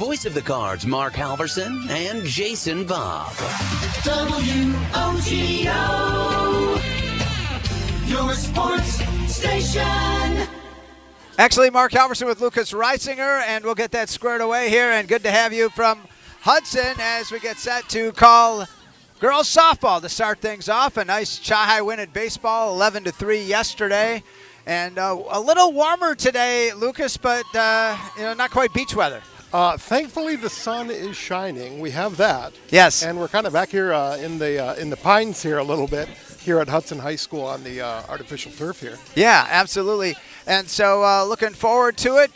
voice of the Cards, Mark Halverson, and Jason Bob. WOGO, your sports station. Actually, Mark Halverson with Lucas Reisinger, and we'll get that squared away here. And good to have you from Hudson as we get set to call girls softball to start things off. A nice Chi-High win at baseball, 11-3 yesterday. And a little warmer today, Lucas, but not quite beach weather. Thankfully, the sun is shining. We have that. Yes. And we're kind of back here in the pines here a little bit here at Hudson High School on the artificial turf here. Yeah, absolutely. And so looking forward to it.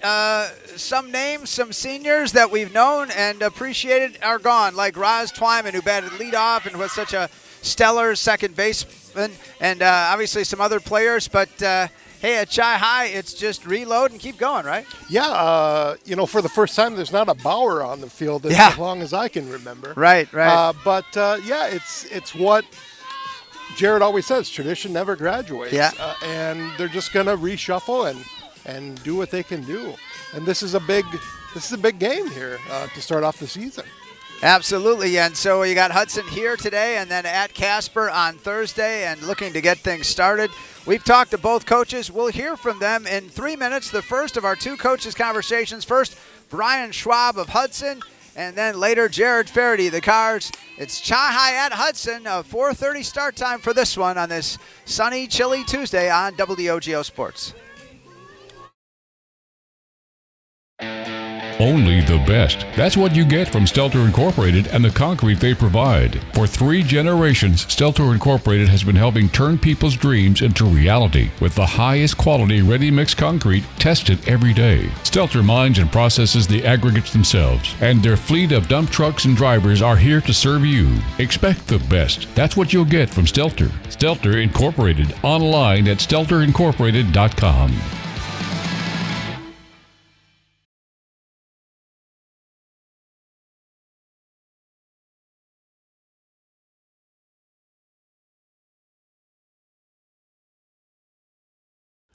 Some names, some seniors that we've known and appreciated are gone, like Roz Twyman, who batted leadoff and was such a stellar second baseman, and obviously some other players. But, hey, at Chi-High, it's just reload and keep going, right? Yeah, for the first time, there's not a Bauer on the field as long as I can remember. Right. But it's what Jared always says, tradition never graduates. Yeah. And they're just going to reshuffle and do what they can do. And this is a big game here to start off the season. Absolutely, and so you got Hudson here today and then at Casper on Thursday and looking to get things started. We've talked to both coaches. We'll hear from them in 3 minutes, the first of our two coaches' conversations. First, Brian Schwab of Hudson, and then later, Jared Faraday, the Cards. It's Chi-High at Hudson, a 4:30 start time for this one on this sunny, chilly Tuesday on WOGO Sports. Only the best. That's what you get from Stelter Incorporated and the concrete they provide. For 3 generations, Stelter Incorporated has been helping turn people's dreams into reality with the highest quality ready-mix concrete tested every day. Stelter mines and processes the aggregates themselves, and their fleet of dump trucks and drivers are here to serve you. Expect the best. That's what you'll get from Stelter. Stelter Incorporated, online at stelterincorporated.com.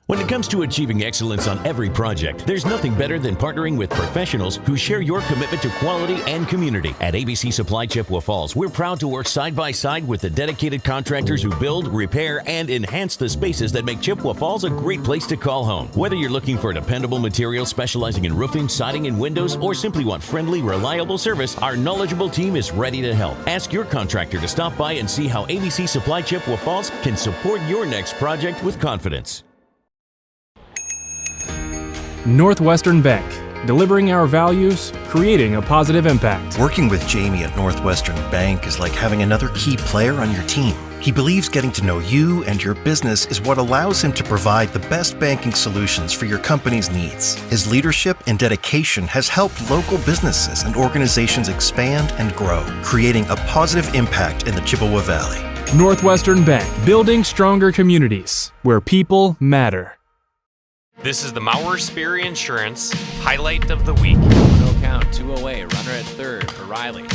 When it comes to achieving excellence on every project, there's nothing better than partnering with professionals who share your commitment to quality and community. At ABC Supply Chippewa Falls, we're proud to work side by side with the dedicated contractors who build, repair, and enhance the spaces that make Chippewa Falls a great place to call home. Whether you're looking for dependable material specializing in roofing, siding, and windows, or simply want friendly, reliable service, our knowledgeable team is ready to help. Ask your contractor to stop by and see how ABC Supply Chippewa Falls can support your next project with confidence. Northwestern Bank, delivering our values, creating a positive impact. Working with Jamie at Northwestern Bank is like having another key player on your team. He believes getting to know you and your business is what allows him to provide the best banking solutions for your company's needs. His leadership and dedication has helped local businesses and organizations expand and grow, creating a positive impact in the Chippewa Valley. Northwestern Bank, building stronger communities where people matter. This is the Mauer Sperry Insurance Highlight of the Week. No count, 2 away, runner at third for Riley.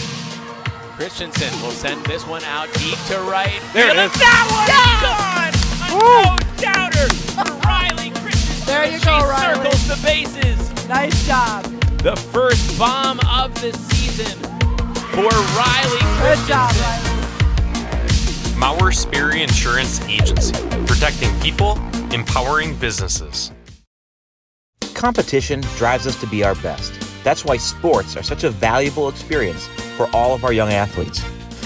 Christensen will send this one out deep to right. There it is. That one is gone! A no-doubter for Riley Christensen. There you go, Riley. Circles the bases. Nice job. The first bomb of the season for Riley Christensen. Good job, Riley. Mauer Sperry Insurance Agency. Protecting people, empowering businesses. Competition drives us to be our best. That's why sports are such a valuable experience for all of our young athletes.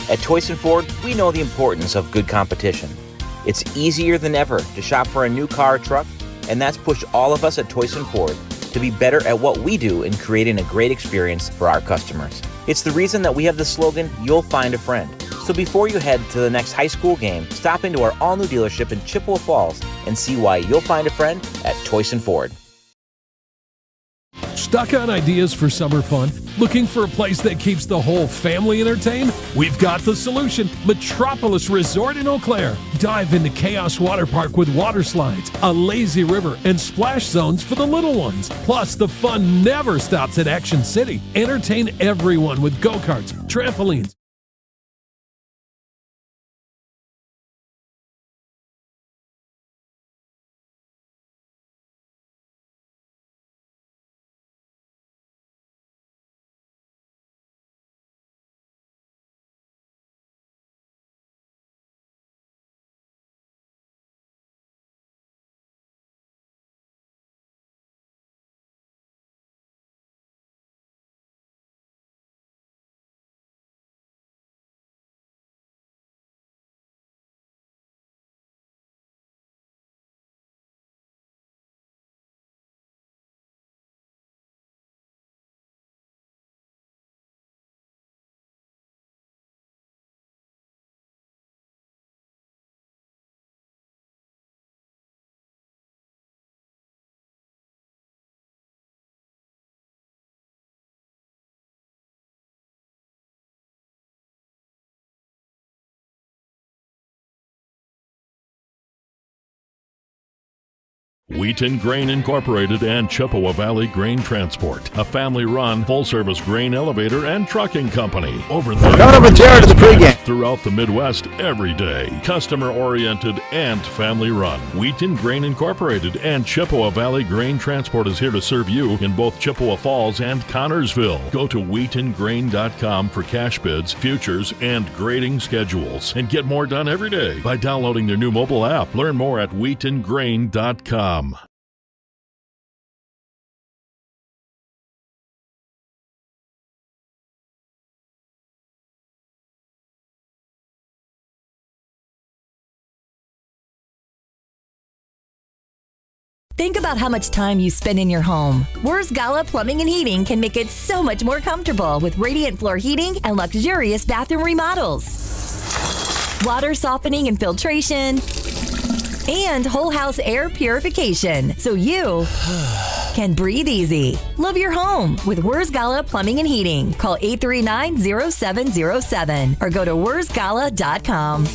At Toyson Ford, we know the importance of good competition. It's easier than ever to shop for a new car or truck, and that's pushed all of us at Toyson Ford to be better at what we do in creating a great experience for our customers. It's the reason that we have the slogan, "You'll find a friend." So before you head to the next high school game, stop into our all-new dealership in Chippewa Falls and see why you'll find a friend at Toyson Ford. Stuck on ideas for summer fun? Looking for a place that keeps the whole family entertained? We've got the solution. Metropolis Resort in Eau Claire. Dive into Chaos Water Park with water slides, a lazy river, and splash zones for the little ones. Plus, the fun never stops at Action City. Entertain everyone with go-karts, trampolines, Wheaton Grain Incorporated and Chippewa Valley Grain Transport, a family-run, full-service grain elevator and trucking company. Over there, coming up with Jared to the pregame. Throughout the Midwest every day. Customer-oriented and family-run. Wheaton Grain Incorporated and Chippewa Valley Grain Transport is here to serve you in both Chippewa Falls and Connorsville. Go to wheatongrain.com for cash bids, futures, and grading schedules. And get more done every day by downloading their new mobile app. Learn more at wheatongrain.com. Think about how much time you spend in your home. Wurz Gala Plumbing and Heating can make it so much more comfortable with radiant floor heating and luxurious bathroom remodels. Water softening and filtration, and whole house air purification, so you can breathe easy. Love your home with Wurz Gala Plumbing and Heating. Call 839-0707 or go to wurzgala.com.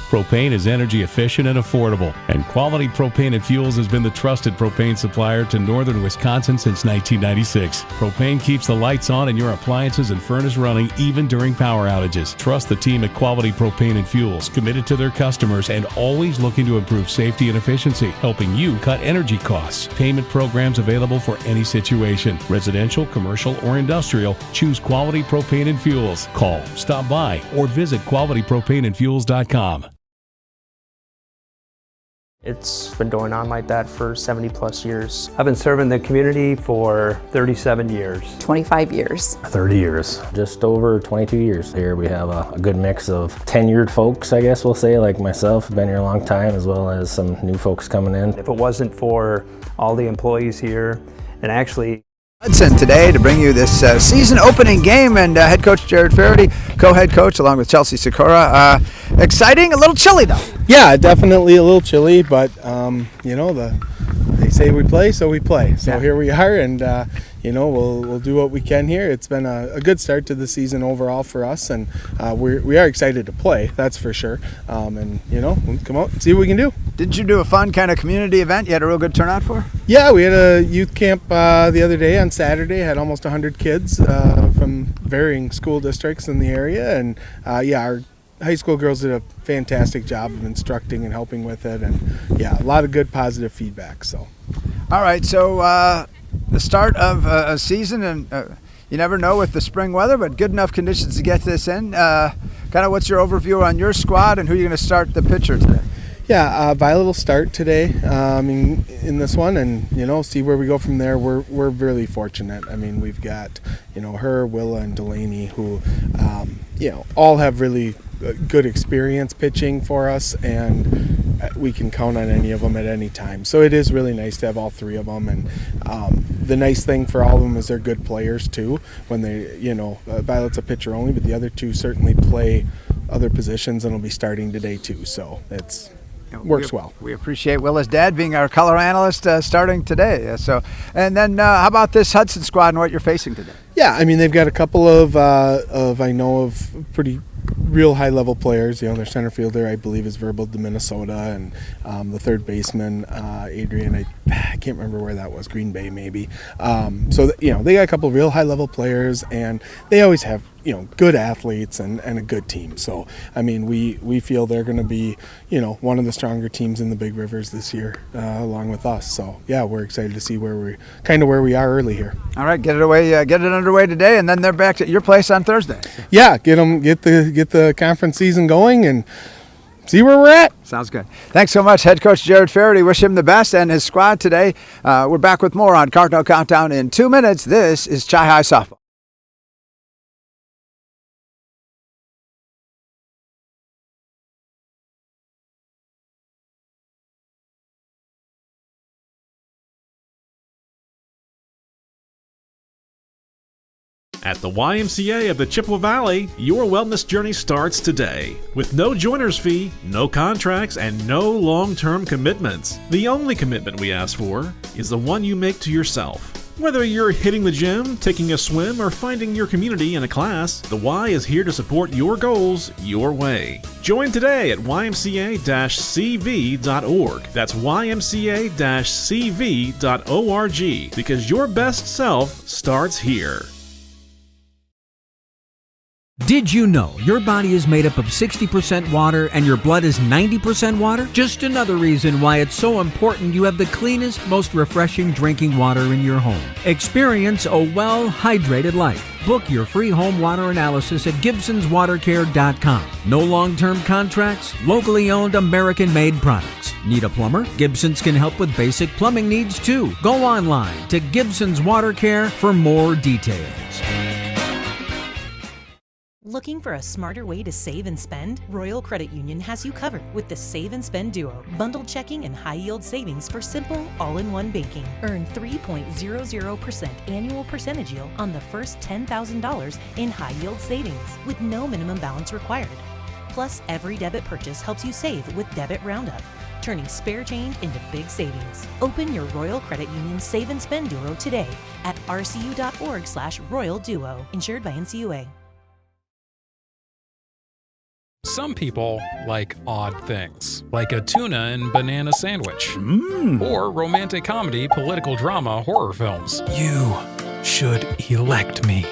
Propane is energy efficient and affordable, and Quality Propane and Fuels has been the trusted propane supplier to northern Wisconsin since 1996. Propane keeps the lights on and your appliances and furnace running even during power outages. Trust the team at Quality Propane and Fuels, committed to their customers and always looking to improve safety and efficiency, helping you cut energy costs. Payment programs available for any situation, residential, commercial, or industrial. Choose Quality Propane and Fuels. Call, stop by, or visit qualitypropaneandfuels.com. It's been going on like that for 70 plus years. I've been serving the community for 37 years. 25 years. 30 years. Just over 22 years. Here we have a good mix of tenured folks, I guess we'll say, like myself, been here a long time, as well as some new folks coming in. If it wasn't for all the employees here, and actually Hudson today to bring you this season opening game, and head coach Jared Faraday, co-head coach along with Chelsea Sikora. Exciting, a little chilly though. Yeah, definitely a little chilly, but you know, they say we play, so we play. So yeah. Here we are, and you know, we'll do what we can here. It's been a good start to the season overall for us, and we are excited to play, that's for sure. And you know, we'll come out and see what we can do. Did you do a fun kind of community event you had a real good turnout for? Yeah, we had a youth camp the other day on Saturday. Had almost 100 kids from varying school districts in the area, and yeah, our high school girls did a fantastic job of instructing and helping with it, and yeah, a lot of good positive feedback. So, all right, so the start of a season, and you never know with the spring weather, but good enough conditions to get this in. Kind of what's your overview on your squad and who you're going to start the pitcher today? Yeah, Violet will start today in this one, and you know, see where we go from there. We're really fortunate. I mean, we've got, you know, her, Willa, and Delaney, who you know, all have really good experience pitching for us, and we can count on any of them at any time. So it is really nice to have all three of them, and the nice thing for all of them is they're good players too. When they, you know, Violet's a pitcher only, but the other two certainly play other positions and will be starting today too. So it's works well. We appreciate Willa's dad being our color analyst starting today. So, and then how about this Hudson squad and what you're facing today? Yeah, I mean, they've got a couple of I know of pretty real high level players. You know, their center fielder, I believe, is verbal to Minnesota, and the third baseman, Adrian, I can't remember where that was, Green Bay maybe. So you know, they got a couple of real high level players, and they always have, you know, good athletes and a good team. So I mean, we feel they're going to be, you know, one of the stronger teams in the Big Rivers this year, along with us. So yeah, we're excited to see where we are early here. All right, get it underway today, and then they're back at your place on Thursday. Yeah, get the conference season going and see where we're at. Sounds good. Thanks so much, head coach Jared Faraday. Wish him the best and his squad today. We're back with more on Cardinal Countdown in 2 minutes. This is Chi High Softball. At the YMCA of the Chippewa Valley, your wellness journey starts today. With no joiner's fee, no contracts, and no long-term commitments. The only commitment we ask for is the one you make to yourself. Whether you're hitting the gym, taking a swim, or finding your community in a class, the Y is here to support your goals your way. Join today at ymca-cv.org. That's ymca-cv.org, because your best self starts here. Did you know your body is made up of 60% water and your blood is 90% water? Just another reason why it's so important you have the cleanest, most refreshing drinking water in your home. Experience a well-hydrated life. Book your free home water analysis at GibsonsWaterCare.com. No long-term contracts, locally owned, American-made products. Need a plumber? Gibsons can help with basic plumbing needs too. Go online to Gibsons Water Care for more details. Looking for a smarter way to save and spend? Royal Credit Union has you covered with the Save and Spend Duo. Bundled checking and high-yield savings for simple, all-in-one banking. Earn 3.00% annual percentage yield on the first $10,000 in high-yield savings with no minimum balance required. Plus, every debit purchase helps you save with Debit Roundup, turning spare change into big savings. Open your Royal Credit Union Save and Spend Duo today at rcu.org/Royal Duo. Insured by NCUA. Some people like odd things, like a tuna and banana sandwich, or romantic comedy, political drama, horror films. You should elect me.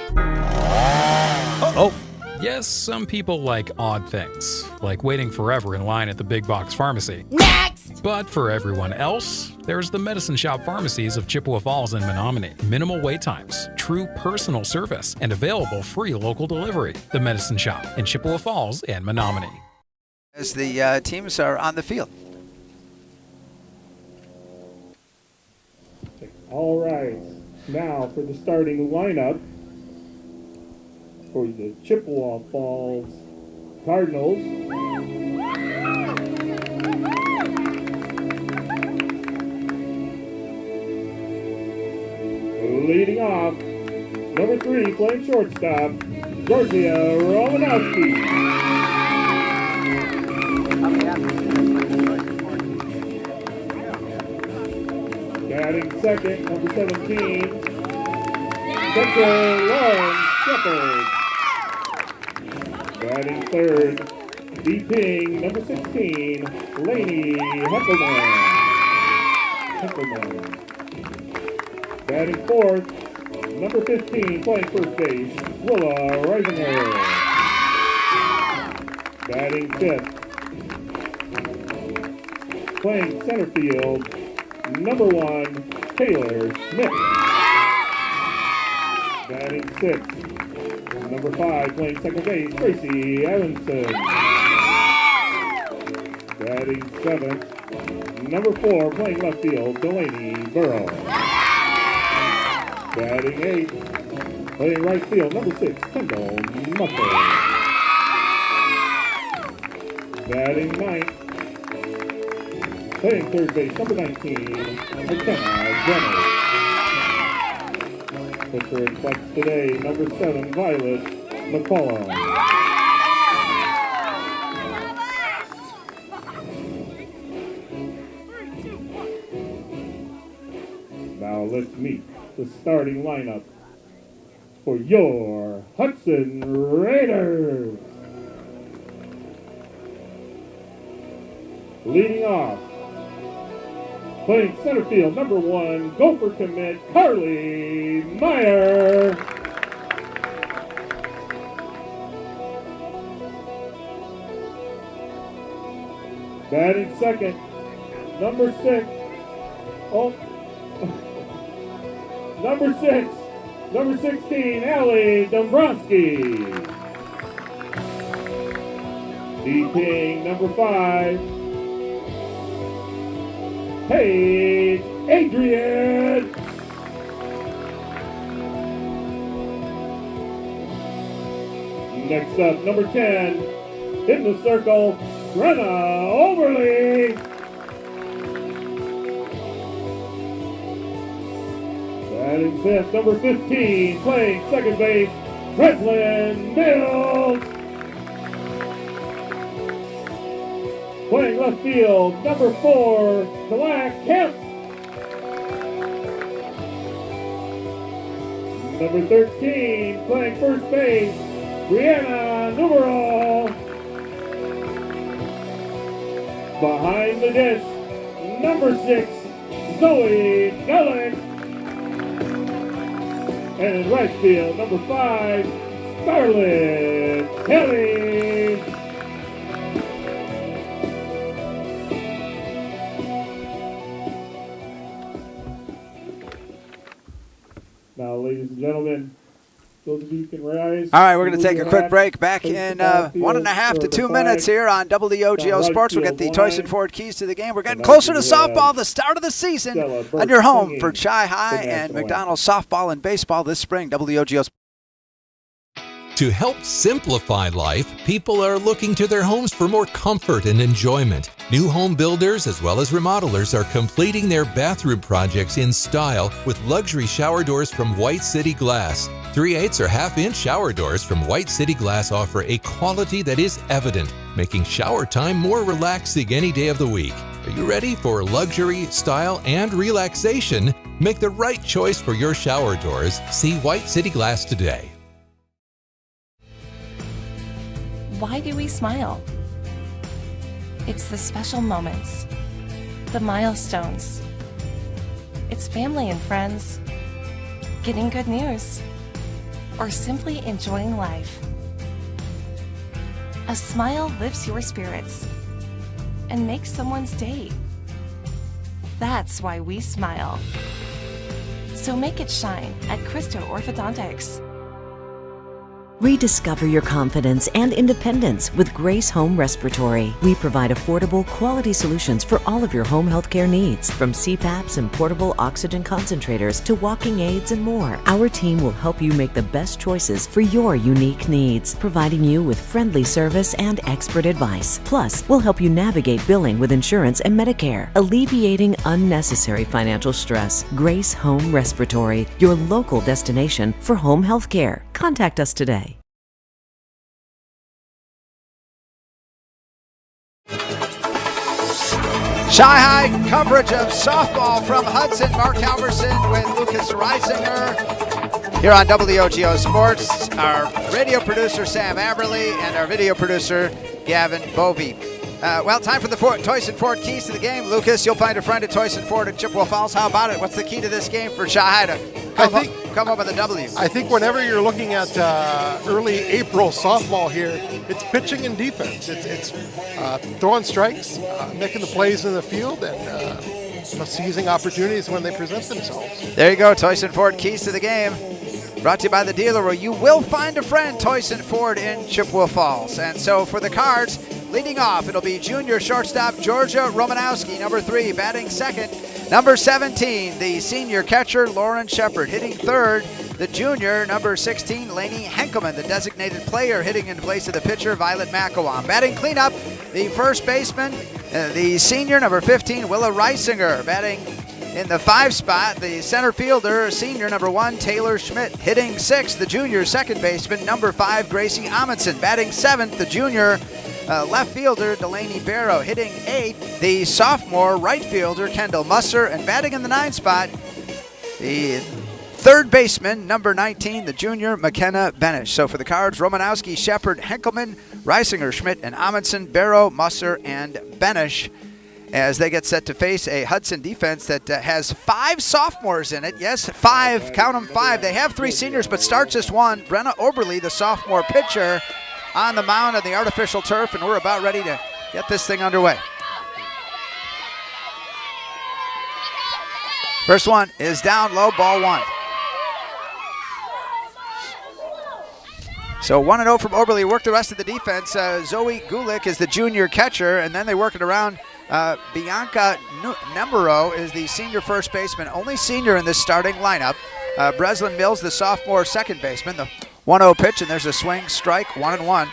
Yes, some people like odd things, like waiting forever in line at the big box pharmacy. Next! But for everyone else, there's the Medicine Shop pharmacies of Chippewa Falls and Menominee. Minimal wait times, true personal service, and available free local delivery. The Medicine Shop in Chippewa Falls and Menominee. As the teams are on the field. All right, now for the starting lineup for the Chippewa Falls Cardinals. Leading off, number 3, playing shortstop, Georgia Romanowski. Batting second, number 17, Central Lauren Shepard. Batting third, DPing, number 16, Laney Heckelman. Batting fourth, number 15, playing first base, Willa Reisinger. Batting fifth, playing center field, number 1, Taylor Smith. Batting sixth, number 5, playing second base, Tracy Evanson. Batting seventh, number 4, playing left field, Delaney Burrow. Batting eighth, playing right field, number 6, Kendall Muffler. Batting ninth, playing third base, number 19, McKenna Brenner. Pitcher in flex today, number 7, Violet McCollum. Now let's meet the starting lineup for your Hudson Raiders. Leading off, playing center field, number 1, Gopher commit, Carly Meyer. Batting second, number 6, number 16, Allie Dombrowski. DPing, number 5, Paige Adrian. Next up, number 10, in the circle, Brenna Overly. Batting fifth, number 15, playing second base, Breslin Mills. Playing left field, number 4, Black Kemp. Number 13, playing first base, Brianna Numeral. Behind the dish, number 6, Zoe Gulick. And in right field, number 5, Scarlett Kelly. Now, ladies and gentlemen, those of you can rise. All right, we're going to take a quick break. Back in 1.5 to 2 minutes here on WOGO Sports. We'll get the Tyson Ford keys to the game. We're getting closer to softball, the start of the season, on your home for Chi High and McDonald's softball and baseball this spring. WOGO Sports. To help simplify life, people are looking to their homes for more comfort and enjoyment. New home builders as well as remodelers are completing their bathroom projects in style with luxury shower doors from White City Glass. 3/8 or half-inch shower doors from White City Glass offer a quality that is evident, making shower time more relaxing any day of the week. Are you ready for luxury, style, and relaxation? Make the right choice for your shower doors. See White City Glass today. Why do we smile? It's the special moments, the milestones. It's family and friends, getting good news, or simply enjoying life. A smile lifts your spirits and makes someone's day. That's why we smile. So make it shine at Christo Orthodontics. Rediscover your confidence and independence with Grace Home Respiratory. We provide affordable, quality solutions for all of your home healthcare needs, from CPAPs and portable oxygen concentrators to walking aids and more. Our team will help you make the best choices for your unique needs, providing you with friendly service and expert advice. Plus, we'll help you navigate billing with insurance and Medicare, alleviating unnecessary financial stress. Grace Home Respiratory, your local destination for home healthcare. Contact us today. Chi High coverage of softball from Hudson. Mark Halverson with Lucas Reisinger here on WOGO Sports. Our radio producer, Sam Aberley, and our video producer, Gavin Bovey. Well, time for the Tyson Ford keys to the game. Lucas, you'll find a friend at Tyson Ford at Chippewa Falls. How about it? What's the key to this game for Chi High to come up with a W? I think whenever you're looking at early April softball here, it's pitching and defense. It's throwing strikes, making the plays in the field, and seizing opportunities when they present themselves. There you go, Tyson Ford keys to the game. Brought to you by the dealer where you will find a friend, Tyson Ford in Chippewa Falls. And so for the Cards, leading off, it'll be junior shortstop Georgia Romanowski, number 3, batting second. Number 17, the senior catcher Lauren Shepard. Hitting third, the junior, number 16, Lainey Henkelman, the designated player, hitting in place of the pitcher Violet McElwain. Batting cleanup, the first baseman, the senior, number 15, Willa Reisinger. Batting in the 5 spot, the center fielder, senior number 1, Taylor Schmidt. Hitting 6th, the junior second baseman, number 5, Gracie Amundsen. Batting 7th, the junior left fielder, Delaney Barrow. Hitting 8th, the sophomore right fielder, Kendall Musser. And batting in the 9 spot, the third baseman, number 19, the junior, McKenna Benish. So for the Cards, Romanowski, Shepard, Henkelman, Reisinger, Schmidt, and Amundsen, Barrow, Musser, and Benish, as they get set to face a Hudson defense that has 5 sophomores in it. Yes, 5, count them 5. They have 3 seniors, but starts just 1. Brenna Oberle, the sophomore pitcher, on the mound on the artificial turf, and we're about ready to get this thing underway. First one is down low, ball 1. So 1-0 from Oberle. Work the rest of the defense. Zoe Gulick is the junior catcher, and then they work it around. Bianca Nembero is the senior first baseman, only senior in this starting lineup. Breslin Mills, the sophomore second baseman. The 1-0 pitch, and there's a swing, strike, 1-1.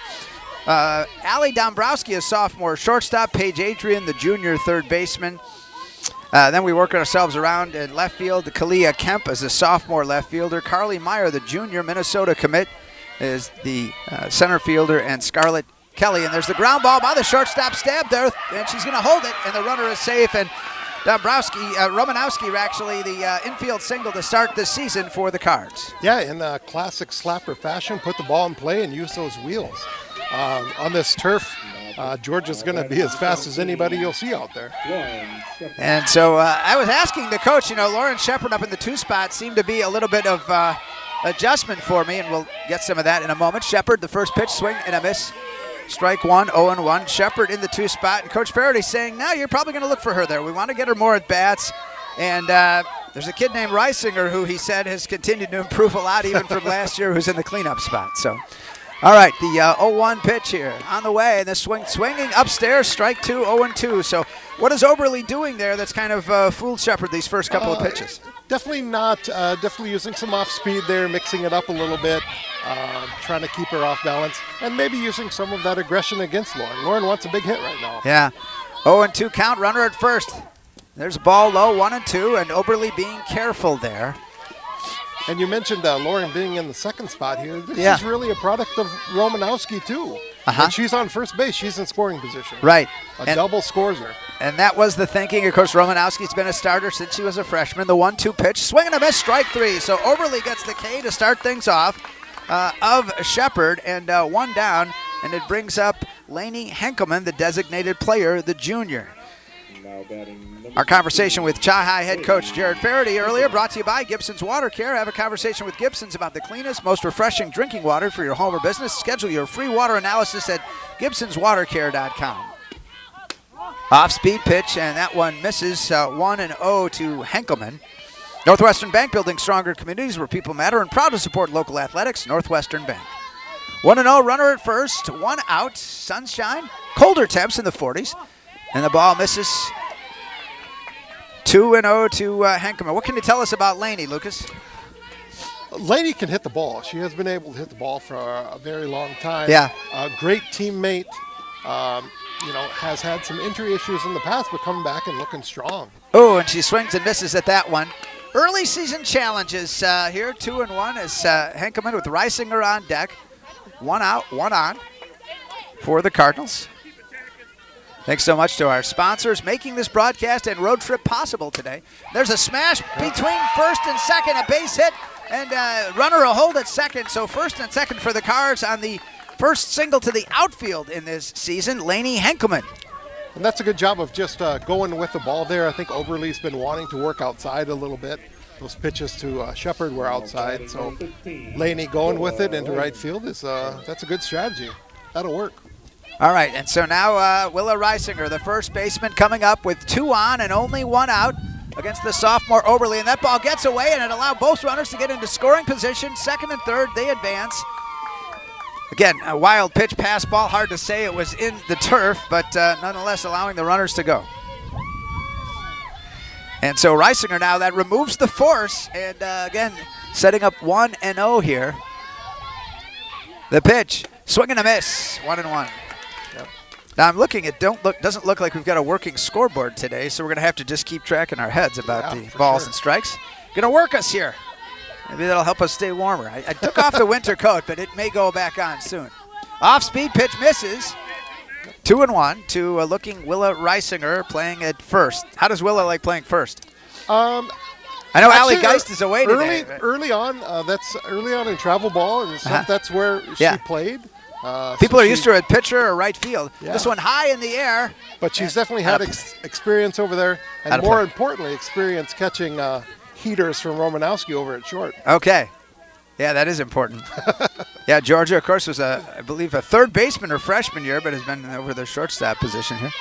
Allie Dombrowski is sophomore shortstop. Paige Adrian, the junior third baseman. Then we work ourselves around in left field. Kalia Kemp is a sophomore left fielder. Carly Meyer, the junior Minnesota commit, is the center fielder, and Scarlett Kelly. And there's the ground ball by the shortstop, stabbed there, and she's going to hold it, and the runner is safe. And Romanowski actually the infield single to start the season for the Cards. Yeah, in classic slapper fashion, put the ball in play and use those wheels. On this turf, Georgia's going to be as fast as anybody you'll see out there. And so I was asking the coach, Lauren Shepard up in the 2 spot seemed to be a little bit of adjustment for me, and we'll get some of that in a moment. Shepard, the first pitch, swing and a miss. Strike 1, 0-1. Shepard in the 2 spot, and Coach Faraday saying, no, you're probably going to look for her there. We want to get her more at bats. And there's a kid named Reisinger who he said has continued to improve a lot even from last year, who's in the cleanup spot. So, all right, the 0-1 pitch here on the way, and the swinging upstairs, strike 2, 0-2. So what is Oberle doing there that's kind of fooled Shepard these first couple of pitches? Definitely using some off speed there, mixing it up a little bit, trying to keep her off balance, and maybe using some of that aggression against Lauren. Lauren wants a big hit right now. Yeah, 0-2 count, runner at first. There's a ball low, 1-2, and Oberle being careful there. And you mentioned Lauren being in the 2nd spot here. This is really a product of Romanowski, too. When she's on first base, she's in scoring position. Right. A double scores her. And that was the thinking. Of course, Romanowski's been a starter since she was a freshman. The 1-2 pitch, swing and a miss, strike 3. So Oberle gets the K to start things off of Shepard, and 1 down, and it brings up Lainey Henkelman, the designated player, the junior. Our conversation with Chi-Hi head coach Jared Faraday earlier, brought to you by Gibson's Water Care. Have a conversation with Gibson's about the cleanest, most refreshing drinking water for your home or business. Schedule your free water analysis at gibsonswatercare.com. Off-speed pitch, and that one misses. 1-0 to Henkelman. Northwestern Bank, building stronger communities where people matter, and proud to support local athletics. Northwestern Bank. 1-0, runner at first, 1 out. Sunshine, colder temps in the 40s, and the ball misses. 2-0 to Henkelman. What can you tell us about Lainey, Lucas? Lainey can hit the ball. She has been able to hit the ball for a very long time. Yeah. A great teammate. Has had some injury issues in the past, but coming back and looking strong. Oh, and she swings and misses at that one. Early season challenges here, 2-1 as Henkelman with Reisinger on deck. 1 out, 1 on for the Cardinals. Thanks so much to our sponsors making this broadcast and road trip possible today. There's a smash between first and second, a base hit, and runner will hold at second. So first and second for the Cards on the first single to the outfield in this season, Lainey Henkelman. And that's a good job of just going with the ball there. I think Oberle's been wanting to work outside a little bit. Those pitches to Shepard were outside, so Lainey going with it into right field is that's a good strategy. That'll work. All right, and so now WIAA Reisinger, the first baseman, coming up with 2 on and only 1 out against the sophomore Oberle, and that ball gets away, and it allowed both runners to get into scoring position. Second and third, they advance. Again, a wild pitch, pass ball, hard to say it was in the turf, but nonetheless allowing the runners to go. And so Reisinger now, that removes the force, and again, setting up 1-0 here. The pitch, swing and a miss, 1-1. Yep. Now I'm looking, doesn't look like we've got a working scoreboard today, so we're going to have to just keep track in our heads about the balls and strikes. Going to work us here. Maybe that'll help us stay warmer. I took off the winter coat, but it may go back on soon. Off-speed pitch misses. 2-1 to looking WIAA Reisinger playing at first. How does WIAA like playing first? I know Allie Geist is away today. Early on in travel ball and stuff, that's where she played. People are used to her at pitcher or right field. Yeah. This one high in the air. But she's definitely had experience over there, and more importantly, experience catching heaters from Romanowski over at short. Okay. Yeah, that is important. Yeah, Georgia, of course, was, I believe, a third baseman her freshman year, but has been over the shortstop position here.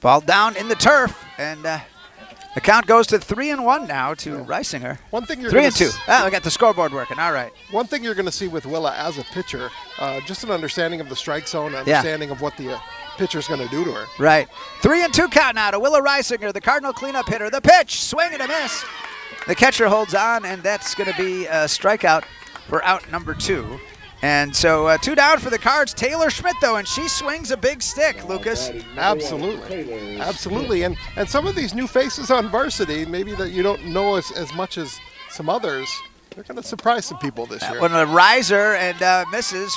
Ball down in the turf, and the count goes to 3-1 now to Reisinger. One thing you're 3-2. We got the scoreboard working. All right. One thing you're going to see with WIAA as a pitcher, just an understanding of the strike zone, understanding of what the pitcher's going to do to her. Right. 3-2 count now to WIAA Reisinger, the Cardinal cleanup hitter. The pitch, swing and a miss. The catcher holds on, and that's going to be a strikeout for out number 2. And so 2 down for the Cards. Taylor Schmidt, though, and she swings a big stick, Lucas. Absolutely. Absolutely. And some of these new faces on varsity, maybe that you don't know as much as some others, they're going to surprise some people this year. When a riser and misses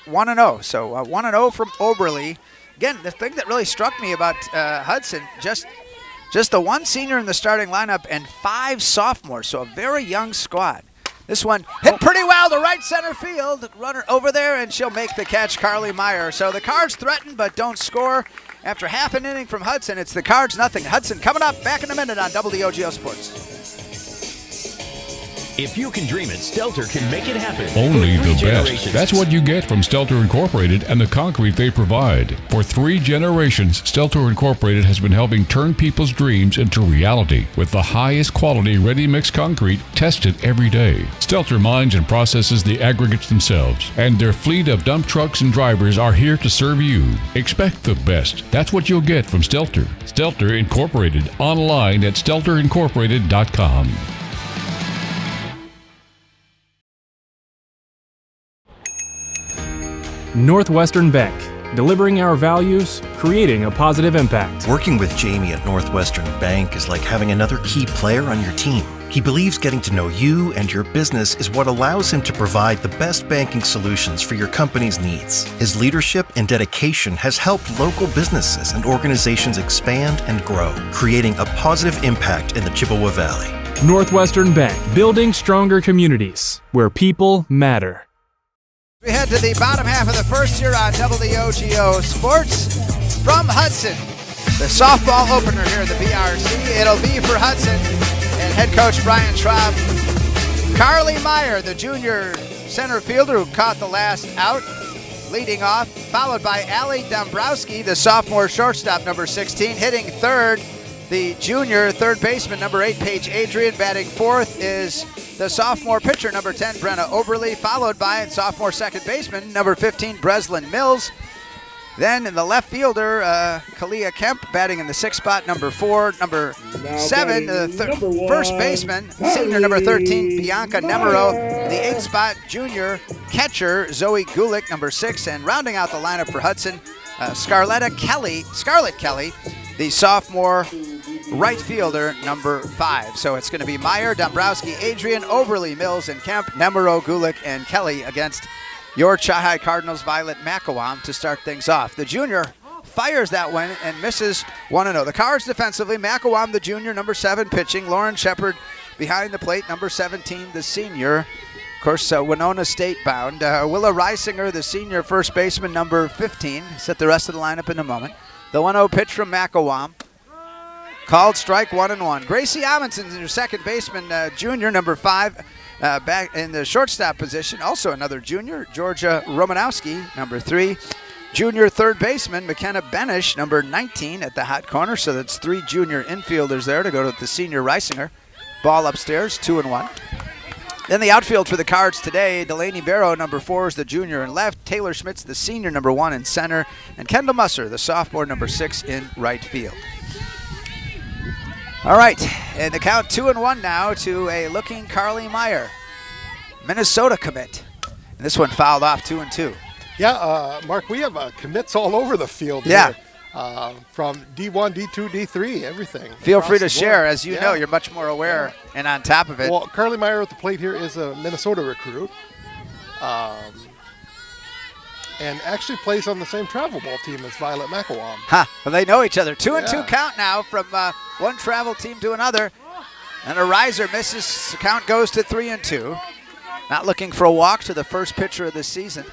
1-0. So 1-0 from Oberle. again, the thing that really struck me about Hudson, just the one senior in the starting lineup and 5 sophomores, so a very young squad. This one hit pretty well to right center field. Runner over there, and she'll make the catch, Carly Meyer. So the Cards threaten but don't score. After half an inning from Hudson, it's the Cards nothing. Hudson coming up back in a minute on WOGO Sports. If you can dream it, Stelter can make it happen. Only For 3 the best. generations. That's what you get from Stelter Incorporated and the concrete they provide. For 3 generations, Stelter Incorporated has been helping turn people's dreams into reality with the highest quality ready-mix concrete tested every day. Stelter mines and processes the aggregates themselves, and their fleet of dump trucks and drivers are here to serve you. Expect the best. That's what you'll get from Stelter. Stelter Incorporated, online at stelterincorporated.com. Northwestern Bank, delivering our values, creating a positive impact. Working with Jamie at Northwestern Bank is like having another key player on your team. He believes getting to know you and your business is what allows him to provide the best banking solutions for your company's needs. His leadership and dedication has helped local businesses and organizations expand and grow, creating a positive impact in the Chippewa Valley. Northwestern Bank, building stronger communities where people matter. We head to the bottom half of the first year on WOGO Sports from Hudson. The softball opener here at the BRC. It'll be for Hudson and head coach Brian Schwab. Carly Meyer, the junior center fielder who caught the last out, leading off, followed by Allie Dombrowski, the sophomore shortstop, number 16, hitting third. The junior third baseman, number 8, Paige Adrian. Batting fourth is the sophomore pitcher, number 10, Brenna Oberly, followed by sophomore second baseman, number 15, Breslin Mills. Then in the left fielder, Kalia Kemp, batting in the 6th spot, number 4. Number 7, the first baseman, senior number 13, Bianca Nemero. The 8th spot, junior catcher, Zoe Gulick, number 6. And rounding out the lineup for Hudson, Scarlett Kelly, the sophomore right fielder, number 5. So it's going to be Meyer, Dombrowski, Adrian, Oberly, Mills, and Kemp, Nemero, Gulick, and Kelly against your Chi-Hi Cardinals' Violet Macawam to start things off. The junior fires that one and misses 1-0. The Cards defensively, Macawam, the junior, number 7, pitching. Lauren Shepard behind the plate, number 17, the senior. Of course, Winona State bound. Willa Reisinger, the senior first baseman, number 15. Set the rest of the lineup in a moment. The 1-0 pitch from Macawam. Called strike 1-1. Gracie Amundsen, your second baseman, junior, number 5, back in the shortstop position. Also another junior, Georgia Romanowski, number 3. Junior third baseman, McKenna Benish, number 19 at the hot corner. So that's 3 junior infielders there to go to the senior Reisinger. Ball upstairs, 2-1. Then the outfield for the Cards today, Delaney Barrow, number 4, is the junior in left. Taylor Schmitz, the senior, number 1 in center. And Kendall Musser, the sophomore, number 6 in right field. All right, and the count 2-1 now to a looking Carly Meyer, Minnesota commit. And this one fouled off 2-2. Yeah, Mark, we have commits all over the field. Yeah. Here, from D1, D2, D3, everything. Feel free to share. As you know, you're much more aware and on top of it. Well, Carly Meyer at the plate here is a Minnesota recruit. And actually plays on the same travel ball team as Violet Macawam. Well, they know each other. 2-2 count now from one travel team to another. And a riser misses. The count goes to 3-2. Not looking for a walk to the first pitcher of the season.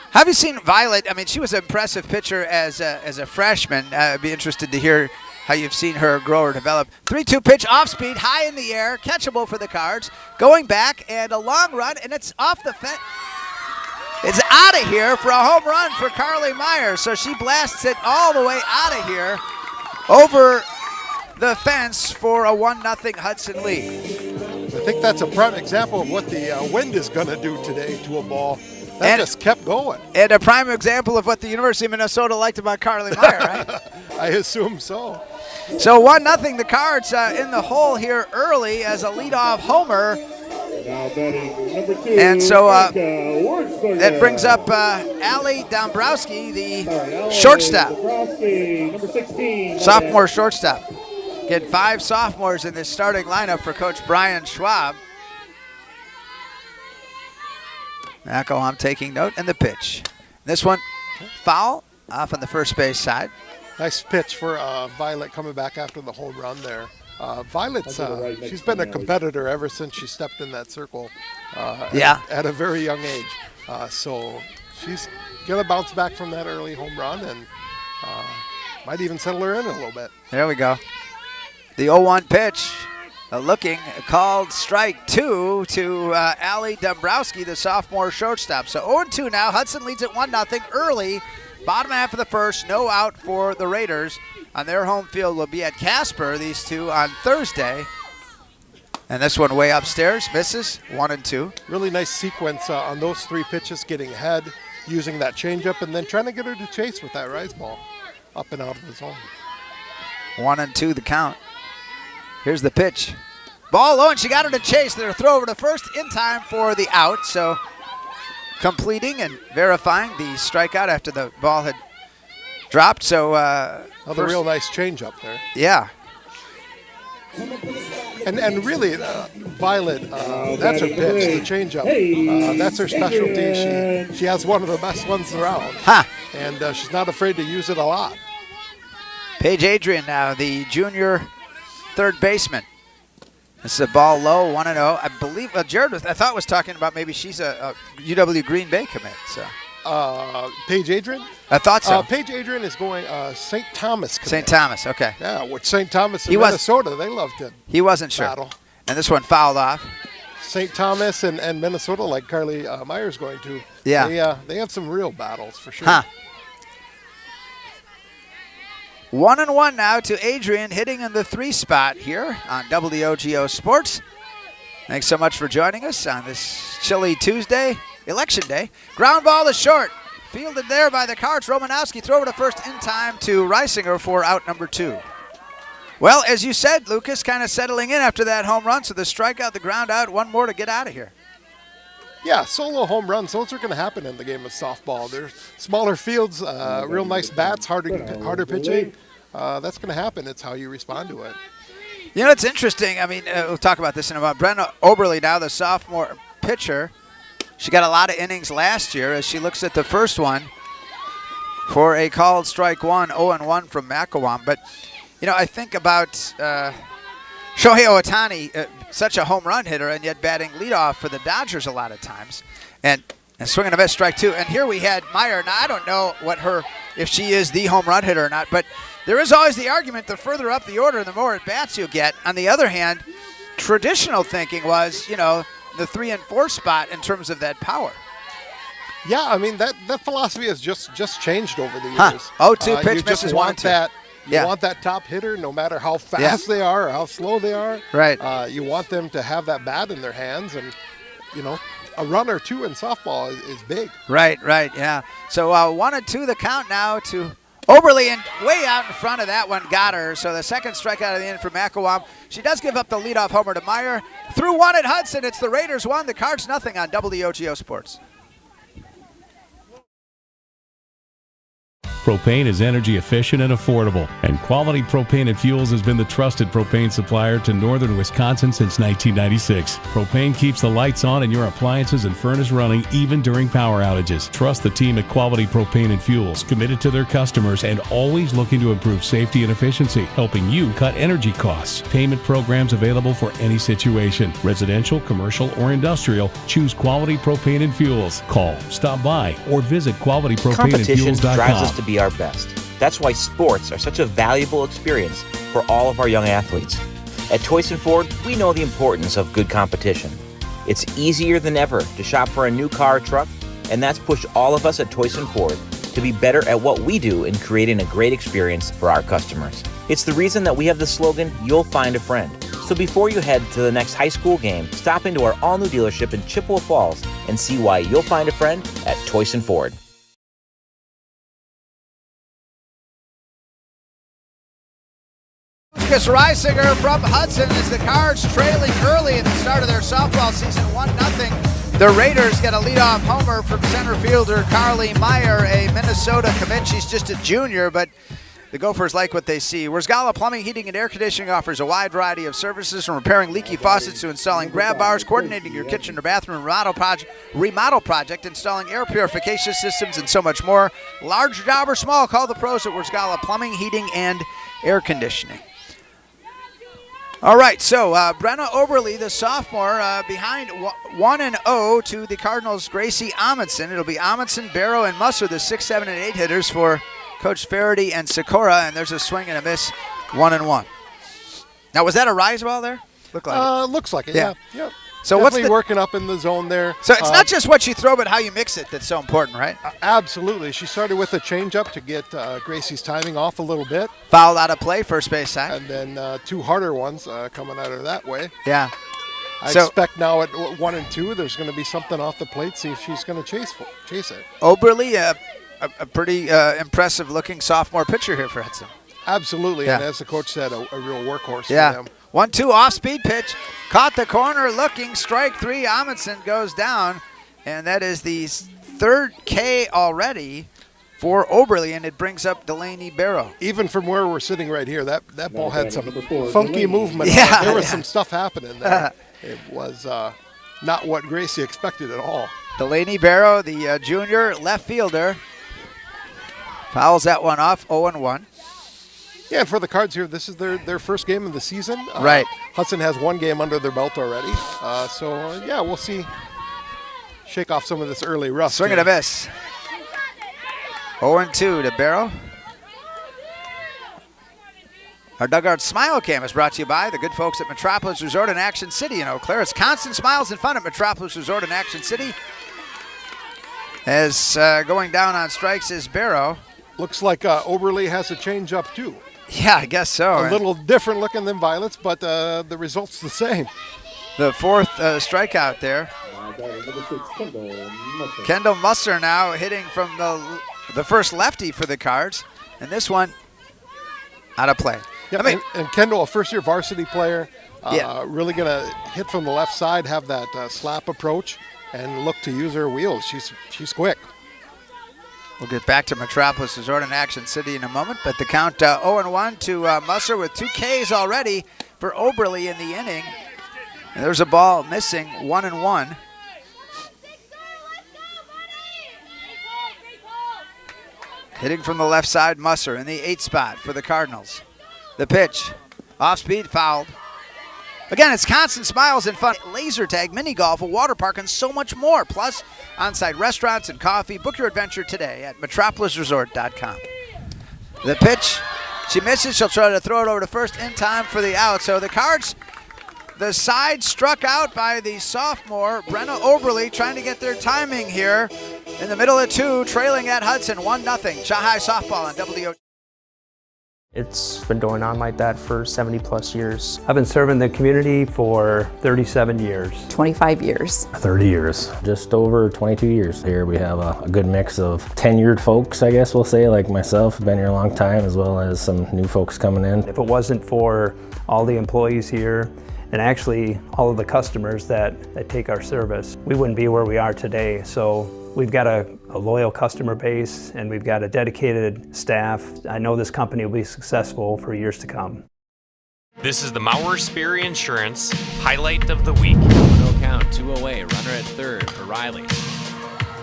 Have you seen Violet? I mean, she was an impressive pitcher as a freshman. I'd be interested to hear how you've seen her grow or develop. 3-2 pitch, off speed, high in the air, catchable for the Cards. Going back, and a long run, and it's off the fence. It's out of here for a home run for Carly Meyer. So she blasts it all the way out of here over the fence for a 1-0 Hudson lead. I think that's a prime example of what the wind is going to do today to a ball. That just kept going. And a prime example of what the University of Minnesota liked about Carly Meyer, right? I assume so. So 1-0 the Cards in the hole here early as a leadoff homer. And so that brings up Allie Dombrowski, the shortstop, sophomore shortstop. Get 5 sophomores in this starting lineup for Coach Brian Schwab. Macawam taking note, and the pitch. This one foul, off on the first base side. Nice pitch for Violet coming back after the home run there. Violet's she's been a competitor ever since she stepped in that circle. At a very young age. So she's gonna bounce back from that early home run and might even settle her in a little bit. There we go. The 0-1 pitch. Looking, called strike 2 to Allie Dombrowski, the sophomore shortstop. So 0-2 now. Hudson leads at 1-0 early. Bottom half of the first, no out for the Raiders. On their home field will be at Casper, these two, on Thursday. And this one way upstairs, misses, 1-2. Really nice sequence on those 3 pitches, getting ahead, using that changeup, and then trying to get her to chase with that rise ball up and out of the zone. 1-2 the count. Here's the pitch. Ball low, and she got her to chase. Their throw over to first in time for the out. So completing and verifying the strikeout after the ball had dropped. So another real nice change up there. Yeah. And really, Violet, that's her pitch, the changeup. That's her specialty. She has one of the best ones around. And she's not afraid to use it a lot. Paige Adrian now, the junior third baseman. This is a ball low, 1-0. I believe Jared, I thought was talking about maybe she's a UW Green Bay commit. So Paige Adrian? I thought so. Paige Adrian is going St. Thomas commit. St. Thomas, okay. Yeah, with St. Thomas in Minnesota, they loved it. He wasn't sure. Battle. And this one fouled off. St. Thomas and Minnesota, like Carly Meyer's going to. Yeah. They have some real battles for sure. 1-1 now to Adrian, hitting in the 3 spot here on WOGO Sports. Thanks so much for joining us on this chilly Tuesday, Election Day. Ground ball to short. Fielded there by the Cards. Romanowski throw to first in time to Reisinger for out number 2. Well, as you said, Lucas, kind of settling in after that home run. So the strikeout, the ground out, one more to get out of here. Yeah, solo home runs, those are going to happen in the game of softball. There's smaller fields, real nice bats, harder pitching. That's going to happen. It's how you respond to it. You know, it's interesting. I mean, we'll talk about this in a moment. Brenna Oberle now, the sophomore pitcher. She got a lot of innings last year as she looks at the first one for a called strike 1, 0-1 from Macawam. But, you know, I think about Shohei Ohtani, such a home run hitter, and yet batting leadoff for the Dodgers a lot of times. And swinging a best strike 2. And here we had Meyer. Now, I don't know if she is the home run hitter or not, but there is always the argument, the further up the order, the more at-bats you get. On the other hand, traditional thinking was, you know, the 3 and 4 spot in terms of that power. Yeah, I mean, that philosophy has just changed over the years. 0-2 pitch, you misses just want 1-2. You want that top hitter, no matter how fast they are or how slow they are. Right. You want them to have that bat in their hands, and, you know, a run or 2 in softball is big. Right, yeah. So 1-2 the count now to Oberle, and way out in front of that one got her. So the second strikeout of the inning for Macawam. She does give up the leadoff homer to Meyer. Through 1 at Hudson, it's the Raiders 1, the Cards nothing on WOGO Sports. Propane is energy efficient and affordable, and Quality Propane and Fuels has been the trusted propane supplier to northern Wisconsin since 1996. Propane keeps the lights on and your appliances and furnace running even during power outages. Trust the team at Quality Propane and Fuels, committed to their customers and always looking to improve safety and efficiency, helping you cut energy costs. Payment programs available for any situation. Residential, commercial, or industrial, choose Quality Propane and Fuels. Call, stop by, or visit qualitypropaneandfuels.com. Drives us to be our best. That's why sports are such a valuable experience for all of our young athletes. At Toyson Ford, we know the importance of good competition. It's easier than ever to shop for a new car or truck, and that's pushed all of us at Toyson Ford to be better at what we do in creating a great experience for our customers. It's the reason that we have the slogan, "You'll find a friend." So before you head to the next high school game, stop into our all-new dealership in Chippewa Falls and see why you'll find a friend at Toyson Ford. Lucas Reisinger from Hudson as the Cards trailing early at the start of their softball season, 1-0. The Raiders get a leadoff homer from center fielder Carly Meyer, a Minnesota commit. She's just a junior, but The Gophers like what they see. Wersgala Plumbing, Heating, and Air Conditioning offers a wide variety of services from repairing leaky faucets to installing grab bars, coordinating your kitchen or bathroom remodel project, installing air purification systems, and so much more. Large job or small, call the pros at Wersgala Plumbing, Heating, and Air Conditioning. All right, so Brenna Oberle, the sophomore, behind 1-0 to the Cardinals' Gracie Amundsen. It'll be Amundsen, Barrow, and Musser, the 6, 7, and 8 hitters for Coach Faraday and Sikora, and there's a swing and a miss, 1-1. Now, was that a rise ball there? Looks like it, yeah. Yep. So definitely working up in the zone there. So it's not just what you throw, but how you mix it that's so important, right? Absolutely. She started with a changeup to get Gracie's timing off a little bit. Fouled out of play, first base side. And then 2 harder ones coming at her that way. Yeah. I expect now at 1 and 2, there's going to be something off the plate, see if she's going to chase it. Oberle, a pretty impressive-looking sophomore pitcher here for Hudson. Absolutely, Yeah. and as the coach said, a real workhorse for Yeah. them. 1-2 off-speed pitch. Caught the corner looking. Strike 3. Amundsen goes down. And that is the 3rd K already for Oberle, and it brings up Delaney Barrow. Even from where we're sitting right here, that ball had some funky movement. Yeah, there was some stuff happening there. It was not what Gracie expected at all. Delaney Barrow, the junior left fielder, fouls that one off, 0-1. Yeah, and for the Cards here, this is their first game of the season. Right. Hudson has 1 game under their belt already. Yeah, we'll see. Shake off some of this early rust. Swing and a miss. 0-2 to Barrow. Our Dugout Smile Cam is brought to you by the good folks at Metropolis Resort and Action City in Eau Claire. It's constant smiles and fun at Metropolis Resort and Action City. As going down on strikes is Barrow. Looks like Oberle has a changeup too. Yeah, I guess so. A little different looking than Violet's, but the result's the same. The 4th strikeout there. Kendall Musser now hitting from the first lefty for the Cards, and this one out of play. Yeah, and Kendall, a first-year varsity player, really going to hit from the left side, have that slap approach, and look to use her wheels. She's quick. We'll get back to Metropolis Resort and Action City in a moment, but the count 0-1 to Musser with 2 Ks already for Oberle in the inning. And there's a ball missing, 1-1. Hitting from the left side, Musser in the 8th spot for the Cardinals. The pitch, off speed, fouled. Again, it's constant smiles and fun. Laser tag, mini golf, a water park, and so much more. Plus, on-site restaurants and coffee. Book your adventure today at metropolisresort.com. The pitch, she misses. She'll try to throw it over to first in time for the out. So the Cards, the side struck out by the sophomore, Brenna Oberle, trying to get their timing here. In the middle of 2, trailing at Hudson, 1-0. Shanghai softball on WO. It's been going on like that for 70 plus years. I've been serving the community for 37 years. 25 years. 30 years. Just over 22 years. Here we have a good mix of tenured folks, I guess we'll say, like myself, been here a long time, as well as some new folks coming in. If it wasn't for all the employees here, and actually all of the customers that take our service, we wouldn't be where we are today. So we've got a loyal customer base, and we've got a dedicated staff. I know this company will be successful for years to come. This is the Mauer Sperry Insurance Highlight of the Week. No count, 2 away, runner at third for Riley.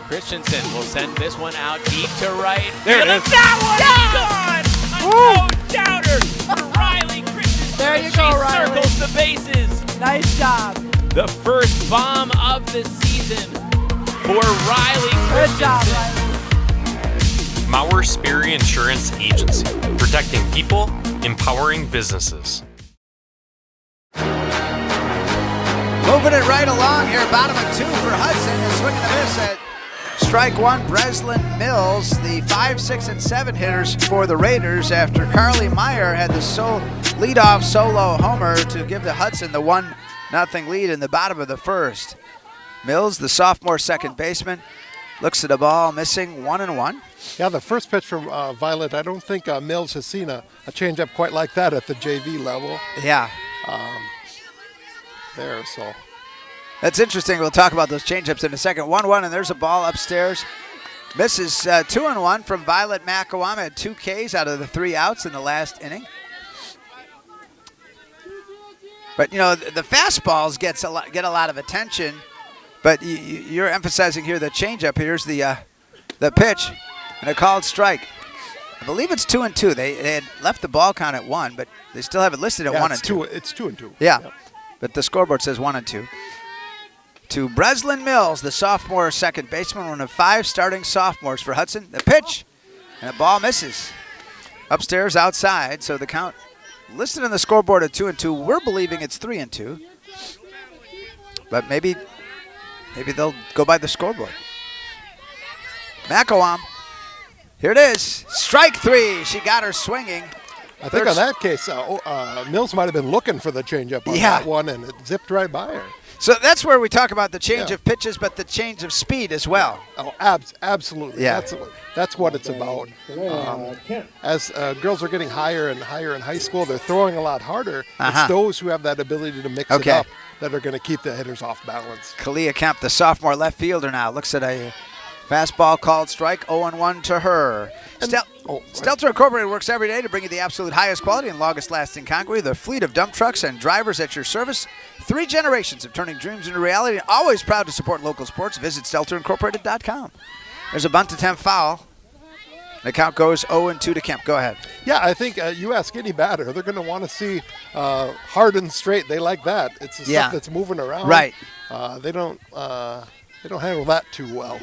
Christensen will send this one out deep to right. There it is. That one is gone! A no-doubter for Riley Christensen. There you go, Riley. Circles the bases. Nice job. The first bomb of the season for Riley Christensen. Good job, Riley. Mauer Sperry Insurance Agency. Protecting people, empowering businesses. Moving it right along here, bottom of 2 for Hudson, and swinging the miss at strike 1, Breslin Mills, the 5, 6, and 7 hitters for the Raiders after Carly Meyer had the leadoff solo homer to give the Hudson the 1-0 lead in the bottom of the 1st. Mills, the sophomore second baseman, looks at the ball, missing 1-1. Yeah, the first pitch from Violet, I don't think Mills has seen a changeup quite like that at the JV level. Yeah. So that's interesting. We'll talk about those changeups in a second. 1-1, and there's a ball upstairs Misses 2-1 from Violet Macawam. Had 2 Ks out of the 3 outs in the last inning. But, you know, the fastballs get a lot of attention. But you're emphasizing here the changeup. Here's the pitch and a called strike. I believe it's 2-2. They had left the ball count at 1, but they still have it listed at 1-2. It's 2-2. Yeah, yep. But the scoreboard says 1-2. To Breslin Mills, the sophomore second baseman, one of 5 starting sophomores for Hudson. The pitch, and the ball misses. Upstairs, outside, so the count listed on the scoreboard at 2-2. We're believing it's 3-2. But maybe they'll go by the scoreboard. Macawam. Here it is. Strike 3. She got her swinging. I think on that case, Mills might have been looking for the changeup on that one, and it zipped right by her. So that's where we talk about the change of pitches, but the change of speed as well. Oh, absolutely. Yeah. That's what it's about. As girls are getting higher and higher in high school, they're throwing a lot harder. It's those who have that ability to mix it up that are going to keep the hitters off balance. Kalia Kemp, the sophomore left fielder now, looks at a fastball called strike, 0-1 to her. Stelter Incorporated works every day to bring you the absolute highest quality and longest lasting concrete. The fleet of dump trucks and drivers at your service. 3 generations of turning dreams into reality. Always proud to support local sports. Visit StelterIncorporated.com. There's a bunt attempt foul. The count goes 0-2 to Kemp. Go ahead. Yeah, I think you ask any batter, they're going to want to see hard and straight. They like that. It's the stuff that's moving around. Right. They don't handle that too well.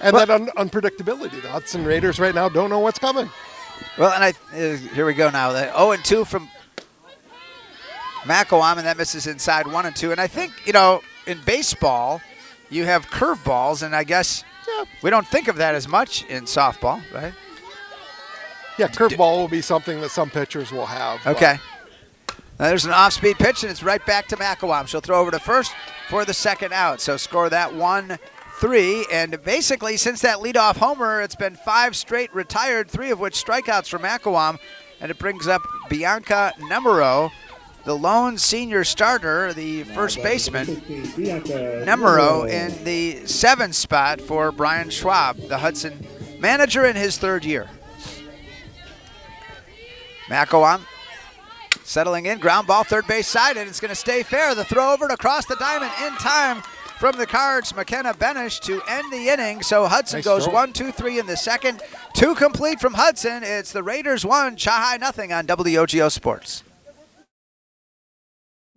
And that unpredictability. The Hudson Raiders right now don't know what's coming. Well, and here we go now. The 0-2 from Macawam, and that misses inside 1-2. And I think, you know, in baseball, you have curveballs, and I guess we don't think of that as much in softball, right? Yeah, curveball will be something that some pitchers will have. Okay. Now there's an off-speed pitch, and it's right back to Macawam. She'll throw over to first for the second out. So score that 1-3. And basically, since that leadoff homer, it's been 5 straight retired, 3 of which strikeouts for Macawam. And it brings up Bianca Nemero, the lone senior starter, the first baseman. Nemero in the 7th spot for Brian Schwab, the Hudson manager in his 3rd year. Macawam settling in, ground ball, third base side, and it's going to stay fair. The throw over and across the diamond in time from the Cards, McKenna Benish, to end the inning. So Hudson goes 1-2-3 in the second. 2 complete from Hudson. It's the Raiders 1, Chahai nothing on WOGO Sports.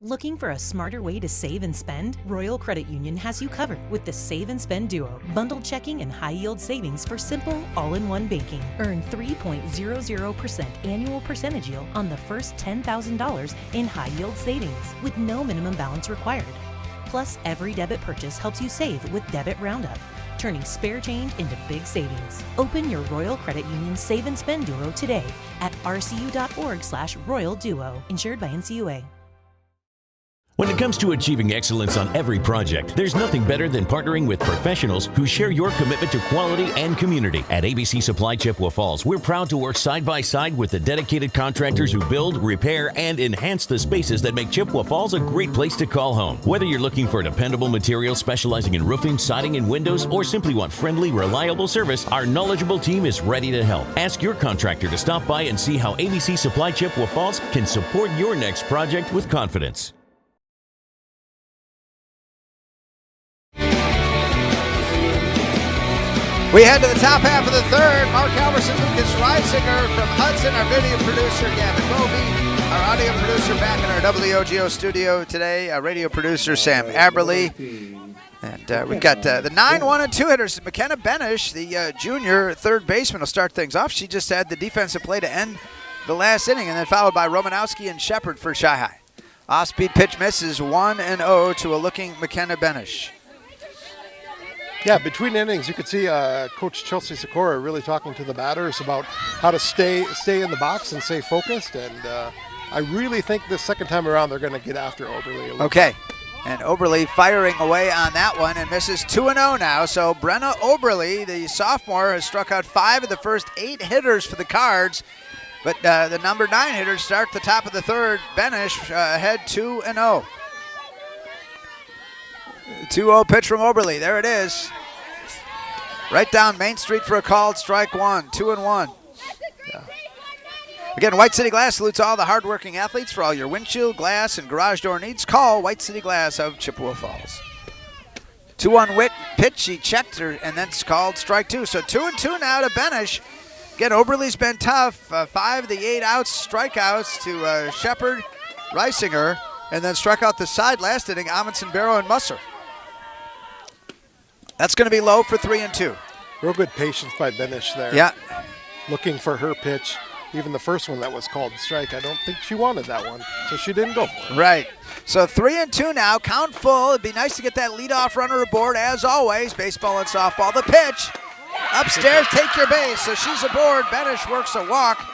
Looking for a smarter way to save and spend? Royal Credit Union has you covered with the Save and Spend Duo. Bundled checking and high-yield savings for simple, all-in-one banking. Earn 3.00% annual percentage yield on the first $10,000 in high-yield savings with no minimum balance required. Plus, every debit purchase helps you save with Debit Roundup, turning spare change into big savings. Open your Royal Credit Union Save and Spend Duo today at rcu.org/Royal Duo. Insured by NCUA. When it comes to achieving excellence on every project, there's nothing better than partnering with professionals who share your commitment to quality and community. At ABC Supply Chippewa Falls, we're proud to work side by side with the dedicated contractors who build, repair, and enhance the spaces that make Chippewa Falls a great place to call home. Whether you're looking for dependable materials specializing in roofing, siding, and windows, or simply want friendly, reliable service, our knowledgeable team is ready to help. Ask your contractor to stop by and see how ABC Supply Chippewa Falls can support your next project with confidence. We head to the top half of the third. Mark Alverson, Lucas Reisinger from Hudson, our video producer Gavin Bovey, our audio producer back in our WOGO studio today, our radio producer Sam Aberley. And we've got the 9, 1, and 2 hitters. McKenna Benish, the junior third baseman, will start things off. She just had the defensive play to end the last inning, and then followed by Romanowski and Shepard for Chahai. Off-speed pitch misses 1-0 to a looking McKenna Benish. Yeah, between innings, you could see Coach Chelsea Sikora really talking to the batters about how to stay in the box and stay focused. And I really think this second time around they're going to get after Oberle. Okay, and Oberle firing away on that one and misses 2-0 now. So Brenna Oberle, the sophomore, has struck out 5 of the first 8 hitters for the Cards. But the number 9 hitters start the top of the third. Benish ahead 2-0. 2-0 pitch from Oberle. There it is. right down Main Street for a called strike one, 2-1. Yeah. Again, White City Glass salutes all the hardworking athletes. For all your windshield, glass, and garage door needs, call White City Glass of Chippewa Falls. 2-1 pitch, he checked her, and then it's called strike two. So 2-2 now to Benish. Again, Oberle's been tough. 5 of the 8 outs, strikeouts to Shepard, Reisinger, and then struck out the side last inning, Amundsen, Barrow, and Musser. That's going to be low for 3-2. Real good patience by Benish there. Yeah. Looking for her pitch. Even the first one that was called strike, I don't think she wanted that one, so she didn't go for it. Right. So 3-2 now, count full. It'd be nice to get that leadoff runner aboard, as always. Baseball and softball. The pitch. Upstairs, take your base. So she's aboard. Benish works a walk.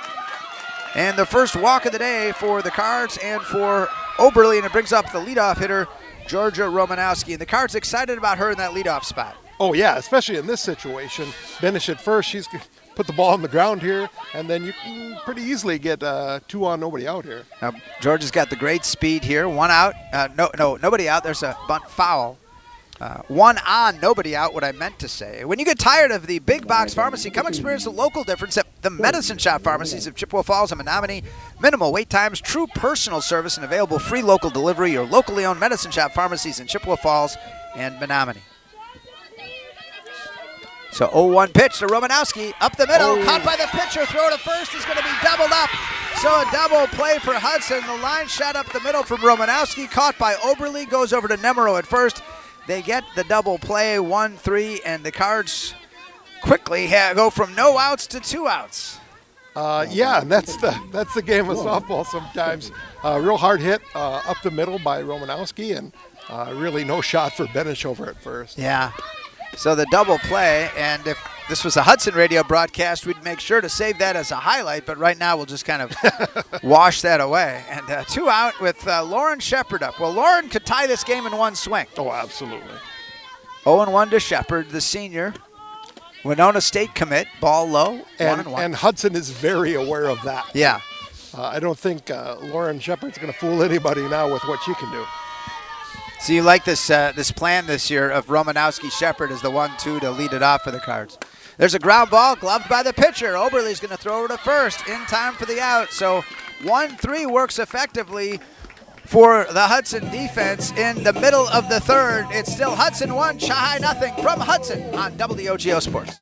And the first walk of the day for the Cards and for Oberle, and it brings up the leadoff hitter, Georgia Romanowski. And the Cards excited about her in that leadoff spot. Oh, yeah, especially in this situation. Benish at first, she's put the ball on the ground here, and then you can pretty easily get 2 on, nobody out here. Now, Georgia's got the great speed here. 1 out. Nobody out. There's a bunt foul. 1 on, nobody out, what I meant to say. When you get tired of the big box pharmacy, come experience the local difference at the Medicine Shop pharmacies of Chippewa Falls and Menominee. Minimal wait times, true personal service, and available free local delivery. Your locally owned Medicine Shop pharmacies in Chippewa Falls and Menominee. So 0-1 pitch to Romanowski, up the middle, caught by the pitcher, throw to first is going to be doubled up. So a double play for Hudson. The line shot up the middle from Romanowski, caught by Oberle, goes over to Nemero at first. They get the double play, 1-3, and the Cards quickly go from no outs to 2 outs. Yeah, and that's the game of softball sometimes. Real hard hit up the middle by Romanowski, and really no shot for Benish over at first. Yeah. So the double play, and if this was a Hudson radio broadcast, we'd make sure to save that as a highlight, but right now we'll just kind of wash that away. And 2 out with Lauren Shepard up. Well, Lauren could tie this game in one swing. Oh, absolutely. 0-1 to Shepard, the senior. Winona State commit, ball low, 1-1. And Hudson is very aware of that. Yeah. I don't think Lauren Shepard's going to fool anybody now with what she can do. So you like this plan this year of Romanowski Shepard as the 1-2 to lead it off for the Cards. There's a ground ball gloved by the pitcher. Oberle's going to throw it to first in time for the out. So 1-3 works effectively for the Hudson defense in the middle of the third. It's still Hudson 1, Chahai nothing from Hudson on WOGO Sports.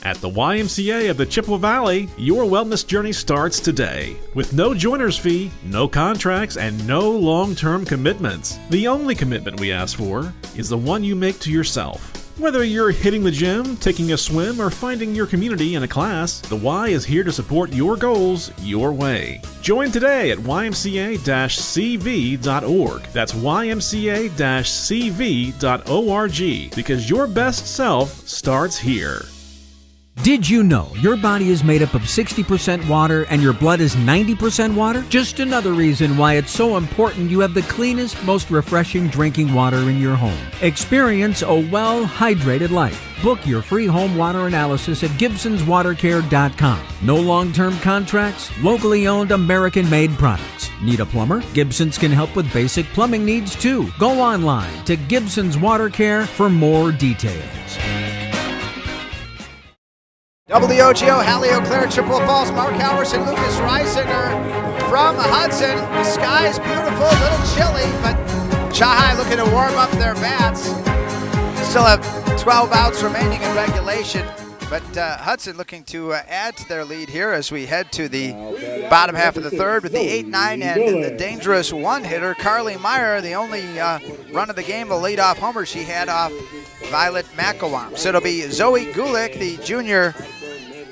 At the YMCA of the Chippewa Valley, your wellness journey starts today. With no joiner's fee, no contracts, and no long-term commitments. The only commitment we ask for is the one you make to yourself. Whether you're hitting the gym, taking a swim, or finding your community in a class, the Y is here to support your goals your way. Join today at ymca-cv.org. That's ymca-cv.org, because your best self starts here. Did you know your body is made up of 60% water and your blood is 90% water? Just another reason why it's so important you have the cleanest, most refreshing drinking water in your home. Experience a well-hydrated life. Book your free home water analysis at GibsonsWaterCare.com. No long-term contracts, locally owned, American-made products. Need a plumber? Gibsons can help with basic plumbing needs too. Go online to Gibsons Water Care for more details. WOGO, Hallie Eau Claire, Chippewa Falls, Mark Halverson, Lucas Reisinger from Hudson. The sky is beautiful, a little chilly, but Chahai looking to warm up their bats. Still have 12 outs remaining in regulation, but Hudson looking to add to their lead here as we head to the bottom half of the third with the 8-9 and the dangerous one-hitter, Carly Meyer, the only run of the game, the leadoff homer she had off Violet McElwain. So it'll be Zoe Gulick, the junior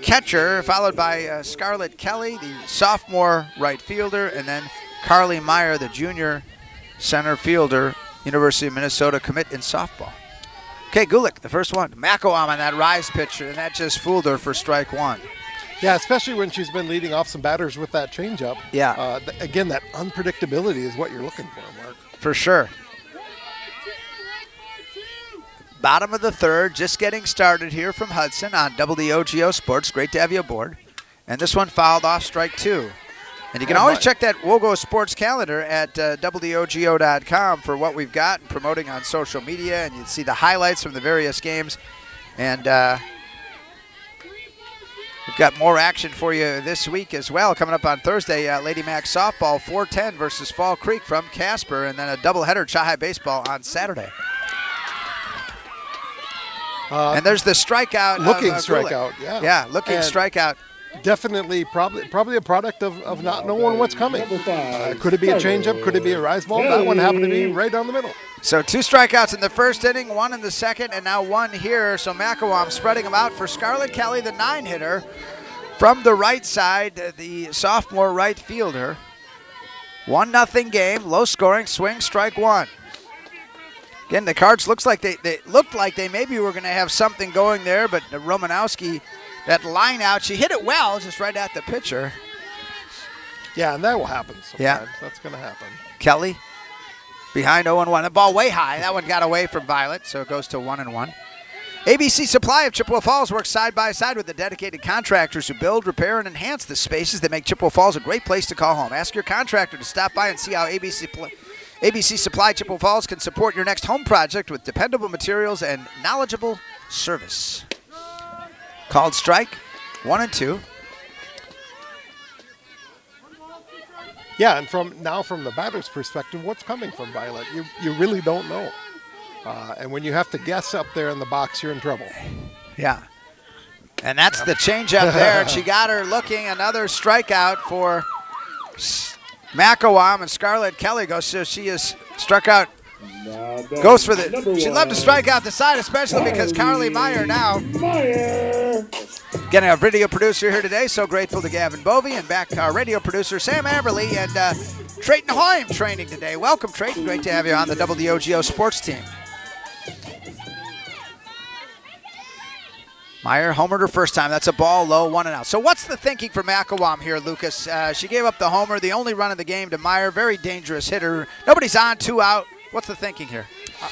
catcher, followed by Scarlett Kelly, the sophomore right fielder, and then Carly Meyer, the junior center fielder, University of Minnesota commit in softball. Okay, Gulick, the first one. McElwain on that rise pitch, and that just fooled her for strike one. Yeah, especially when she's been leading off some batters with that changeup. Yeah. Again, that unpredictability is what you're looking for, Mark. For sure. Bottom of the third, just getting started here from Hudson on WOGO Sports. Great to have you aboard. And this one fouled off strike two. And you can always check that WOGO sports calendar at WOGO.com for what we've got and promoting on social media. And you see the highlights from the various games. And we've got more action for you this week as well. Coming up on Thursday, Lady Mac softball 4:10 versus Fall Creek from Casper. And then a doubleheader Chi-High baseball on Saturday. And there's the strikeout. Looking strikeout, yeah. Yeah, looking strikeout. Definitely, probably a product of not knowing what's coming. Could it be a changeup? Could it be a rise ball? That one happened to be right down the middle. So 2 strikeouts in the first inning, 1 in the second, and now 1 here. So Macawam spreading them out for Scarlett Kelly, the 9-hitter. From the right side, the sophomore right fielder. 1-0 game, low scoring, swing, strike 1. Again, the Cards looks like they looked like they maybe were going to have something going there, but Romanowski, that line out, she hit it well, just right at the pitcher. Yeah, and that will happen sometimes. Yeah. That's going to happen. Kelly behind 0-1. The ball way high. That one got away from Violet, so it goes to 1-1. ABC Supply of Chippewa Falls works side by side with the dedicated contractors who build, repair, and enhance the spaces that make Chippewa Falls a great place to call home. Ask your contractor to stop by and see how ABC Supply Chippewa Falls can support your next home project with dependable materials and knowledgeable service. Called strike, 1-2. Yeah, and from the batter's perspective, what's coming from Violet? You really don't know. And when you have to guess up there in the box, you're in trouble. Yeah. And that's the changeup there. And she got her looking. Another strikeout for Macawam, and Scarlett Kelly goes. So she is struck out. Goes for the. She'd love to strike out the side, especially because Carly Meyer now. Getting our video producer here today. So grateful to Gavin Bovey and back our radio producer Sam Aberley and Trayton Hoym training today. Welcome, Trayton. Great to have you on the WOGO sports team. Meyer homered her first time. That's a ball low, 1-out. So what's the thinking for Macawam here, Lucas? She gave up the homer, the only run of the game to Meyer. Very dangerous hitter. Nobody's on, 2 out. What's the thinking here?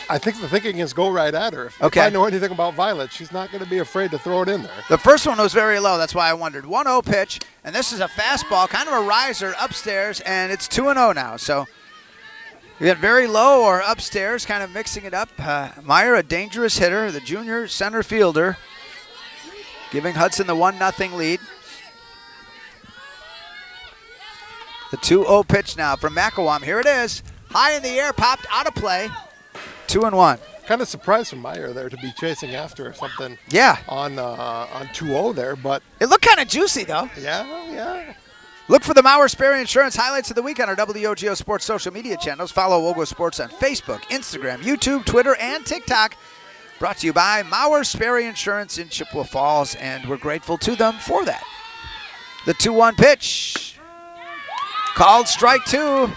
I think the thinking is go right at her. If Okay. I know anything about Violet, she's not going to be afraid to throw it in there. The first one was very low. That's why I wondered. 1-0 pitch, and this is a fastball, kind of a riser upstairs, and it's 2-0 now. So we got very low or upstairs, kind of mixing it up. Meyer, a dangerous hitter, the junior center fielder, giving Hudson the 1-0 lead. The 2-0 pitch now from Macawam. Here it is. High in the air, popped out of play. 2-1. Kind of surprised from Meyer there to be chasing after something. Yeah. On 2-0 there, but it looked kind of juicy though. Yeah. Look for the Mauer Sperry Insurance highlights of the week on our WOGO Sports social media channels. Follow WOGO Sports on Facebook, Instagram, YouTube, Twitter, and TikTok. Brought to you by Mauer Sperry Insurance in Chippewa Falls, and we're grateful to them for that. The 2-1 pitch. Called strike 2.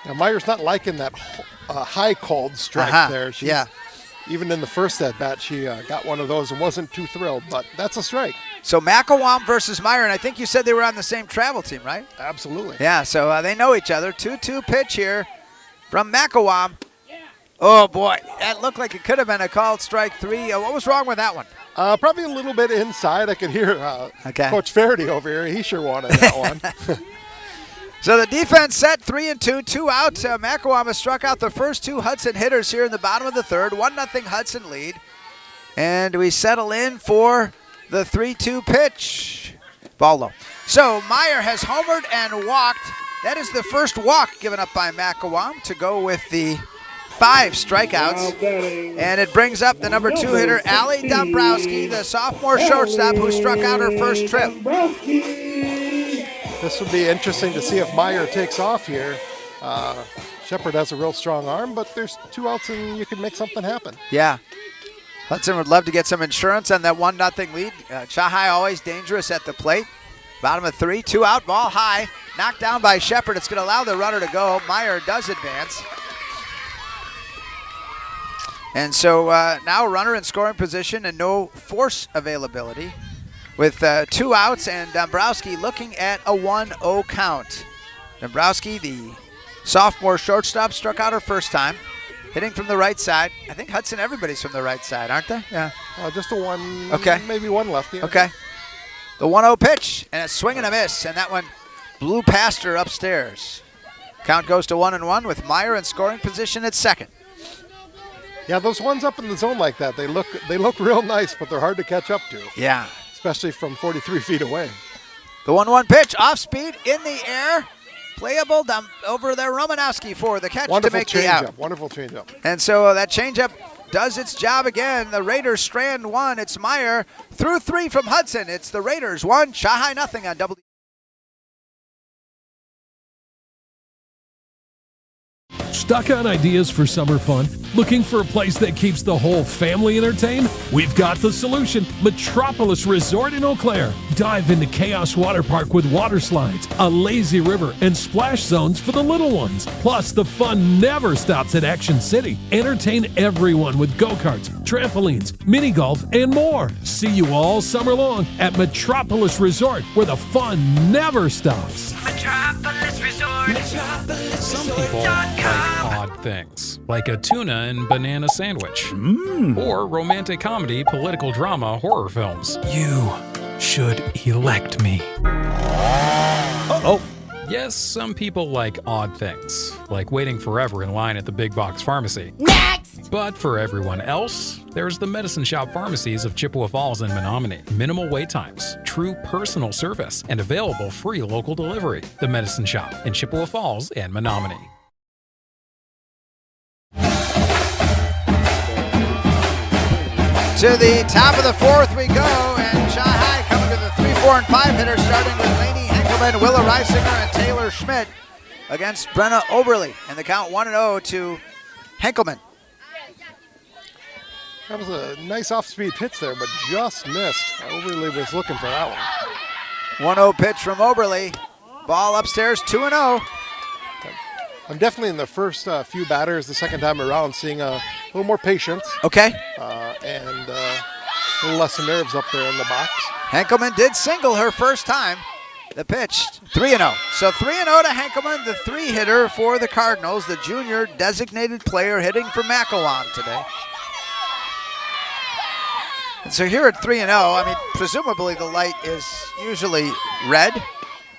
Now Meyer's not liking that high called strike there. Even in the first at bat, she got one of those and wasn't too thrilled, but that's a strike. So Macawam versus Meyer, and I think you said they were on the same travel team, right? Absolutely. Yeah, so they know each other. 2-2 pitch here from Macawam. Oh, boy, that looked like it could have been a called strike 3. What was wrong with that one? Probably a little bit inside. I could hear Coach Faraday over here. He sure wanted that one. So the defense set 3-2, 2 outs. Macawam has struck out the first 2 Hudson hitters here in the bottom of the third. 1-0 Hudson lead. And we settle in for the 3-2 pitch. Ball low. So Meyer has homered and walked. That is the first walk given up by Macawam to go with the 5 strikeouts. And it brings up the number 2 hitter, Allie Dombrowski, the sophomore shortstop who struck out her first trip. This would be interesting to see if Meyer takes off here. Shepard has a real strong arm, but there's 2 outs and you can make something happen. Yeah. Hudson would love to get some insurance on that 1-0 lead. Chi-High always dangerous at the plate. Bottom of 3, 2 out, ball high. Knocked down by Shepard. It's going to allow the runner to go. Meyer does advance. And so now runner in scoring position and no force availability with 2 outs and Dombrowski looking at a 1-0 count. Dombrowski, the sophomore shortstop, struck out her first time, hitting from the right side. I think Hudson, everybody's from the right side, aren't they? Yeah. Just a 1, okay. Maybe 1 lefty. Okay. The 1-0 pitch, and a swing and a miss, and that one blew past her upstairs. Count goes to 1-1 with Meyer in scoring position at second. Yeah, those ones up in the zone like that, they look real nice, but they're hard to catch up to. Yeah. Especially from 43 feet away. The 1-1 pitch, off speed, in the air, playable down over there. Romanowski for the catch to make the out. Wonderful changeup. And so that changeup does its job again. The Raiders strand one. It's Meyer through 3 from Hudson. It's the Raiders 1, Shanghai nothing on double. Stuck on ideas for summer fun? Looking for a place that keeps the whole family entertained? We've got the solution. Metropolis Resort in Eau Claire. Dive into Chaos Water Park with water slides, a lazy river, and splash zones for the little ones. Plus, the fun never stops at Action City. Entertain everyone with go-karts, trampolines, mini golf, and more. See you all summer long at Metropolis Resort, where the fun never stops. Metropolis Resort. Some people like odd things, like a tuna and banana sandwich, or romantic comedy, political drama, horror films. You should elect me. Yes, some people like odd things, like waiting forever in line at the big box pharmacy. Next! But for everyone else, there's the medicine shop pharmacies of Chippewa Falls and Menominee. Minimal wait times, true personal service, and available free local delivery. The Medicine Shop in Chippewa Falls and Menominee. To the top of the 4th we go, and Shanghai coming to the 3, 4, and 5 hitters, starting with Laney Henkelman, Willa Reisinger, and Taylor Schmidt against Brenna Oberly. And the count 1-0 to Henkelman. That was a nice off-speed pitch there, but just missed. Oberly was looking for that one. 1-0 pitch from Oberly. Ball upstairs, 2-0. I'm definitely in the first few batters the second time around seeing a little more patience. Okay. And a little less nerves up there in the box. Henkelman did single her first time. The pitch, 3-0. So 3-0 to Henkelman, the 3-hitter for the Cardinals, the junior designated player hitting for Macawam today. And so here at 3-0, I mean, presumably the light is usually red.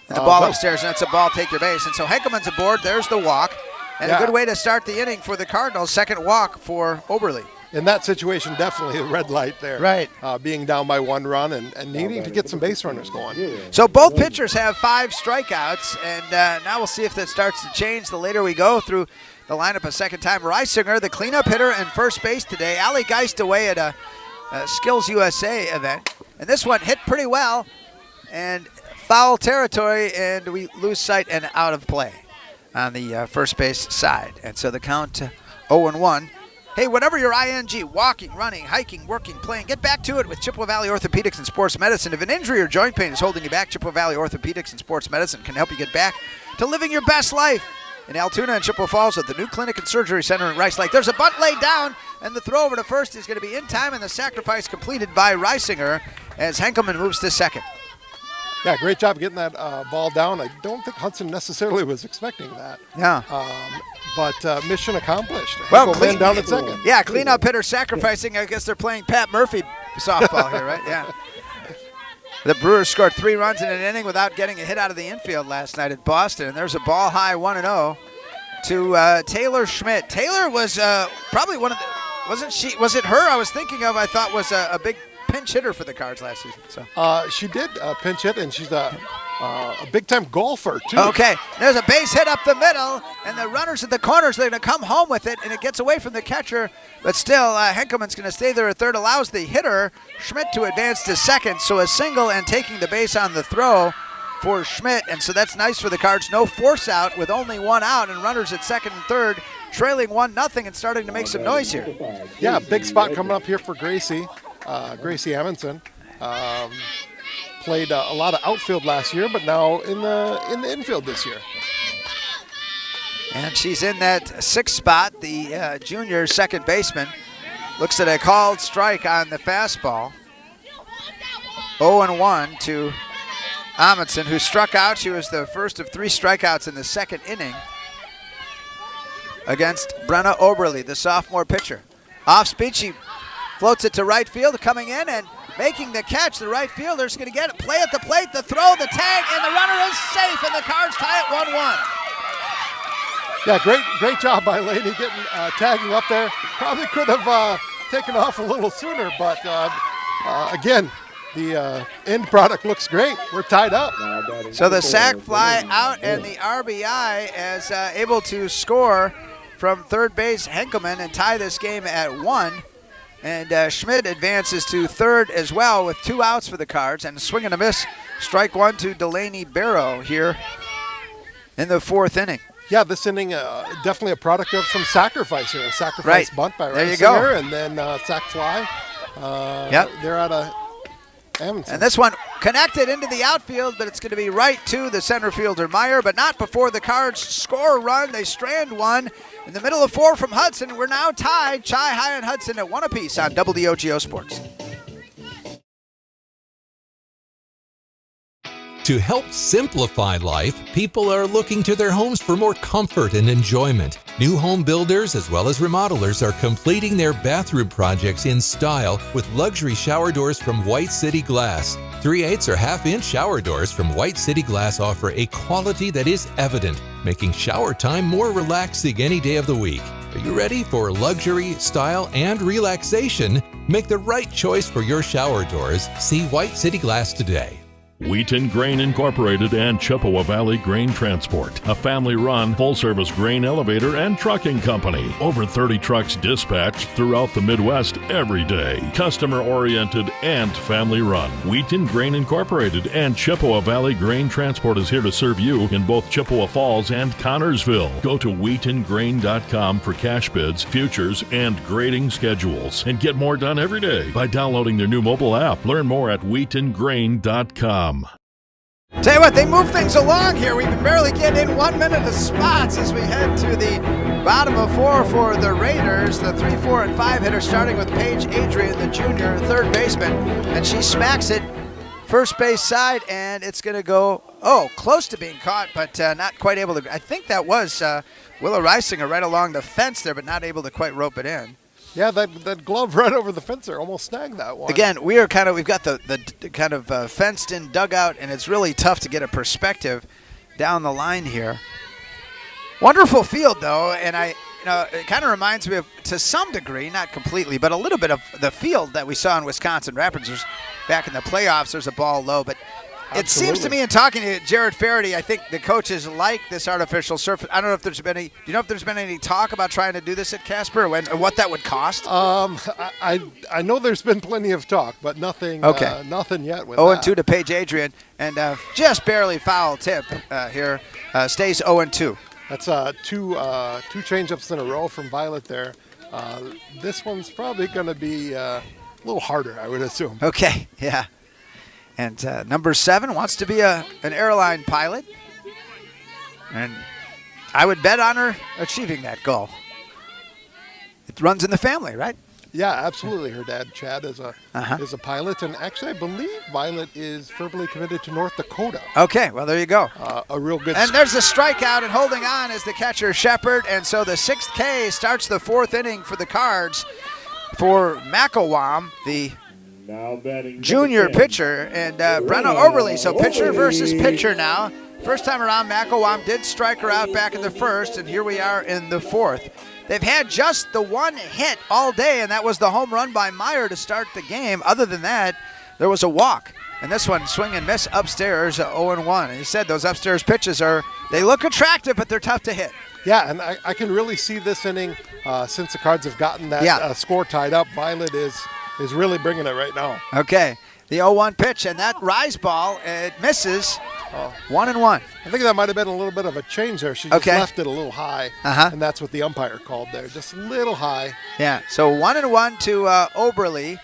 And the ball upstairs, and it's a ball, take your base. And so Henkelman's aboard, there's the walk. And a good way to start the inning for the Cardinals, second walk for Oberly. In that situation, definitely a red light there. Right. Being down by 1 run and needing to get some base runners going. So both pitchers have 5 strikeouts, and now we'll see if that starts to change the later we go through the lineup a second time. Reisinger, the cleanup hitter and first base today. Ali Geist away at a Skills USA event. And this one hit pretty well, and foul territory, and we lose sight and out of play on the first base side. And so the count 0-1. Hey, whatever your ING, walking, running, hiking, working, playing, get back to it with Chippewa Valley Orthopedics and Sports Medicine. If an injury or joint pain is holding you back, Chippewa Valley Orthopedics and Sports Medicine can help you get back to living your best life. In Altoona and Chippewa Falls at the new Clinic and Surgery Center in Rice Lake. There's a bunt laid down, and the throw over to first is going to be in time, and the sacrifice completed by Reisinger as Henkelman moves to second. Yeah, great job getting that ball down. I don't think Hudson necessarily was expecting that. Yeah. But mission accomplished. Well, clean down at second. Yeah, cleanup hitter sacrificing. I guess they're playing Pat Murphy softball here, right? Yeah. The Brewers scored 3 runs in an inning without getting a hit out of the infield last night at Boston. And there's a ball high 1-0 to Taylor Schmidt. Taylor was probably one of the, was it her I was thinking of, I thought was a big pinch hitter for the Cards last season. So she did pinch hit, and she's a big-time golfer, too. Okay, there's a base hit up the middle, and the runners at the corners, they're going to come home with it, and it gets away from the catcher. But still, Henkelman's going to stay there at third, allows the hitter, Schmidt, to advance to second. So a single and taking the base on the throw for Schmidt, and so that's nice for the Cards. No force out with only 1 out, and runners at second and third, trailing 1-0 and starting to make some noise here. Yeah, big spot coming up here for Gracie. Gracie Amundsen played a lot of outfield last year, but now in the infield this year. And she's in that 6th spot. The junior second baseman looks at a called strike on the fastball. 0-1 to Amundsen, who struck out. She was the first of 3 strikeouts in the second inning against Brenna Oberly, the sophomore pitcher. Off speed, she floats it to right field, coming in and making the catch. The right fielder's going to get it. Play at the plate, the throw, the tag, and the runner is safe, and the Cards tie it 1-1. Yeah, great job by Laney getting tagging up there. Probably could have taken off a little sooner, but again, the end product looks great. We're tied up. So the sac fly out and the RBI is able to score from third base Henkelman and tie this game at 1. And Schmidt advances to third as well with 2 outs for the Cards. And a swing and a miss, strike 1 to Delaney Barrow here in the 4th inning. Yeah, this inning definitely a product of some sacrifice here. A sacrifice bunt by there you go. Reisinger, and then sac fly. They're out of Amundsen. And this one connected into the outfield, but it's going to be right to the center fielder Meyer, but not before the Cards score a run. They strand one in the middle of 4 from Hudson. We're now tied, Chi-Hi and Hudson at 1 apiece on WOGO Sports. To help simplify life, people are looking to their homes for more comfort and enjoyment. New home builders as well as remodelers are completing their bathroom projects in style with luxury shower doors from White City Glass. 3/8 or half-inch shower doors from White City Glass offer a quality that is evident, making shower time more relaxing any day of the week. Are you ready for luxury, style, and relaxation? Make the right choice for your shower doors. See White City Glass today. Wheaton Grain Incorporated and Chippewa Valley Grain Transport, a family-run, full-service grain elevator and trucking company. Over 30 trucks dispatched throughout the Midwest every day. Customer-oriented and family-run. Wheaton Grain Incorporated and Chippewa Valley Grain Transport is here to serve you in both Chippewa Falls and Connorsville. Go to wheatongrain.com for cash bids, futures, and grading schedules. And get more done every day by downloading their new mobile app. Learn more at wheatongrain.com. Tell you what, they move things along here. We can barely get in 1 minute of spots as we head to the bottom of 4 for the Raiders. The 3, 4, and 5 hitter starting with Paige Adrian, the junior third baseman. And she smacks it first base side, and it's going to go, close to being caught, but not quite able to. I think that was Willa Reisinger right along the fence there, but not able to quite rope it in. Yeah, that glove right over the fence there almost snagged that one. Again, we've got the kind of fenced-in dugout, and it's really tough to get a perspective down the line here. Wonderful field, though, and it kind of reminds me of, to some degree, not completely, but a little bit of the field that we saw in Wisconsin Rapids back in the playoffs. There's a ball low, but it seems to me, in talking to Jared Faraday, I think the coaches like this artificial surface. I don't know if there's been any. Do you know if there's been any talk about trying to do this at Casper, and what that would cost? I know there's been plenty of talk, but nothing. Okay. Nothing yet with 0-2 to Paige Adrian, and just barely foul tip here. Stays 0-2. That's two changeups in a row from Violet there. This one's probably going to be a little harder, I would assume. Okay. Yeah. And number 7 wants to be an airline pilot. And I would bet on her achieving that goal. It runs in the family, right? Yeah, absolutely. Her dad, Chad, is a pilot. And actually, I believe Violet is verbally committed to North Dakota. Okay, well, there you go. A real good. And there's a strikeout, and holding on is the catcher, Shepard. And so the 6th K starts the 4th inning for the Cards for McElwain, the junior pitcher, and Brenna Oberle. So pitcher versus pitcher now. First time around, McElwain did strike her out back in the 1st, and here we are in the 4th. They've had just the one hit all day, and that was the home run by Meyer to start the game. Other than that, there was a walk. And this one, swing and miss upstairs, 0-1. And he said those upstairs pitches they look attractive, but they're tough to hit. Yeah, and I can really see this inning, since the Cards have gotten that score tied up, Violet is really bringing it right now. Okay, the 0-1 pitch, and that rise ball, it misses. 1-1. I think that might have been a little bit of a change there. She just left it a little high, and that's what the umpire called there, just a little high. Yeah, so 1-1 to Oberle.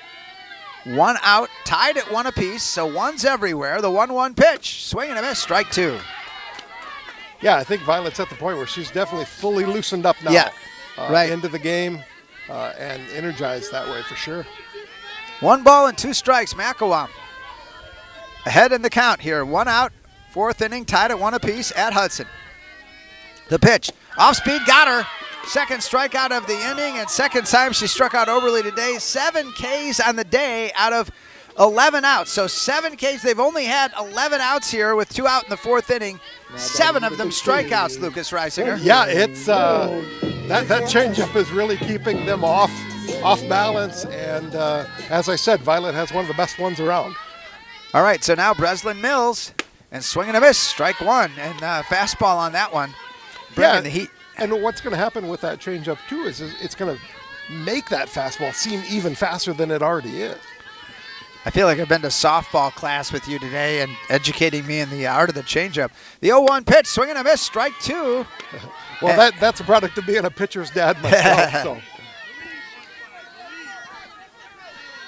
1 out, tied at 1 apiece, so one's everywhere. The 1-1 pitch, swing and a miss, strike 2. Yeah, I think Violet's at the point where she's definitely fully loosened up now. Yeah, right. Into the game and energized that way for sure. 1 ball and 2 strikes, McElwain. Ahead in the count here, 1 out, 4th inning, tied at 1 apiece at Hudson. The pitch, off speed, got her. 2nd strikeout of the inning, and 2nd time she struck out Oberle today. 7 Ks on the day out of 11 outs. So 7 Ks. They've only had 11 outs here with 2 out in the 4th inning. 7 of them strikeouts, Lucas Reisinger. Yeah, it's that changeup is really keeping them off balance. And as I said, Violet has one of the best ones around. All right, so now Breslin Mills, and swing and a miss, strike 1, and fastball on that one. Bringing the heat. And what's going to happen with that changeup too is it's going to make that fastball seem even faster than it already is. I feel like I've been to softball class with you today and educating me in the art of the changeup. The 0-1 pitch, swing and a miss, strike 2. Well, that's a product of being a pitcher's dad myself. So.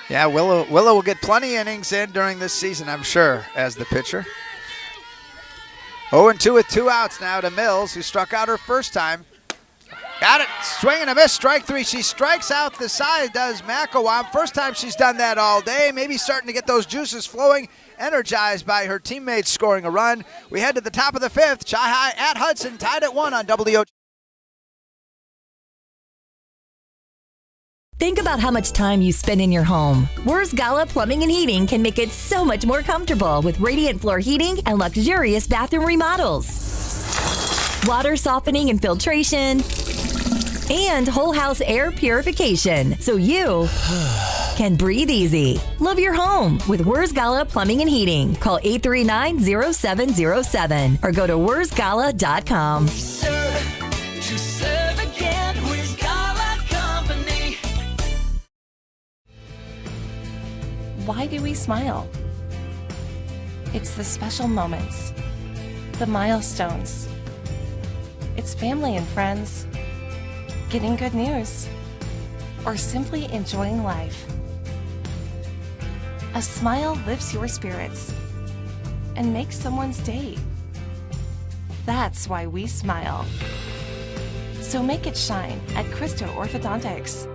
Yeah, Willow will get plenty of innings in during this season, I'm sure, as the pitcher. 0-2 with 2 outs now to Mills, who struck out her first time. Got it. Swing and a miss. Strike 3. She strikes out the side, does McElwain. First time she's done that all day. Maybe starting to get those juices flowing. Energized by her teammates scoring a run. We head to the top of the 5th. Chi-Hi at Hudson, tied at 1 on WOGO. Think about how much time you spend in your home. WIAA Gala Plumbing and Heating can make it so much more comfortable with radiant floor heating and luxurious bathroom remodels. Water softening and filtration, and whole house air purification, so you can breathe easy. Love your home with WIAA Gala Plumbing and Heating. Call 839-0707 or go to WIAAsGala.com. Why do we smile? It's the special moments, the milestones. It's family and friends, getting good news, or simply enjoying life. A smile lifts your spirits and makes someone's day. That's why we smile. So make it shine at Christo Orthodontics.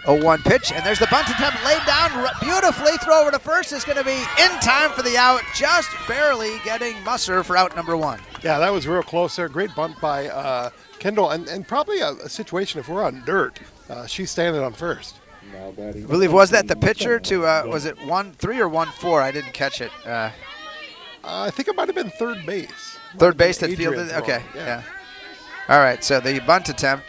A 1 pitch, and there's the bunt attempt laid down beautifully. Throw over to first is going to be in time for the out, just barely getting Musser for out number 1. Yeah, that was real close there. Great bunt by Kendall, and probably a situation if we're on dirt, she's standing on first. I believe, was that the pitcher to, was it 1-3 or 1-4? I didn't catch it. I think it might have been third base. Third base that fielded? Okay, yeah. All right, so the bunt attempt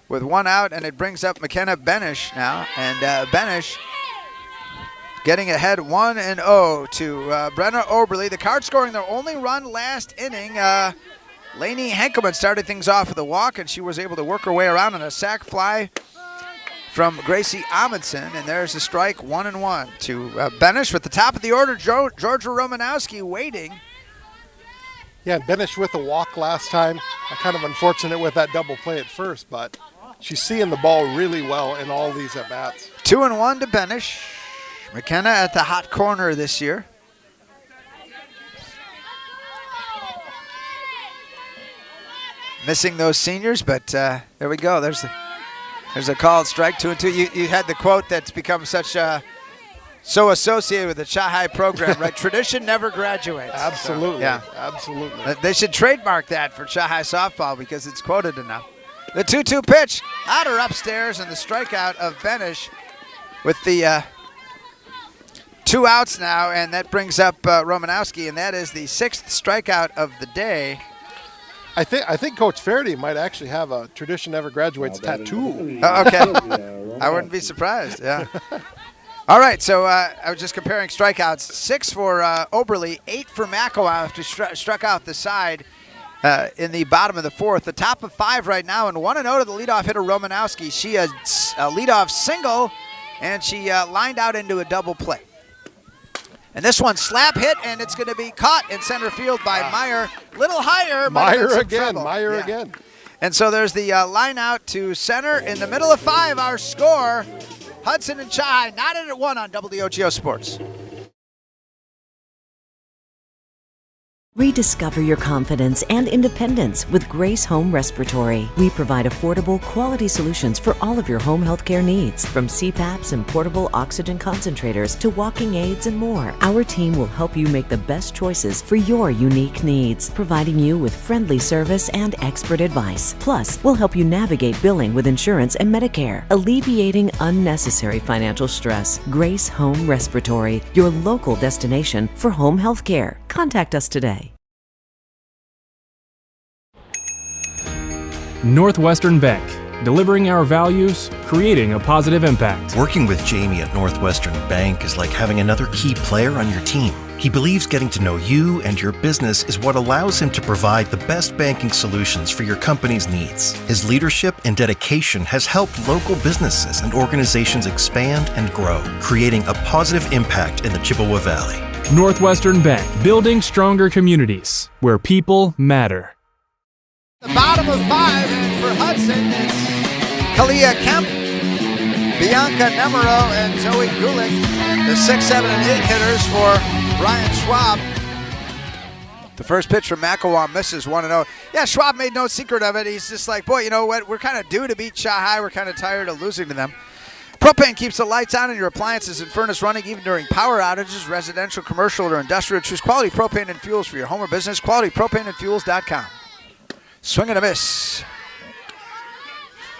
with 1 out, and it brings up McKenna Benish now. And Benish getting ahead 1-0 to Brenna Oberle. The Cards scoring their only run last inning. Lainey Henkelman started things off with a walk, and she was able to work her way around on a sac fly from Gracie Amundsen. And there's a strike, 1-1 to Benish. With the top of the order, Georgia Romanowski waiting. Yeah, Benish with a walk last time. Kind of unfortunate with that double play at first, but she's seeing the ball really well in all these at-bats. 2-1 to Benish. McKenna at the hot corner this year. Missing those seniors, but there we go. There's a called strike, 2-2. You had the quote that's become so associated with the Chi-Hi program, right? Tradition never graduates. Absolutely, so, yeah. Absolutely. They should trademark that for Chi-Hi softball because it's quoted enough. The 2-2 pitch, out or upstairs, and the strikeout of Benish with the 2 outs now, and that brings up Romanowski, and that is the 6th strikeout of the day. I think Coach Faraday might actually have a Tradition Never Graduates tattoo. Okay. I wouldn't be surprised, yeah. All right, so I was just comparing strikeouts. 6 for Oberle, 8 for McElwain after struck out the side in the bottom of the 4th. The top of 5 right now, and 1-0 to the leadoff hitter Romanowski. She has a leadoff single, and she lined out into a double play. And this one slap hit, and it's going to be caught in center field by Meyer. Little higher. Meyer again. And so there's the line out to center in the middle of 5, our score. Hudson and Chi knotted at 1 on WOGO Sports. Rediscover your confidence and independence with Grace Home Respiratory. We provide affordable, quality solutions for all of your home healthcare needs, from CPAPs and portable oxygen concentrators to walking aids and more. Our team will help you make the best choices for your unique needs, providing you with friendly service and expert advice. Plus, we'll help you navigate billing with insurance and Medicare, alleviating unnecessary financial stress. Grace Home Respiratory, your local destination for home healthcare. Contact us today. Northwestern Bank, delivering our values, creating a positive impact. Working with Jamie at Northwestern Bank is like having another key player on your team. He believes getting to know you and your business is what allows him to provide the best banking solutions for your company's needs. His leadership and dedication has helped local businesses and organizations expand and grow, creating a positive impact in the Chippewa Valley. Northwestern Bank, building stronger communities where people matter. The bottom of 5, and for Hudson, it's Kalia Kemp, Bianca Nemero, and Zoe Gulick, the 6, 7, and 8 hitters for Brian Schwab. The first pitch from McElwain misses 1-0. Yeah, Schwab made no secret of it. He's just like, boy, you know what? We're kind of due to beat Shanghai. We're kind of tired of losing to them. Propane keeps the lights on and your appliances and furnace running even during power outages, residential, commercial, or industrial. Choose quality propane and fuels for your home or business. QualityPropaneandFuels.com. Swing and a miss.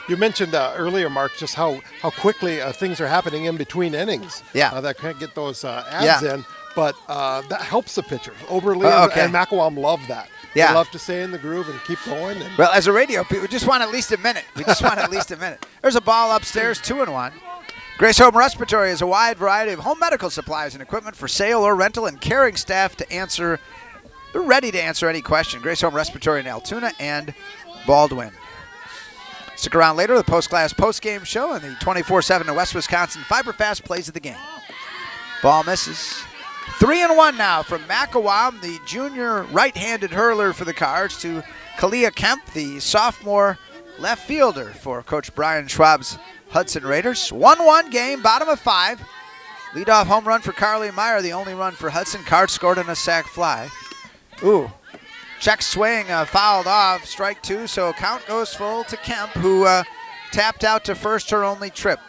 You mentioned earlier, Mark, just how quickly things are happening in between innings. Yeah. That can't get those ads in, but that helps the pitchers. Oberle and McElwain love that. Yeah. They love to stay in the groove and keep going. Well, as a radio, we just want at least a minute. There's a ball upstairs, 2-1. Grace Home Respiratory is a wide variety of home medical supplies and equipment for sale or rental, and caring staff to answer. They're ready to answer any question. Grace Home Respiratory in Altoona and Baldwin. Stick around later, the post-class post-game show and the 24/7 West Wisconsin Fiberfast plays of the game. Ball misses. 3-1 now from McElwain, the junior right-handed hurler for the Cards, to Kalia Kemp, the sophomore left fielder for Coach Brian Schwab's Hudson Raiders. 1-1 game, bottom of 5. Leadoff home run for Carly Meyer, the only run for Hudson. Cards scored on a sac fly. Ooh. Check swing fouled off, strike 2, so count goes full to Kemp, who tapped out to first, her only trip.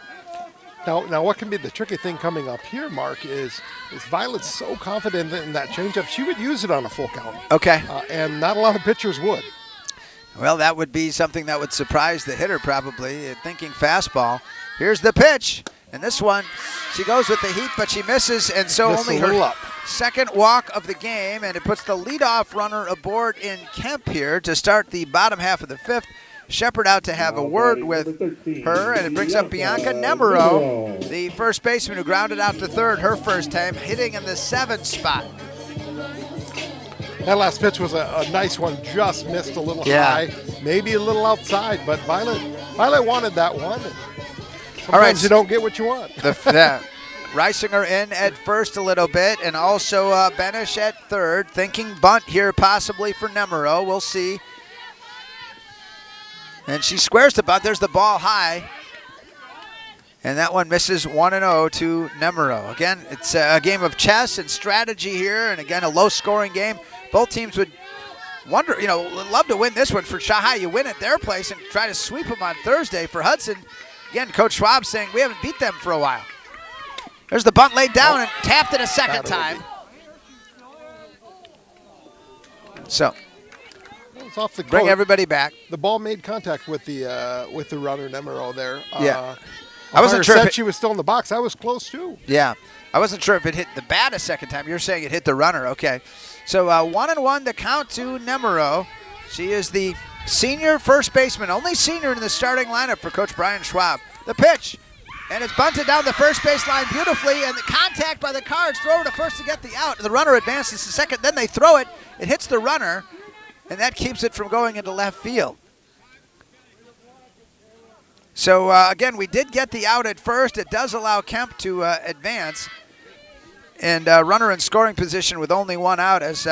Now, what can be the tricky thing coming up here, Mark, is Violet's so confident in that changeup, she would use it on a full count. Okay. And not a lot of pitchers would. Well, that would be something that would surprise the hitter probably, thinking fastball. Here's the pitch, and this one, she goes with the heat, but she misses, and so only her second walk of the game, and it puts the leadoff runner aboard in Kemp here to start the bottom half of the 5th. Shepard out to have a word with her, and it brings up Bianca Nemero, the first baseman who grounded out to third her first time, hitting in the 7th spot. That last pitch was a nice one, just missed a little high, maybe a little outside, but Violet wanted that one. All right, you don't get what you want. Reisinger in at first a little bit, and also Benish at third. Thinking bunt here possibly for Nemero. We'll see. And she squares the bunt. There's the ball high. And that one misses 1-0 to Nemero. Again, it's a game of chess and strategy here, and again, a low-scoring game. Both teams would love to win this one. For Shanghai, you win at their place and try to sweep them on Thursday. For Hudson, again, Coach Schwab saying we haven't beat them for a while. There's the bunt laid down and tapped it a second time. So, it's off the bring everybody back. The ball made contact with the runner Nemero there. I wasn't sure if she was still in the box. I was close too. Yeah, I wasn't sure if it hit the bat a second time. You're saying it hit the runner. Okay, so 1-1 the count to Nemero. She is the senior first baseman, only senior in the starting lineup for Coach Brian Schwab. The pitch. And it's bunted down the first base line beautifully, and the contact by the Cards. Throw to first to get the out. The runner advances to second. Then they throw it. It hits the runner, and that keeps it from going into left field. So, again, we did get the out at first. It does allow Kemp to advance. And runner in scoring position with only one out as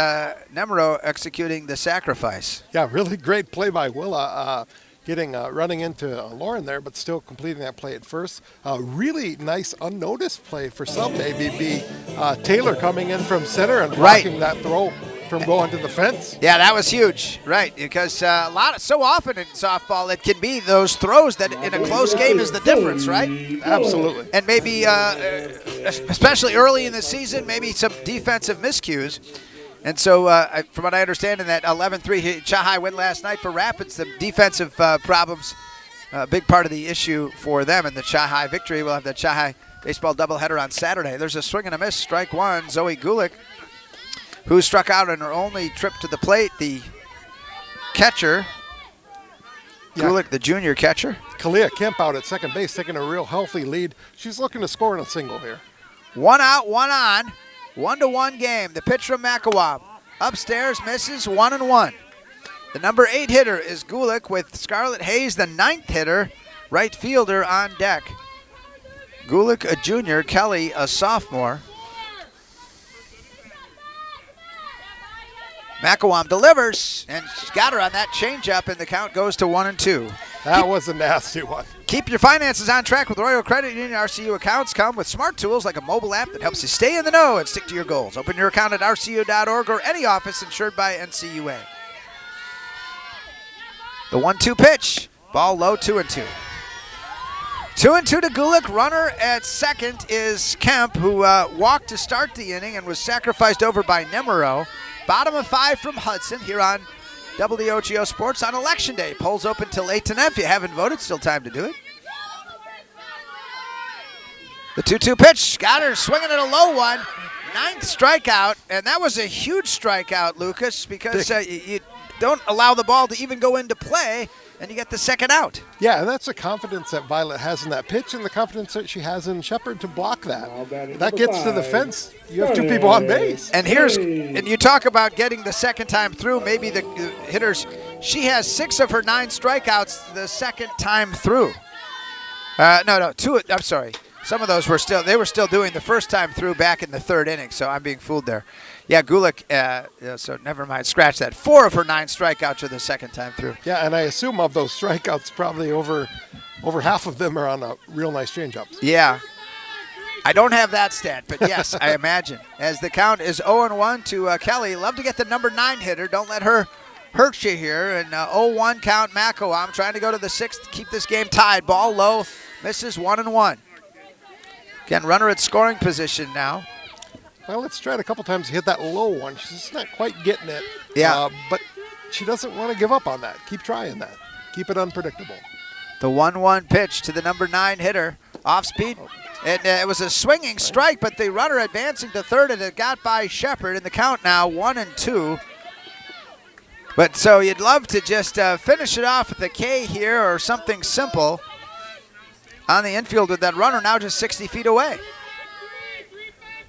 Nemero executing the sacrifice. Yeah, really great play by Willa. Running into Lauren there, but still completing that play at first. Really nice unnoticed play for some, maybe be Taylor coming in from center and blocking that throw from going to the fence. Yeah, that was huge, right? Because so often in softball, it can be those throws that in a close game is the difference, right? Absolutely. And maybe, especially early in the season, maybe some defensive miscues. And so, from what I understand, in that 11-3 Chahai win last night for Rapids, the defensive problems, a big part of the issue for them. And the Chahai victory, we'll have the Chahai baseball doubleheader on Saturday. There's a swing and a miss, strike one. Zoe Gulick, who struck out on her only trip to the plate, the catcher. Yeah. Gulick, the junior catcher. Kalia Kemp out at second base, taking a real healthy lead. She's looking to score in a single here. 1 out, 1 on. 1-1 game. The pitch from Macawam. Upstairs, misses, 1-1. The number 8 hitter is Gulick with Scarlett Hayes, the 9th hitter, right fielder on deck. Gulick, a junior, Kelly, a sophomore. Macawam delivers, and she's got her on that changeup, and the count goes to 1-2. That was a nasty one. Keep your finances on track with Royal Credit Union. RCU accounts come with smart tools like a mobile app that helps you stay in the know and stick to your goals. Open your account at rcu.org or any office insured by NCUA. The 1-2 pitch. Ball low, 2-2. 2-2 to Gulick. Runner at second is Kemp, who walked to start the inning and was sacrificed over by Nemero. Bottom of 5 from Hudson here on WOGO Sports on Election Day. Polls open till 8 tonight. If you haven't voted, still time to do it. The 2-2 pitch. Got her swinging at a low one. 9th strikeout, and that was a huge strikeout, Lucas, because you don't allow the ball to even go into play, and you get the second out. Yeah, and that's the confidence that Violet has in that pitch and the confidence that she has in Shepard to block that. That gets to the fence. You have 2 people on base. And you talk about getting the second time through. Maybe the hitters, she has 6 of her 9 strikeouts the second time through. No, 2. I'm sorry. Some of those were still doing the first time through back in the 3rd inning, so I'm being fooled there. Yeah, Gulick, so never mind, scratch that. 4 of her 9 strikeouts are the second time through. Yeah, and I assume of those strikeouts, probably over half of them are on a real nice changeups. Yeah. I don't have that stat, but yes, I imagine. As the count is 0-1 to Kelly. Love to get the number 9 hitter. Don't let her hurt you here. And 0-1 count Macawam trying to go to the 6th, keep this game tied. Ball low, misses 1-1. Again, runner at scoring position now. Well, let's try it a couple times to hit that low one. She's just not quite getting it. Yeah. But she doesn't want to give up on that. Keep trying that. Keep it unpredictable. The 1-1 pitch to the number 9 hitter. Off speed. It was a swinging strike, but the runner advancing to third, and it got by Shepard. And the count now 1-2. But so you'd love to just finish it off with a K here or something simple on the infield with that runner now just 60 feet away.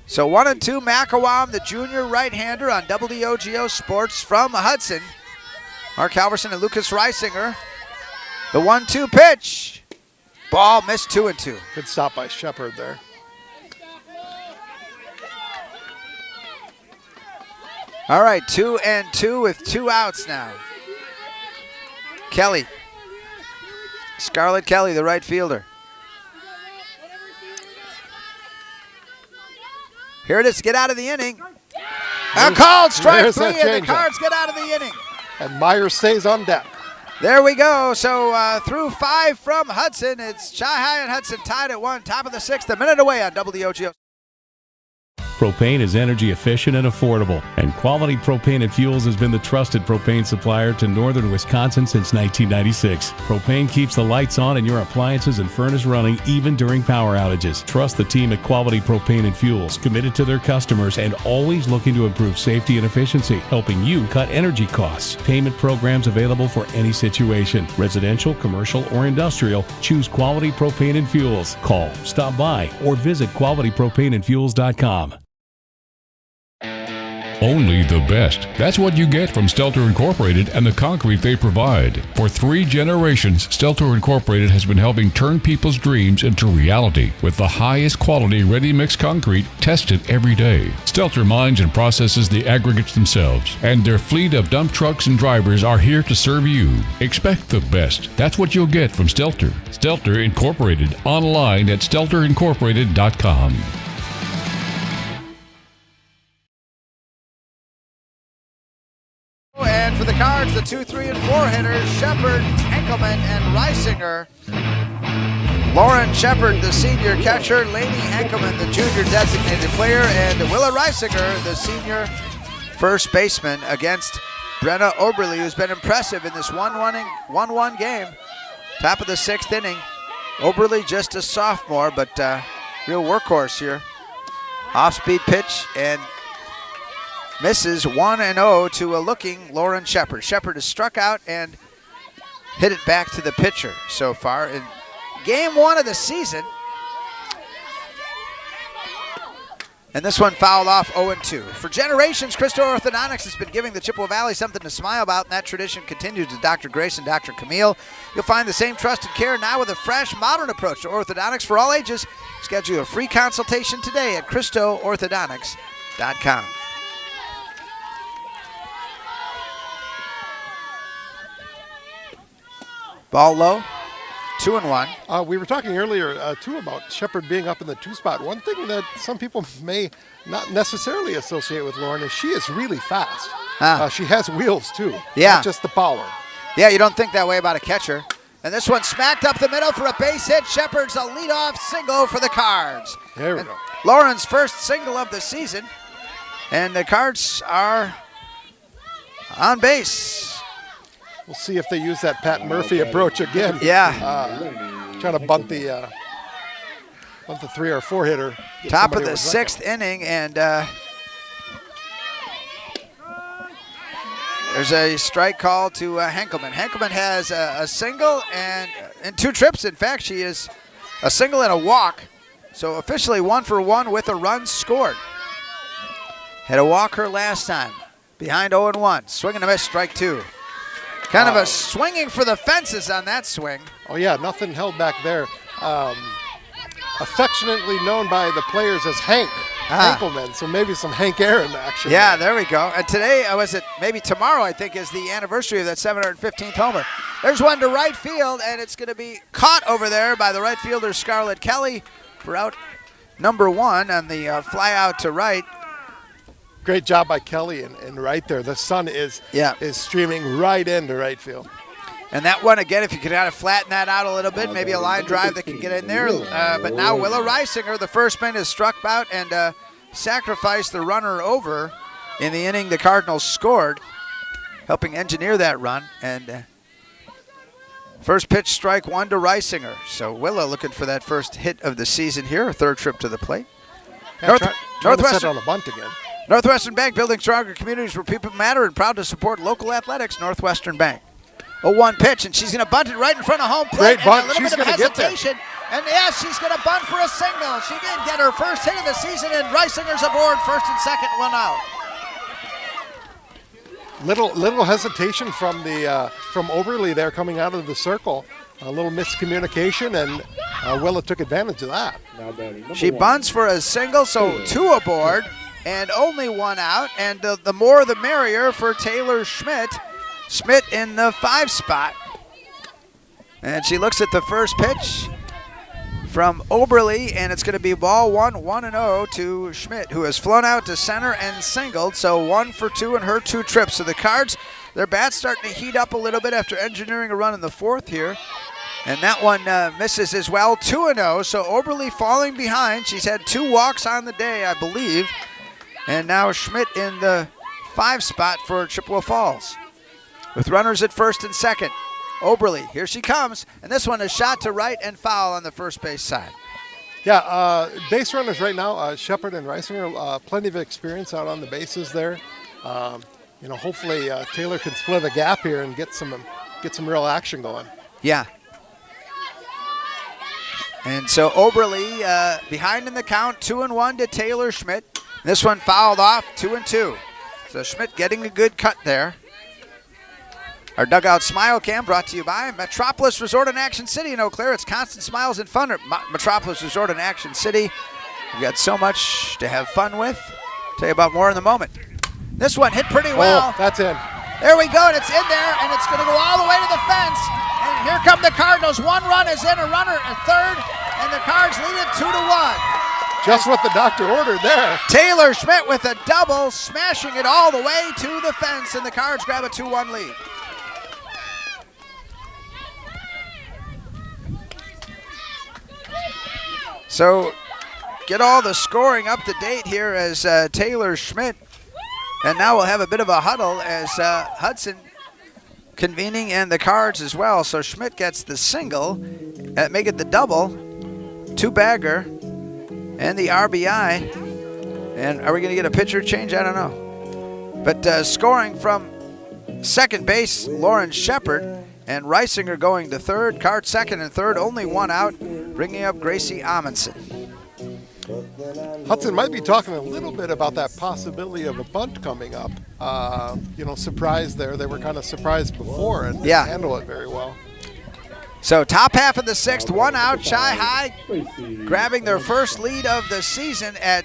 So 1-2, Macawam, the junior right-hander on WOGO Sports from Hudson. Mark Halverson and Lucas Reisinger. The 1-2 pitch. Ball missed 2-2. Good stop by Shepard there. All right, 2-2 with 2 outs now. Kelly. Scarlett Kelly, the right fielder. Here it is, get out of the inning. Called strike 3, and the Cards get out of the inning. And Meyer stays on deck. There we go. So through 5 from Hudson, it's Chahai and Hudson tied at 1. Top of the 6th, a minute away on WOGO. Propane is energy efficient and affordable, and Quality Propane and Fuels has been the trusted propane supplier to northern Wisconsin since 1996. Propane keeps the lights on and your appliances and furnace running even during power outages. Trust the team at Quality Propane and Fuels, committed to their customers and always looking to improve safety and efficiency, helping you cut energy costs. Payment programs available for any situation. Residential, commercial, or industrial, choose Quality Propane and Fuels. Call, stop by, or visit qualitypropaneandfuels.com. Only the best. That's what you get from Stelter Incorporated and the concrete they provide. For 3 generations, Stelter Incorporated has been helping turn people's dreams into reality with the highest quality ready-mix concrete tested every day. Stelter mines and processes the aggregates themselves, and their fleet of dump trucks and drivers are here to serve you. Expect the best. That's what you'll get from Stelter. Stelter Incorporated, online at stelterincorporated.com. 2, 3, and 4 hitters, Shepard, Henkelman, and Reisinger. Lauren Shepard, the senior catcher, Lainey Henkelman, the junior designated player, and Willa Reisinger, the senior first baseman, against Brenna Oberle, who's been impressive in this 1-1 game. Top of the 6th inning. Oberle just a sophomore, but real workhorse here. Off-speed pitch and misses 1-0 to a looking Lauren Shepard. Shepard has struck out and hit it back to the pitcher so far in game 1 of the season. And this one fouled off 0-2. For generations, Christo Orthodontics has been giving the Chippewa Valley something to smile about, and that tradition continues with Dr. Grace and Dr. Camille. You'll find the same trusted care now with a fresh, modern approach to orthodontics for all ages. Schedule a free consultation today at ChristoOrthodontics.com. Ball low. 2-1. We were talking earlier, too, about Shepard being up in the 2 spot. One thing that some people may not necessarily associate with Lauren is she is really fast. She has wheels, too. Yeah. Not just the power. Yeah, you don't think that way about a catcher. And this one smacked up the middle for a base hit. Shepard's a leadoff single for the Cards. There we go. Lauren's first single of the season. And the Cards are on base. We'll see if they use that Pat Murphy approach again. Yeah. Trying to bunt the 3 or 4 hitter. Top of the 6th inning, and there's a strike call to Henkelman. Henkelman has a single and 2 trips. In fact, she is a single and a walk. So officially 1 for 1 with a run scored. Had a walk her last time. Behind 0-1. Swing and a miss, strike 2. Kind of a swinging for the fences on that swing. Oh, yeah, nothing held back there. Affectionately known by the players as Hank Henkelman, so maybe some Hank Aaron action. Yeah, there we go. And today, maybe tomorrow, I think, is the anniversary of that 715th homer. There's one to right field, and it's going to be caught over there by the right fielder, Scarlett Kelly, for out number 1 on the fly out to right. Great job by Kelly and right there. The sun is streaming right into right field. And that one, again, if you could kind of flatten that out a little bit, maybe a line drive that can get in there. But now Willa Reisinger, the first man, is struck out and sacrificed the runner over in the inning the Cardinals scored, helping engineer that run. And first pitch, strike 1 to Reisinger. So Willa looking for that first hit of the season here, a 3rd trip to the plate. Trying to set on a bunt again. Northwestern Bank, building stronger communities where people matter, and proud to support local athletics. Northwestern Bank. 0-1 pitch, and she's going to bunt it right in front of home plate. Great bunt. And a little She's bit of going to get there. hesitation. And yes, she's going to bunt for a single. She did get her first hit of the season, and Reisinger's aboard, first and second, 1 out. Little hesitation from Oberle there coming out of the circle. A little miscommunication, and Willa took advantage of that. She bunts for a single, so 2 aboard, and only 1 out. And the more the merrier for Taylor Schmidt. Schmidt in the 5 spot. And she looks at the first pitch from Oberle, and it's going to be ball 1-0 to Schmidt, who has flown out to center and singled. So 1 for 2 in her 2 trips. So the Cards, their bat's starting to heat up a little bit after engineering a run in the 4th here. And that one misses as well, 2-0. So Oberle falling behind. She's had 2 walks on the day, I believe. And now Schmidt in the 5 spot for Chippewa Falls. With runners at first and second. Oberle, here she comes. And this one is shot to right and foul on the first base side. Yeah, base runners right now, Shepard and Reisinger, plenty of experience out on the bases there. Hopefully Taylor can split a gap here and get some real action going. Yeah. And so Oberle behind in the count, 2-1 to Taylor Schmidt. This one fouled off, 2-2. So Schmidt getting a good cut there. Our Dugout Smile Cam brought to you by Metropolis Resort in Action City in Eau Claire. It's constant smiles and fun at Metropolis Resort in Action City. We've got so much to have fun with. Tell you about more in a moment. This one hit pretty well. Oh, that's in. There we go, and it's in there, and it's going to go all the way to the fence. And here come the Cardinals. 1 run is in, a runner at third, and the Cards lead it 2-1. Just what the doctor ordered there. Taylor Schmidt with a double, smashing it all the way to the fence, and the Cards grab a 2-1 lead. So get all the scoring up to date here as Taylor Schmidt. And now we'll have a bit of a huddle as Hudson convening and the Cards as well. So Schmidt gets the single, make it the double, 2-bagger, and the RBI. And are we going to get a pitcher change? I don't know. But scoring from second base, Lauren Shepard, and Reisinger going to third. Card second and third, only one out, bringing up Gracie Amundsen. Hudson might be talking a little bit about that possibility of a bunt coming up. Surprise there. They were kind of surprised before and didn't handle it very well. So top half of the sixth, one out, Shy High grabbing their first lead of the season at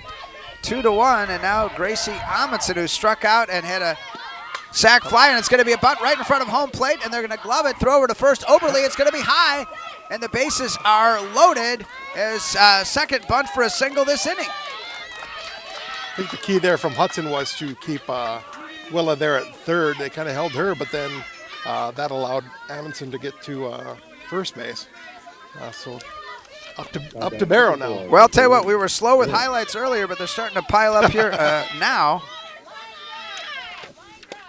2-1, and now Gracie Amundsen, who struck out and had a sac fly, and it's going to be a bunt right in front of home plate, and they're going to glove it, throw over to first. Oberle, it's going to be high, and the bases are loaded as second bunt for a single this inning. I think the key there from Hudson was to keep Willa there at third. They kind of held her, but then that allowed Amundsen to get to first base. So up to Barrow now. Well, I'll tell you what, we were slow with highlights earlier, but they're starting to pile up here now.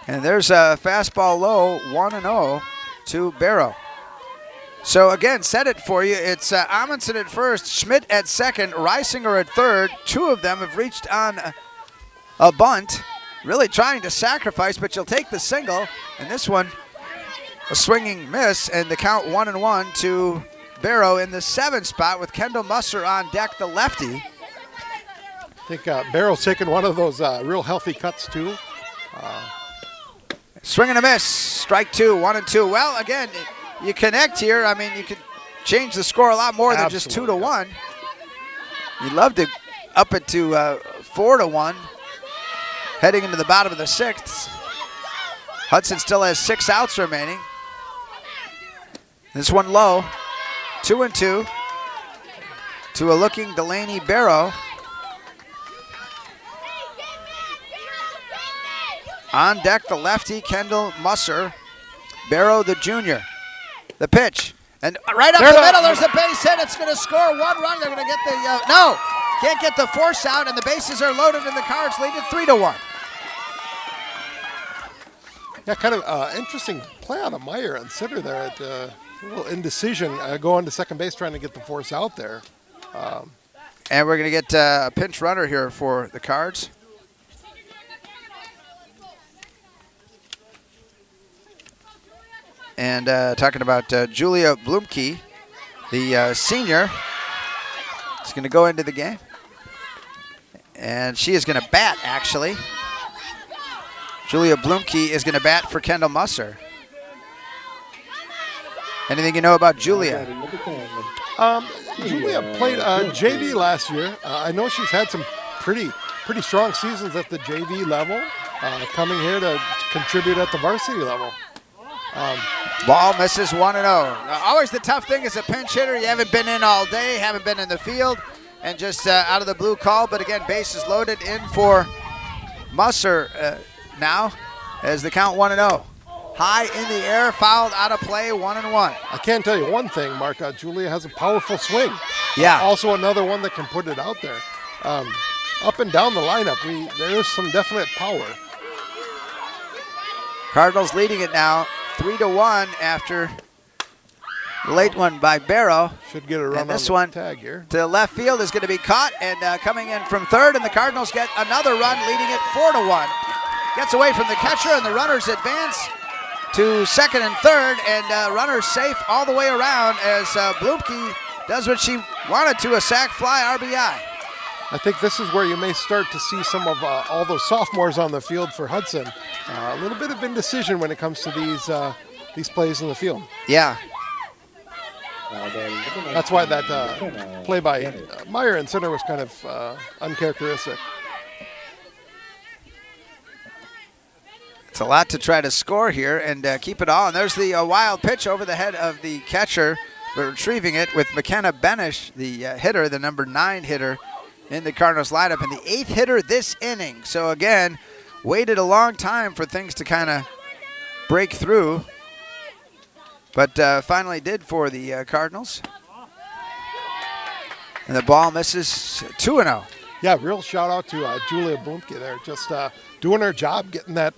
And there's a fastball low, 1-0 to Barrow. So again, set it for you. It's Amundsen at first, Schmidt at second, Reisinger at third. Two of them have reached on a bunt, really trying to sacrifice, but you'll take the single. And this one, a swinging miss, and the count 1-1 to Barrow in the 7th spot with Kendall Musser on deck, the lefty. I think Barrow's taking one of those real healthy cuts too. Swing and a miss, strike two, 1-2. Well, again, you connect here. I mean, you could change the score a lot more than just 2-1. You'd love to up it to 4-1, heading into the bottom of the 6th. Hudson still has 6 outs remaining. This one low, 2-2 to a looking Delaney Barrow. On deck, the lefty, Kendall Musser. Barrow, the junior. The pitch. And right up the middle, there's a base hit. It's going to score 1 run. They're going to get the, no, can't get the force out, and the bases are loaded, and the Cards lead it 3-1. Yeah, kind of interesting play on a Meyer and Sitter there at a little indecision, going to second base, trying to get the force out there. And we're going to get a pinch runner here for the Cards. And talking about Julia Blumke, the senior, is going to go into the game. And she is going to bat, actually. Julia Blumke is going to bat for Kendall Musser. Anything you know about Julia? Julia played JV last year. I know she's had some pretty strong seasons at the JV level, coming here to contribute at the varsity level. Ball misses 1-0. Always the tough thing as a pinch hitter. You haven't been in all day, haven't been in the field, and just out of the blue call. But again, bases loaded in for Musser now as the count 1-0. High in the air, fouled out of play, 1-1. I can tell you one thing, Mark. Julia has a powerful swing. Yeah. Also another one that can put it out there. Up and down the lineup, there's some definite power. Cardinals leading it now, 3-1 after the late one by Barrow. Should get a run and this on one the tag here. To left field is going to be caught, and coming in from third, and the Cardinals get another run, leading it 4-1. Gets away from the catcher, and the runners advance to second and third, and runners safe all the way around as Blumke does what she wanted to, a sac fly RBI. I think this is where you may start to see some of all those sophomores on the field for Hudson. A little bit of indecision when it comes to these plays in the field. Yeah. That's why that play by Meyer and Center was kind of uncharacteristic. It's a lot to try to score here and keep it all. And there's the wild pitch over the head of the catcher, but retrieving it with McKenna Benish, the hitter, the number 9 hitter in the Cardinals lineup, and the 8th hitter this inning. So again, waited a long time for things to kind of break through, but finally did for the Cardinals. And the ball misses 2-0. Yeah, real shout out to Julia Blumke there, just doing her job, getting that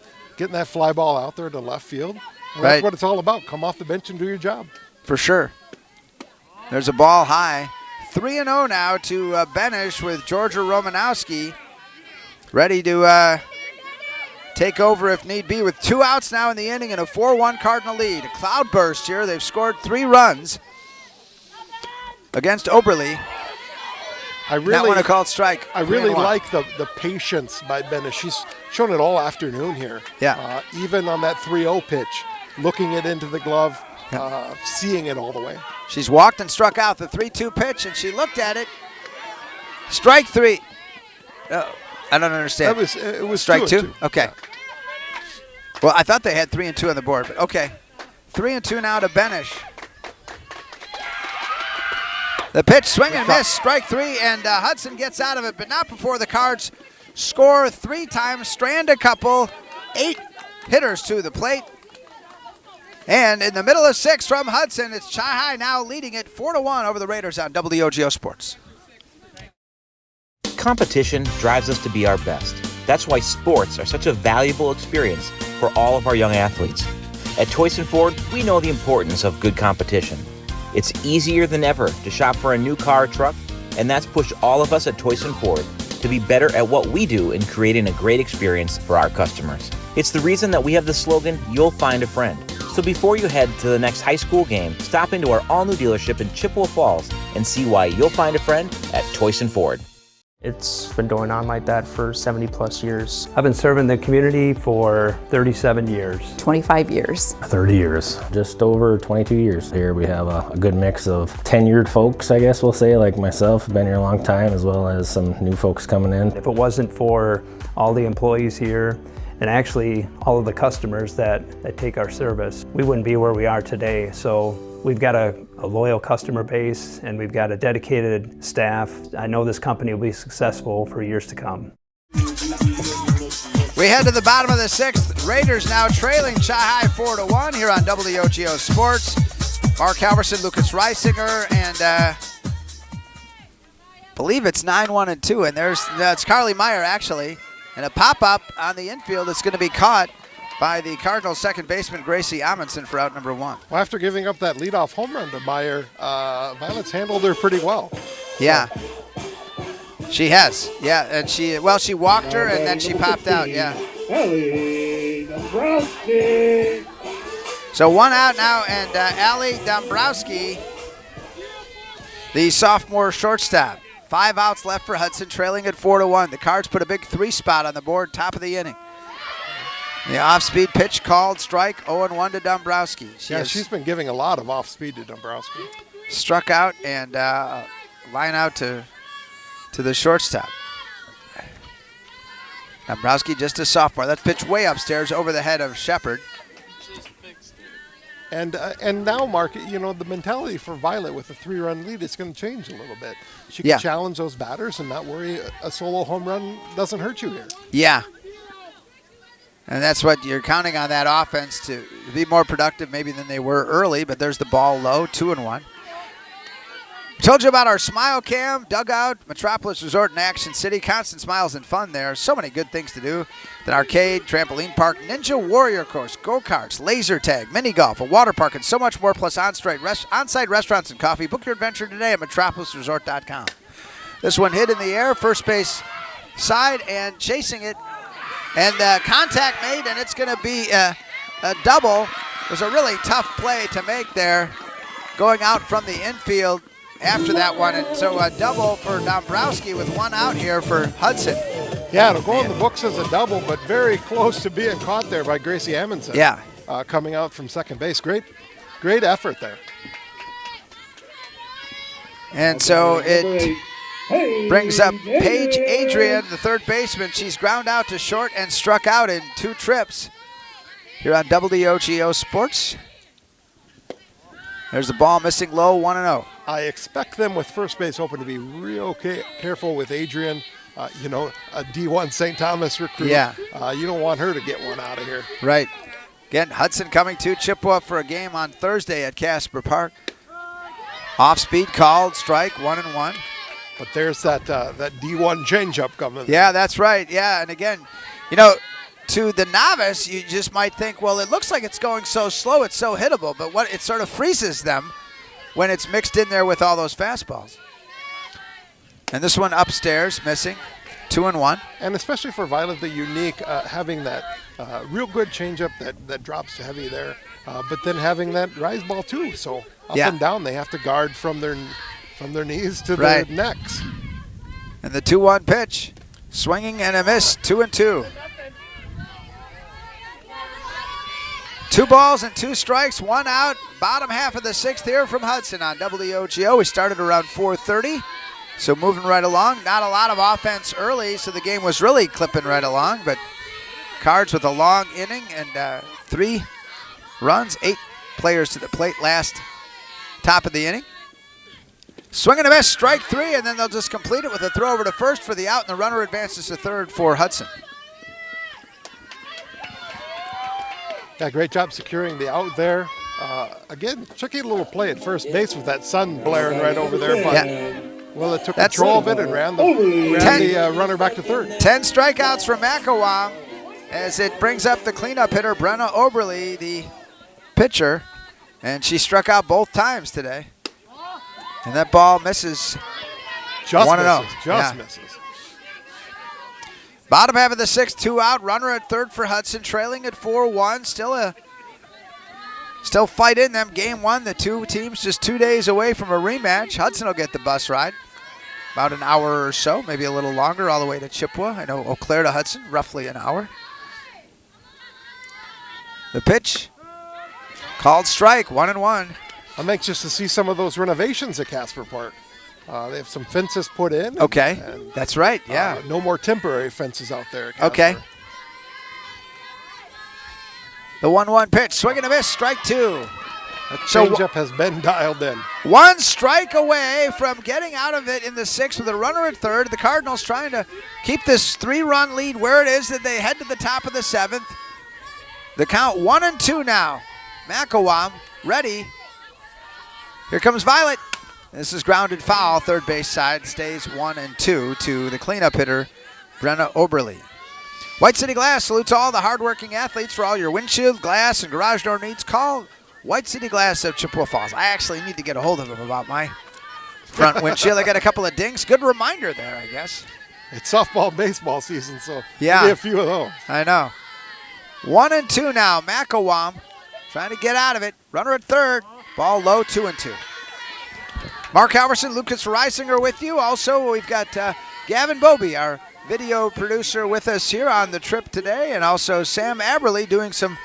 fly ball out there to left field. And that's what it's all about. Come off the bench and do your job. For sure. There's a ball high. 3-0 now to Benish with Georgia Romanowski ready to take over if need be with 2 outs now in the inning and a 4-1 Cardinal lead. A cloudburst here. They've scored 3 runs against Oberle. That one a called strike. I really like the patience by Benish. She's shown it all afternoon here. Yeah. Even on that 3-0 pitch, looking it into the glove, seeing it all the way. She's walked and struck out the 3-2 pitch, and she looked at it. Strike 3. I don't understand. It was strike 2? 2. Okay. Well, I thought they had 3 and 2 on the board, but okay. 3 and 2 now to Benish. The pitch, swing and miss, strike 3, and Hudson gets out of it, but not before the Cards score 3 times, strand a couple, 8 hitters to the plate. And in the middle of 6 from Hudson, it's Chi High now leading it 4-1 over the Raiders on WOGO Sports. Competition drives us to be our best. That's why sports are such a valuable experience for all of our young athletes. At Toyson Ford, we know the importance of good competition. It's easier than ever to shop for a new car or truck, and that's pushed all of us at Toyson Ford to be better at what we do in creating a great experience for our customers. It's the reason that we have the slogan, "You'll find a friend." So before you head to the next high school game, stop into our all-new dealership in Chippewa Falls and see why you'll find a friend at Toyson Ford. It's been going on like that for 70 plus years. I've been serving the community for 37 years. 25 years. 30 years. Just over 22 years. Here we have a good mix of tenured folks, I guess we'll say, like myself, been here a long time, as well as some new folks coming in. If it wasn't for all the employees here, and actually all of the customers that take our service, we wouldn't be where we are today. So we've got a loyal customer base and we've got a dedicated staff. I know this company will be successful for years to come. We head to the bottom of the 6th. Raiders now trailing Chi High 4-1 here on WOGO Sports. Mark Halverson, Lucas Reisinger, and I believe it's 9-1 and 2. And that's Carly Meyer actually. And a pop-up on the infield that's going to be caught by the Cardinals' second baseman, Gracie Amundsen, for out number 1. Well, after giving up that leadoff home run to Meyer, Violet's handled her pretty well. Yeah. She has. Yeah, and she walked her and then she popped out, yeah. So 1 out now, and Allie Dombrowski, the sophomore shortstop. 5 outs left for Hudson, trailing at 4-1. The Cards put a big 3 spot on the board, top of the inning. The off-speed pitch called strike, 0-1 to Dombrowski. She's been giving a lot of off-speed to Dombrowski. Struck out and line out to the shortstop. Dombrowski just a sophomore. That pitch way upstairs over the head of Shepard. And now, Mark, the mentality for Violet with a 3-run lead is going to change a little bit. She can challenge those batters and not worry a solo home run doesn't hurt you here. Yeah. And that's what you're counting on, that offense to be more productive maybe than they were early, but there's the ball low, 2-1. Told you about our Smile Cam, dugout, Metropolis Resort in Action City. Constant smiles and fun there. So many good things to do. An arcade, trampoline park, Ninja Warrior course, go-karts, laser tag, mini golf, a water park, and so much more, plus on-site restaurants and coffee. Book your adventure today at metropolisresort.com. This one hit in the air, first base side, and chasing it. And contact made, and it's going to be a double. It was a really tough play to make there, going out from the infield after that one. And so a double for Dombrowski with 1 out here for Hudson. Yeah, it'll go in the books as a double, but very close to being caught there by Gracie Amundsen. Yeah. Coming out from second base. Great effort there. And so it brings up Paige Adrian, the third baseman. She's ground out to short and struck out in 2 trips here on WOGO Sports. There's the ball missing low, 1-0. I expect them with first base open to be real careful with Adrian. A D1 St. Thomas recruit. Yeah. You don't want her to get one out of here. Right. Again, Hudson coming to Chippewa for a game on Thursday at Casper Park. Off speed called, strike, 1-1. But there's that D1 changeup coming. Yeah, that's right. Yeah, and again, you know, to the novice, you just might think, well, it looks like it's going so slow, it's so hittable, but what it sort of freezes them when it's mixed in there with all those fastballs. And this one upstairs, missing, 2-1. And especially for Violet, the unique, having that real good changeup that drops heavy there, but then having that rise ball too. So up and down, they have to guard from their knees to their necks. And the 2-1 pitch, swinging and a miss, 2-2. 2 balls and 2 strikes, 1 out. Bottom half of the 6th here from Hudson on WOGO. We started around 4:30, so moving right along. Not a lot of offense early, so the game was really clipping right along, but Cards with a long inning and 3 runs, 8 players to the plate last top of the inning. Swing and a miss, strike 3, and then they'll just complete it with a throw over to first for the out, and the runner advances to third for Hudson. Yeah, great job securing the out there. Again, tricky little play at first base with that sun blaring right over there, but well, it took control of it and ran the runner back to third. 10 strikeouts for McElwain as it brings up the cleanup hitter, Brenna Oberle, the pitcher, and she struck out both times today. And that ball misses. Just 1-0. misses. Just misses. Bottom half of the 6th, 2 out. Runner at third for Hudson, trailing at 4-1. Still fight in them. Game 1, the 2 teams just 2 days away from a rematch. Hudson will get the bus ride. About an hour or so, maybe a little longer, all the way to Chippewa. I know Eau Claire to Hudson, roughly an hour. The pitch, called strike, 1-1. I'm anxious to see some of those renovations at Casper Park. They have some fences put in. Okay, that's right, yeah. No more temporary fences out there at Casper. Okay. The 1-1 pitch, swing and a miss, strike 2. That changeup has been dialed in. 1 strike away from getting out of it in the 6th with a runner at third. The Cardinals trying to keep this 3-run lead where it is that they head to the top of the 7th. The count 1-2 now. McElwain ready. Here comes Violet. This is grounded foul. Third base side stays 1-2 to the cleanup hitter, Brenna Oberle. White City Glass salutes all the hardworking athletes for all your windshield, glass, and garage door needs. Call White City Glass of Chippewa Falls. I actually need to get a hold of them about my front windshield. I got a couple of dings. Good reminder there, I guess. It's softball, baseball season, so yeah, maybe a few of those. I know. 1-2 now. McElwain trying to get out of it. Runner at third. Ball low, 2-2. Mark Halverson, Lucas Reisinger with you. Also, we've got Gavin Bobby, our video producer, with us here on the trip today, and also Sam Aberle doing some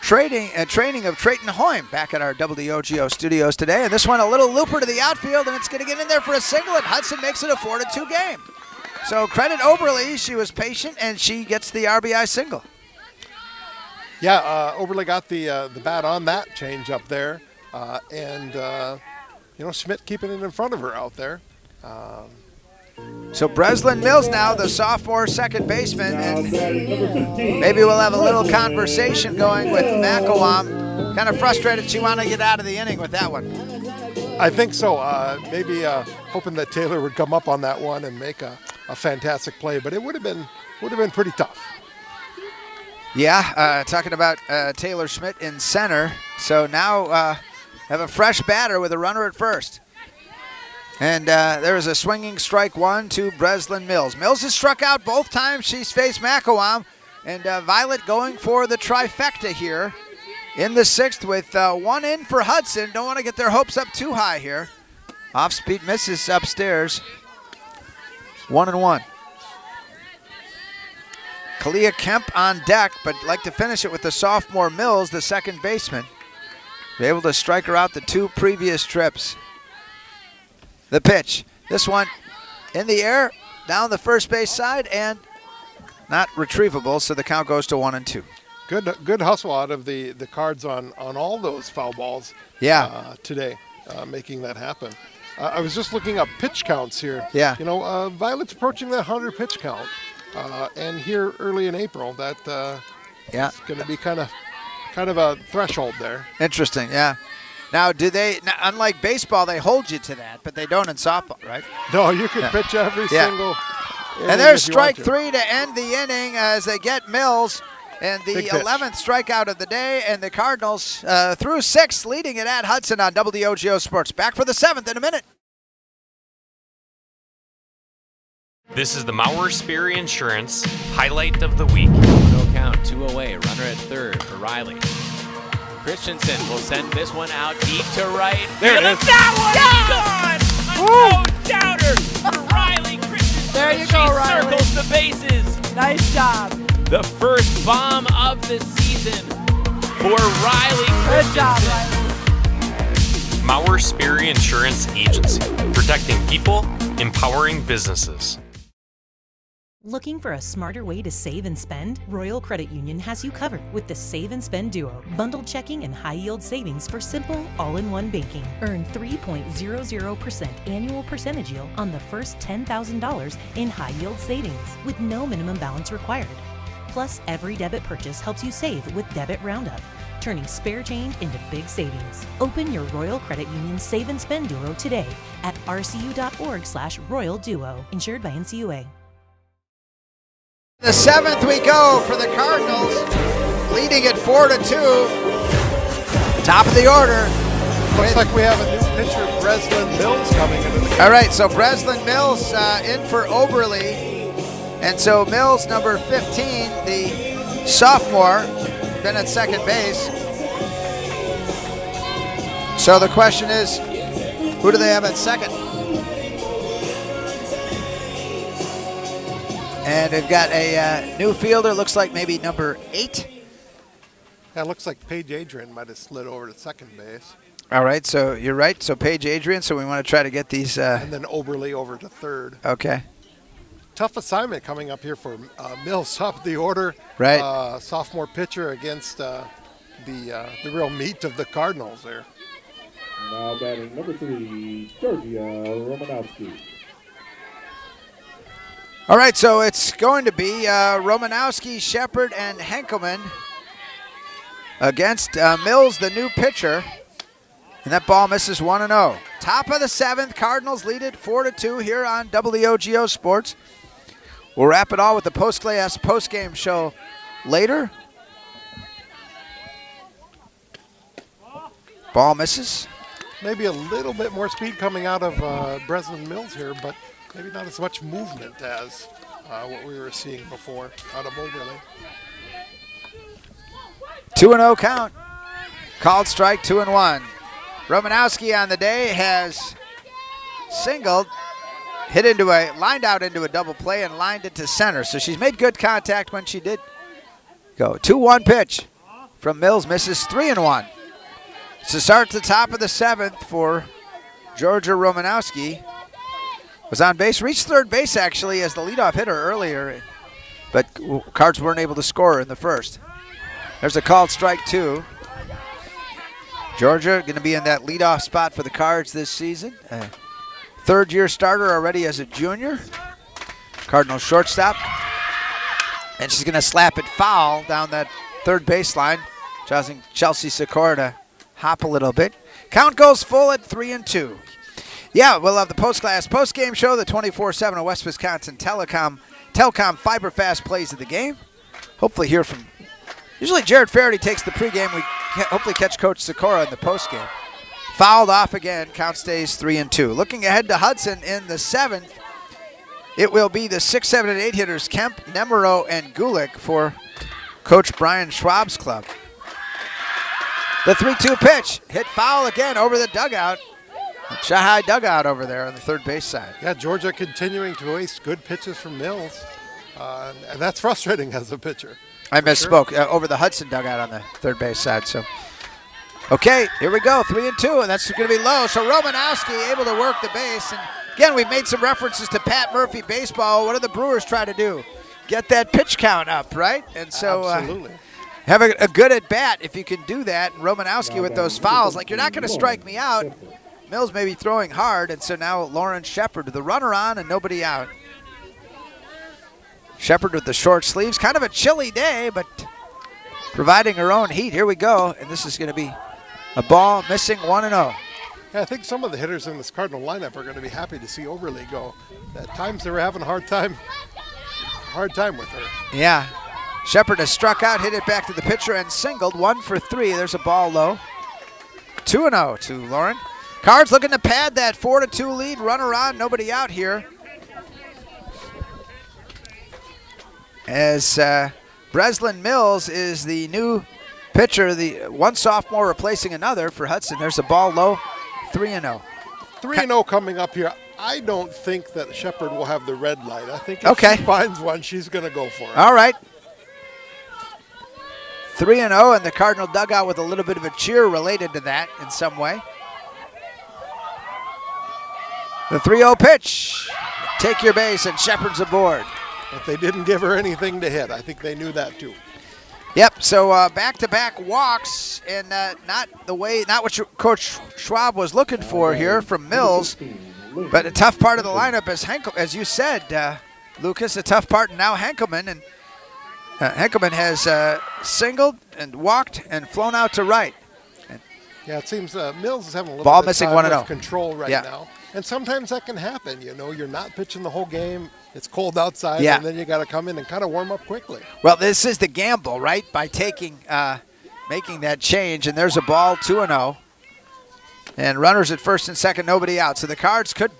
training of Trayton Hoyme back at our WOGO studios today. And this one, a little looper to the outfield, and it's going to get in there for a single, and Hudson makes it a 4-2 game. So credit Oberle, she was patient, and she gets the RBI single. Yeah, Oberle got the bat on that change up there, Schmidt keeping it in front of her out there. So Breslin Mills now, the sophomore second baseman, and maybe we'll have a little conversation going with McElwain. Kind of frustrated she wanted to get out of the inning with that one. I think so. Maybe hoping that Taylor would come up on that one and make a fantastic play, but it would have been pretty tough. Yeah, talking about Taylor Schmidt in center. So now have a fresh batter with a runner at first. And there is a swinging strike 1 to Breslin Mills. Mills has struck out both times she's faced McElwain. And Violet going for the trifecta here in the 6th with 1 in for Hudson. Don't want to get their hopes up too high here. Off-speed misses upstairs. 1-1. Kalia Kemp on deck, but like to finish it with the sophomore Mills, the second baseman. Be able to strike her out the 2 previous trips. The pitch. This one in the air, down the first base side, and not retrievable, so the count goes to 1-2. Good hustle out of the Cards on all those foul balls today, making that happen. I was just looking up pitch counts here. Yeah. Violet's approaching that 100 pitch count. And here early in April, that is going to be kind of a threshold there. Interesting, yeah. Now, unlike baseball, they hold you to that, but they don't in softball, right? No, you can pitch every single inning. And there's if you want strike 3 to end the inning as they get Mills. And the 11th strikeout of the day, and the Cardinals through 6, leading it at Hudson on WOGO Sports. Back for the 7th in a minute. This is the Mauer Sperry Insurance highlight of the week. No count, 2 away, runner at third for Riley. Christensen will send this one out deep to right. There it is. That one is gone! A no-doubter for Riley Christensen. There you go, Riley. Circles the bases. Nice job. The first bomb of the season for Riley Christensen. Good job, Riley. Mauer Sperry Insurance Agency, protecting people, empowering businesses. Looking for a smarter way to save and spend? Royal Credit Union has you covered with the Save and Spend Duo. Bundled checking and high-yield savings for simple, all-in-one banking. Earn 3.00% annual percentage yield on the first $10,000 in high-yield savings with no minimum balance required. Plus, every debit purchase helps you save with Debit Roundup, turning spare change into big savings. Open your Royal Credit Union Save and Spend Duo today at rcu.org/Royal Duo. Insured by NCUA. The 7th we go for the Cardinals, leading at 4-2. Top of the order. Looks like we have a new pitcher, Breslin Mills, coming into the game. All right, so Breslin Mills in for Oberle. And so Mills, number 15, the sophomore, been at second base. So the question is, who do they have at second? And they've got a new fielder, looks like maybe number 8. Yeah, it looks like Paige Adrian might have slid over to second base. All right, so you're right. So Paige Adrian, so we want to try to get these. And then Oberle over to third. Okay. Tough assignment coming up here for Mills, top of the order. Right. Sophomore pitcher against the real meat of the Cardinals there. Now batting number 3, Georgia Romanowski. All right, so it's going to be Romanowski, Shepard, and Henkelman against Mills, the new pitcher. And that ball misses 1-0. Top of the 7th, Cardinals lead it 4-2 here on WOGO Sports. We'll wrap it all with the post-game show later. Ball misses. Maybe a little bit more speed coming out of Breslin Mills here, but maybe not as much movement as what we were seeing before out of Oberle. 2-0 count. Called strike, 2-1. Romanowski on the day has singled, lined out into a double play and lined it to center. So she's made good contact when she did go. 2-1 pitch from Mills, misses 3-1. To start the top of the 7th for Georgia Romanowski. Was on base, reached third base actually as the leadoff hitter earlier, but Cards weren't able to score in the first. There's a called strike 2. Georgia going to be in that leadoff spot for the Cards this season. Third-year starter already as a junior. Cardinals shortstop. And she's going to slap it foul down that third baseline, causing Chelsea Sikora to hop a little bit. Count goes full at 3-2. Yeah, we'll have the post-game show, the 24/7 of West Wisconsin Telecom Fiber Fast plays of the game. Hopefully hear from, usually Jared Faraday takes the pregame. We hopefully catch Coach Sikora in the postgame. Fouled off again, count stays 3-2. Looking ahead to Hudson in the 7th, it will be the 6, 7, and 8 hitters, Kemp, Nemero, and Gulick for Coach Brian Schwab's club. The 3-2 pitch, hit foul again over the dugout. Shanghai dugout over there on the third base side. Yeah, Georgia continuing to waste good pitches from Mills, and that's frustrating as a pitcher. I misspoke, over the Hudson dugout on the third base side. So, okay, here we go, 3-2, and that's going to be low. So Romanowski able to work the base, and again, we've made some references to Pat Murphy baseball. What do the Brewers try to do? Get that pitch count up, right? And so, absolutely. Have a good at bat if you can do that. And Romanowski with those fouls, like you're not going to strike me out. Mills may be throwing hard, and so now Lauren Shepard, the runner on and nobody out. Shepard with the short sleeves, kind of a chilly day, but providing her own heat. Here we go, and this is going to be A ball missing 1-0. Yeah, I think some of the hitters in this Cardinal lineup are going to be happy to see Overly go. At times they were having a hard time with her. Yeah. Shepard has struck out, hit it back to the pitcher, and singled. 1 for 3. There's a ball low. 2-0 to Lauren. Cards looking to pad that 4-2 lead. Runner on, nobody out here. As Breslin Mills is the new pitcher, the one sophomore replacing another for Hudson. There's a ball low. 3-0. 3-0 coming up here. I don't think that Shepard will have the red light. I think if she finds one, she's going to go for it. All right. 3-0, and the Cardinal dugout with a little bit of a cheer related to that in some way. The 3-0 pitch. Take your base, and Shepard's aboard. But they didn't give her anything to hit. I think they knew that too. Yep, so back-to-back walks, and not what Coach Schwab was looking for here from Mills, but a tough part of the lineup is as you said, Lucas, a tough part now Henkelman, and Henkelman has singled and walked and flown out to right. Yeah, it seems Mills is having a little ball bit missing of 1-0 control right now. And sometimes that can happen, you know. You're not pitching the whole game. It's cold outside, and then you got to come in and kind of warm up quickly. Well, this is the gamble, right? By making that change, and there's a ball, 2-0. And runners at first and second, nobody out. So the Cards could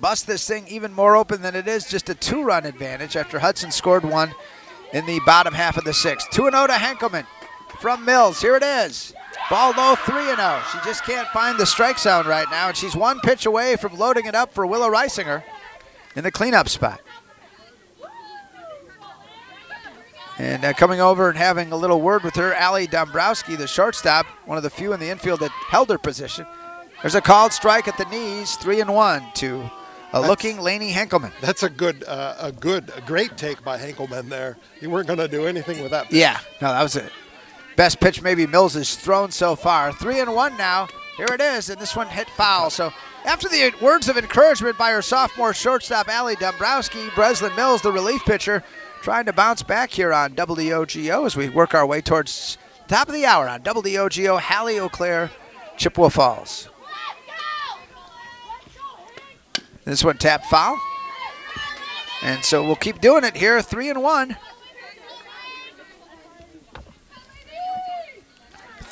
bust this thing even more open than it is, just a 2-run advantage after Hudson scored one in the bottom half of the sixth. 2-0 to Henkelman from Mills. Here it is. Ball low, 3-0. She just can't find the strike zone right now, and she's one pitch away from loading it up for Willa Reisinger in the cleanup spot. And coming over and having a little word with her, Allie Dombrowski, the shortstop, one of the few in the infield that held her position. There's a called strike at the knees, 3-1 to looking Lainey Henkelman. That's a great take by Henkelman there. You weren't going to do anything with that pitch. Yeah, no, that was it. Best pitch maybe Mills has thrown so far. 3-1 now. Here it is, and this one hit foul. So after the words of encouragement by her sophomore shortstop, Allie Dombrowski, Breslin Mills, the relief pitcher, trying to bounce back here on WOGO as we work our way towards top of the hour on WOGO, Hallie Eau Claire, Chippewa Falls. This one tapped foul. And so we'll keep doing it here, 3-1.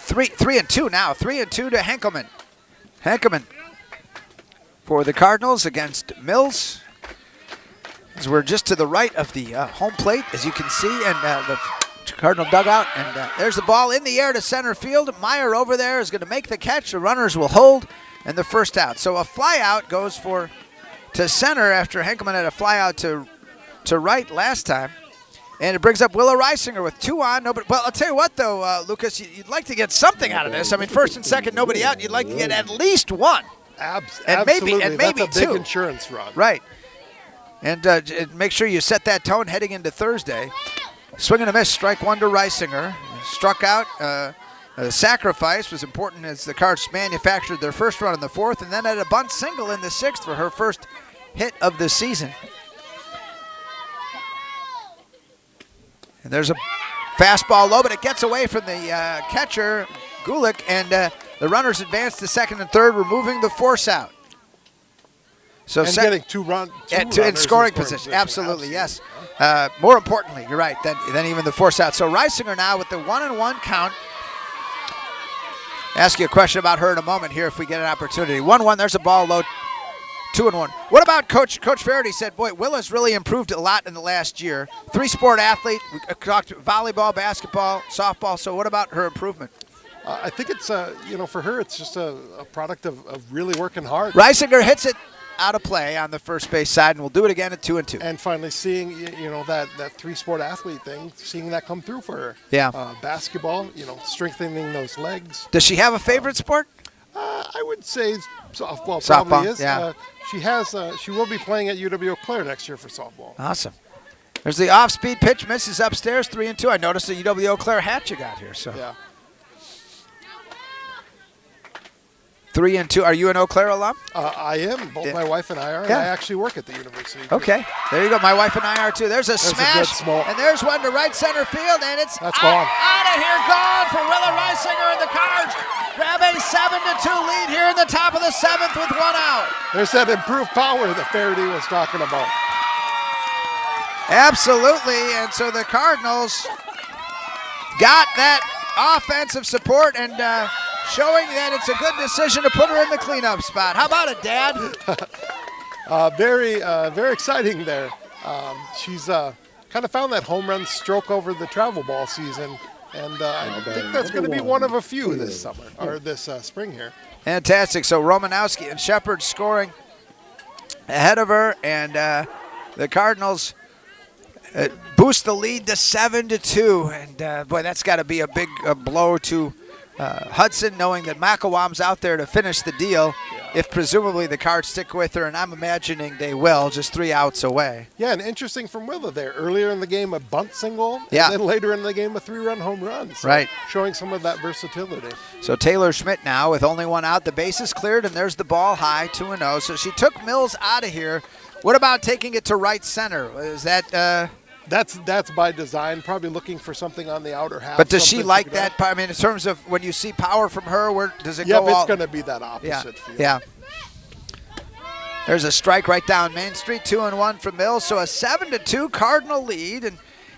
3-2 now. 3-2 to Henkelman. Henkelman for the Cardinals against Mills. As we're just to the right of the home plate, as you can see, and the Cardinal dugout. And there's the ball in the air to center field. Meyer over there is going to make the catch. The runners will hold, and the first out. So a fly out goes to center after Henkelman had a fly out to right last time. And it brings up Willa Reisinger with 2 on. Nobody. Well, I'll tell you what, though, Lucas, you'd like to get something out of this. I mean, first and second, nobody out. You'd like to get at least one. Absolutely. And maybe That's a big two. insurance run. Right. And make sure you set that tone heading into Thursday. Swing and a miss, strike one to Reisinger. Struck out. The sacrifice was important as the Cards manufactured their first run in the fourth and then had a bunt single in the sixth for her first hit of the season. And there's a fastball low, but it gets away from the catcher, Gulick, and the runners advance to second and third, removing the force out. So getting two runners in scoring position. Absolutely, yes. More importantly, you're right, than even the force out. So Reisinger now with the 1-1 count. Ask you a question about her in a moment here if we get an opportunity. 1-1, there's a ball low. 2-1. What about Coach Faraday said, boy, Willa's really improved a lot in the last year. 3-sport athlete. We talked volleyball, basketball, softball. So what about her improvement? I think it's, for her, it's just a product of really working hard. Reisinger hits it out of play on the first base side, and we'll do it again at 2-2. And finally seeing, that 3-sport athlete thing, seeing that come through for her. Yeah. Basketball, strengthening those legs. Does she have a favorite sport? I would say softball probably is. Yeah. She will be playing at UW Eau Claire next year for softball. Awesome. There's the off-speed pitch, misses upstairs, 3-2. I noticed the UW Eau Claire hat you got here. So. Yeah. 3-2. Are you an Eau Claire alum? I am. Both my wife and I are. Yeah. And I actually work at the university. Okay. There you go. My wife and I are too. There's a smash. A good smoke. And there's one to right center field, and it's That's gone. Out of here, gone for Willa Reisinger, and the Cards grab a 7-2 lead here in the top of the 7th with one out. There's that improved power that Faraday was talking about. Absolutely. And so the Cardinals got that offensive support and showing that it's a good decision to put her in the cleanup spot. How about it, Dad? Very exciting there. She's kind of found that home run stroke over the travel ball season, and I think that's going to be one of a few this summer, or this spring here. Fantastic. So Romanowski and Shepard scoring ahead of her, and the Cardinals boost the lead to 7-2. And boy, that's got to be a big blow to Hudson, knowing that Makawam's out there to finish the deal. If presumably the Cards stick with her, and I'm imagining they will, just 3 outs away. Yeah, and interesting from Willa there. Earlier in the game, a bunt single, Yeah. and then later in the game, a 3-run home run. So Right. Showing some of that versatility. So Taylor Schmidt now with only 1 out. The base is cleared, and there's the ball high, 2-0. So she took Mills out of here. What about taking it to right center? Is that... That's by design, probably looking for something on the outer half. But does she something like to that? I mean, in terms of when you see power from her, where does it Yep, go? it's going to be that opposite field. Yeah. There's a strike right down Main Street, 2-1 from Mills. So a 7-2 Cardinal lead. And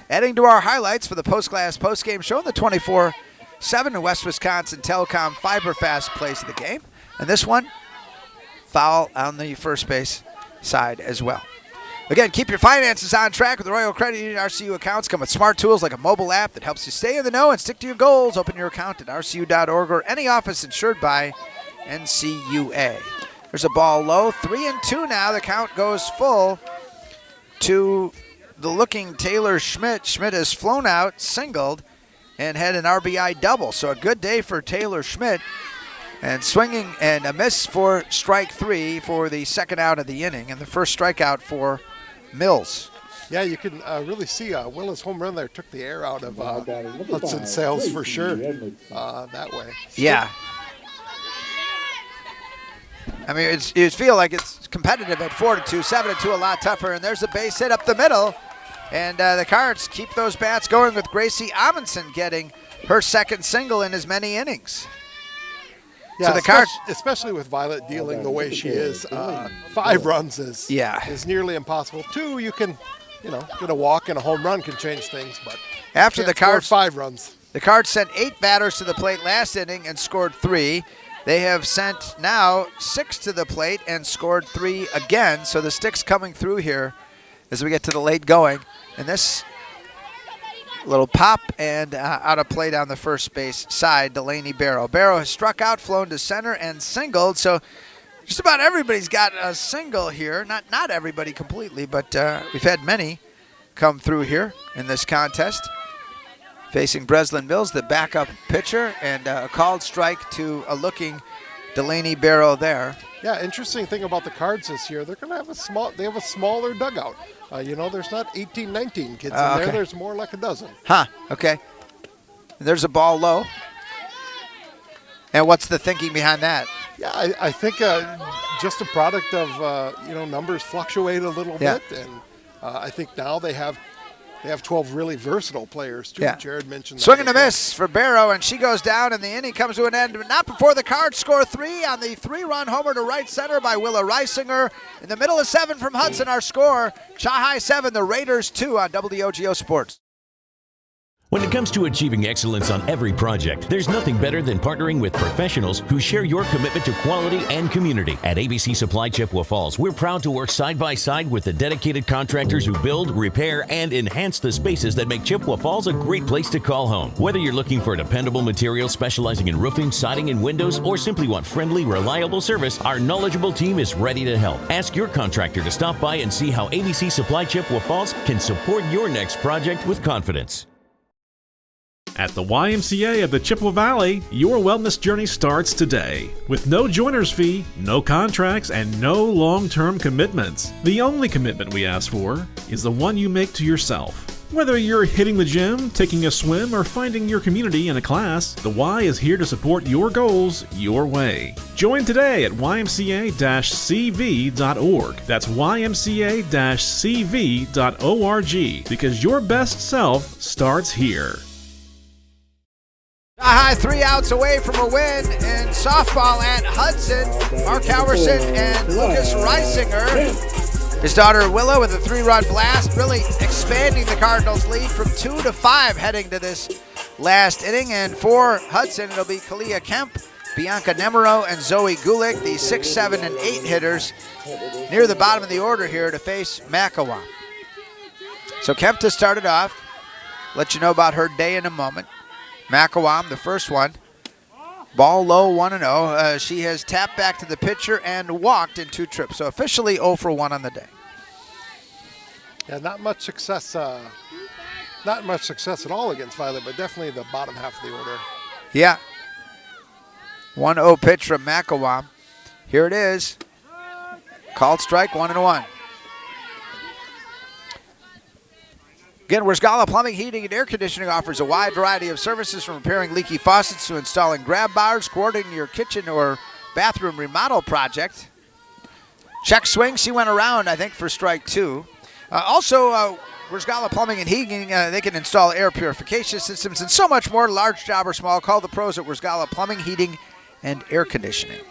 adding to our highlights for the postgame show, the 24/7 West Wisconsin Telecom Fiberfast plays of the game. And this one, foul on the first base side as well. Again, keep your finances on track with the Royal Credit Union RCU accounts. Come with smart tools like a mobile app that helps you stay in the know and stick to your goals. Open your account at rcu.org or any office insured by NCUA. There's a ball low, 3-2 now. The count goes full to the looking Taylor Schmidt. Schmidt has flown out, singled, and had an RBI double. So a good day for Taylor Schmidt. And swinging and a miss for strike 3 for the second out of the inning, and the first strikeout for Mills. Yeah, you can really see Willa's home run there took the air out of Hudson's sails for sure that way. Yeah. I mean, you feel like it's competitive at 4-2, 7-2, a lot tougher. And there's a base hit up the middle. And the Cards keep those bats going with Gracie Amundsen getting her second single in as many innings. Yeah, so the Cards, especially with Violet dealing the way she is, 5 runs is nearly impossible. 2, you can, get a walk and a home run can change things. But after the Cards, 5 runs. The Cards sent 8 batters to the plate last inning and scored 3. They have sent now 6 to the plate and scored 3 again. So the stick's coming through here as we get to the late going. And this little pop and out of play down the first base side, Delaney Barrow. Barrow has struck out, flown to center, and singled. So just about everybody's got a single here. Not everybody completely, but we've had many come through here in this contest. Facing Breslin Mills, the backup pitcher, and a called strike to a looking Delaney Barrow there. Yeah, interesting thing about the Cards this year, they're going to have a smaller dugout. There's not 18, 19 kids in there. There's more like a dozen. Huh, okay. There's a ball low. And what's the thinking behind that? Yeah, I think just a product of, numbers fluctuate a little bit. And I think now they have 12 really versatile players, too. Yeah. Jared mentioned that. Swing and a miss for Barrow, and she goes down, and the inning comes to an end, but not before the Cards score 3 on the 3-run homer to right center by Willa Reisinger. In the middle of 7 from Hudson, our score, Chi-High 7, the Raiders 2 on WOGO Sports. When it comes to achieving excellence on every project, there's nothing better than partnering with professionals who share your commitment to quality and community. At ABC Supply Chippewa Falls, we're proud to work side by side with the dedicated contractors who build, repair, and enhance the spaces that make Chippewa Falls a great place to call home. Whether you're looking for dependable materials specializing in roofing, siding, and windows, or simply want friendly, reliable service, our knowledgeable team is ready to help. Ask your contractor to stop by and see how ABC Supply Chippewa Falls can support your next project with confidence. At the YMCA of the Chippewa Valley, your wellness journey starts today. With no joiner's fee, no contracts, and no long-term commitments. The only commitment we ask for is the one you make to yourself. Whether you're hitting the gym, taking a swim, or finding your community in a class, the Y is here to support your goals your way. Join today at ymca-cv.org. That's ymca-cv.org, because your best self starts here. High 3 outs away from a win in softball at Hudson. Mark Halverson and Lucas Reisinger. His daughter Willow with a 3-run blast, really expanding the Cardinals' lead from 2 to 5 heading to this last inning. And for Hudson, it'll be Kalia Kemp, Bianca Nemero, and Zoe Gulick, the 6, 7, and 8 hitters near the bottom of the order here to face Makawa. So Kemp to start it off. Let you know about her day in a moment. Makawam, the first one. Ball low, 1-0. She has tapped back to the pitcher and walked in 2 trips. So officially 0 for 1 on the day. Yeah, not much success at all against Violet, but definitely the bottom half of the order. Yeah. 1-0 pitch from Makawam. Here it is. Called strike, 1-1. Again, Wisgala Plumbing, Heating, and Air Conditioning offers a wide variety of services from repairing leaky faucets to installing grab bars, coordinating your kitchen or bathroom remodel project. Check swing, she went around, I think, for strike 2. Also, Wisgala Plumbing and Heating, they can install air purification systems and so much more, large job or small. Call the pros at Wisgala Plumbing, Heating, and Air Conditioning.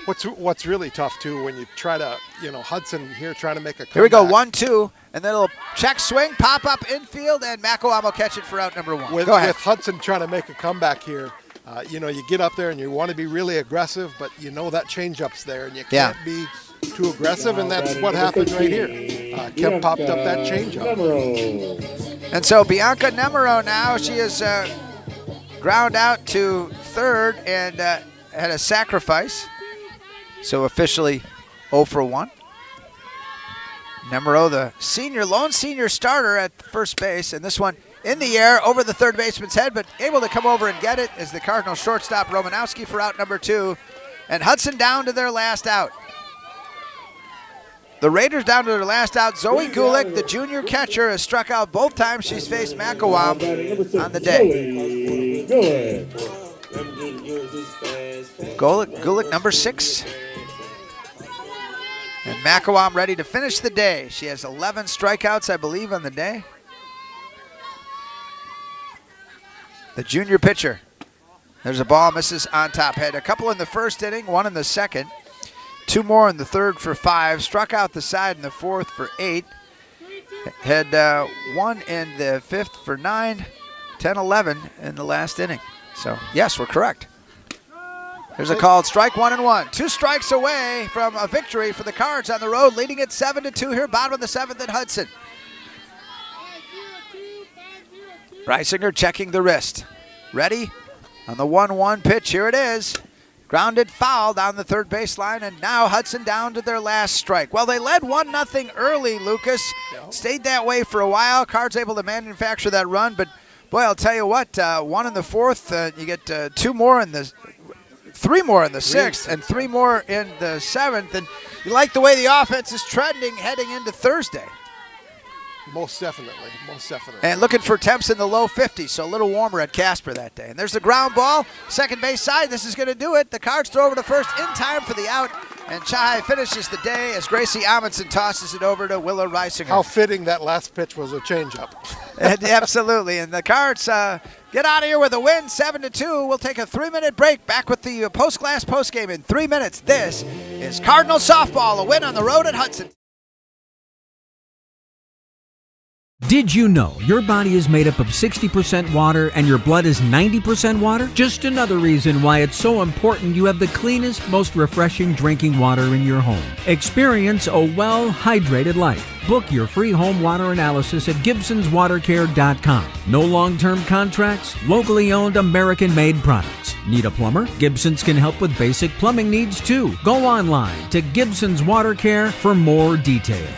What's really tough, too, when you try to, Hudson here trying to make a comeback. Here we go, 1-2, and then it'll check swing, pop up infield, and Makawam will catch it for out number 1. Go ahead. With Hudson trying to make a comeback here, you get up there and you want to be really aggressive, but you know that changeup's there, and you can't be too aggressive, and that's what happened right here. Kemp popped up that changeup. And so Bianca Nemero now, she is ground out to third and had a sacrifice. So officially 0 for 1. Nemero, the lone senior starter at first base, and this one in the air over the third baseman's head, but able to come over and get it is the Cardinal shortstop Romanowski for out number 2. And Hudson down to their last out. The Raiders down to their last out. Zoe Gulick, the junior catcher, has struck out both times she's faced Makawam on the day. Gulick number 6. And Makawam ready to finish the day. She has 11 strikeouts, I believe, on the day. The junior pitcher. There's a ball, misses on top. Had a couple in the first inning, 1 in the second. 2 more in the third for 5. Struck out the side in the fourth for 8. Had 1 in the fifth for 9. 10, 11 in the last inning. So, yes, we're correct. There's a called strike, 1-1. 2 strikes away from a victory for the Cards on the road, leading it 7-2 here, bottom of the 7th at Hudson. Reisinger checking the wrist. Ready on the 1-1 pitch. Here it is. Grounded foul down the third baseline, and now Hudson down to their last strike. Well, they led 1-0 early, Lucas. Stayed that way for a while. Cards able to manufacture that run, but boy, I'll tell you what, 1 in the fourth, you get 3 more in the 6th, and 3 more in the 7th. And you like the way the offense is trending heading into Thursday. Most definitely. And looking for temps in the low 50s, so a little warmer at Casper that day. And there's the ground ball, second base side. This is going to do it. The Cards throw over to first in time for the out, and Chahai finishes the day as Gracie Amundsen tosses it over to Willow Reisinger. How fitting that last pitch was a changeup. Absolutely, and the Cards get out of here with a win, 7-2. We'll take a 3-minute break. Back with the post-glass postgame in 3 minutes. This is Cardinal softball, a win on the road at Hudson. Did you know your body is made up of 60% water and your blood is 90% water? Just another reason why it's so important you have the cleanest, most refreshing drinking water in your home. Experience a well-hydrated life. Book your free home water analysis at GibsonsWaterCare.com. No long-term contracts, locally owned, American-made products. Need a plumber? Gibsons can help with basic plumbing needs too. Go online to Gibsons Water Care for more details.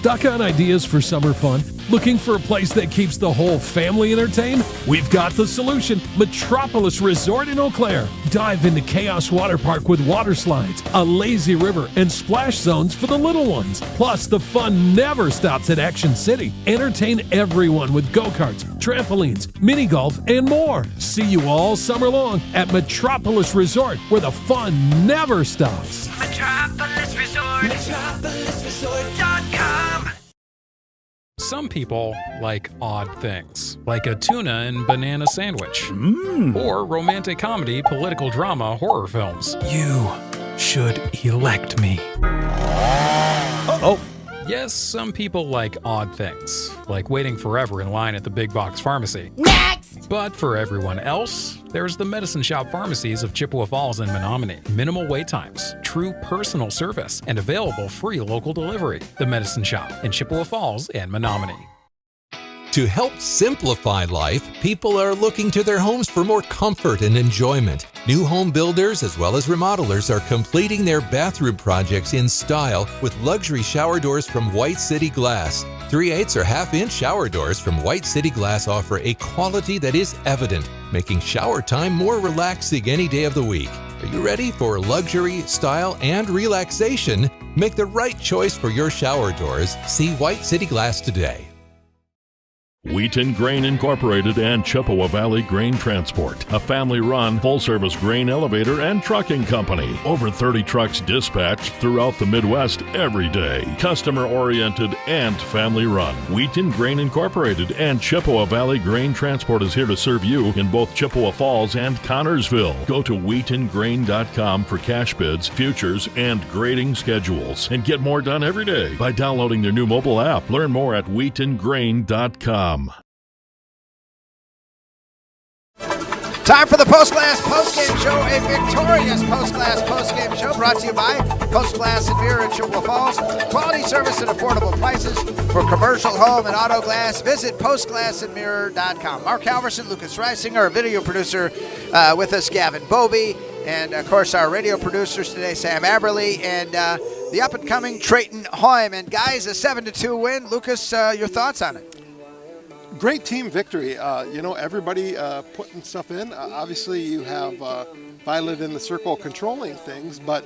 Stuck on ideas for summer fun? Looking for a place that keeps the whole family entertained? We've got the solution. Metropolis Resort in Eau Claire. Dive into Chaos Water Park with water slides, a lazy river, and splash zones for the little ones. Plus, the fun never stops at Action City. Entertain everyone with go-karts, trampolines, mini golf, and more. See you all summer long at Metropolis Resort, where the fun never stops. Metropolis Resort. MetropolisResort.com. Some people like odd things, like a tuna and banana sandwich, or romantic comedy, political drama, horror films. You should elect me. Yes, some people like odd things, like waiting forever in line at the big box pharmacy. Next! But for everyone else, there's the Medicine Shop pharmacies of Chippewa Falls and Menominee. Minimal wait times, true personal service, and available free local delivery. The Medicine Shop in Chippewa Falls and Menominee. To help simplify life, people are looking to their homes for more comfort and enjoyment. New home builders as well as remodelers are completing their bathroom projects in style with luxury shower doors from White City Glass. 3/8 or half-inch shower doors from White City Glass offer a quality that is evident, making shower time more relaxing any day of the week. Are you ready for luxury, style, and relaxation? Make the right choice for your shower doors. See White City Glass today. Wheaton Grain Incorporated and Chippewa Valley Grain Transport, a family-run, full-service grain elevator and trucking company. Over 30 trucks dispatched throughout the Midwest every day. Customer-oriented and family-run. Wheaton Grain Incorporated and Chippewa Valley Grain Transport is here to serve you in both Chippewa Falls and Connorsville. Go to wheatongrain.com for cash bids, futures, and grading schedules. And get more done every day by downloading their new mobile app. Learn more at wheatongrain.com. Time for the Post Glass Postgame Show, a victorious Post Glass Postgame Show brought to you by Post Glass and Mirror in Chippewa Falls. Quality service at affordable prices for commercial, home, and auto glass. Visit postglassandmirror.com. Mark Halverson, Lucas Reisinger, our video producer with us, Gavin Bobie, and of course our radio producers today, Sam Aberley, and the up-and-coming Trayton Hoym. And guys, a 7-2 win. Lucas, your thoughts on it? Great team victory. Everybody putting stuff in. Obviously, you have Violet in the circle controlling things, but,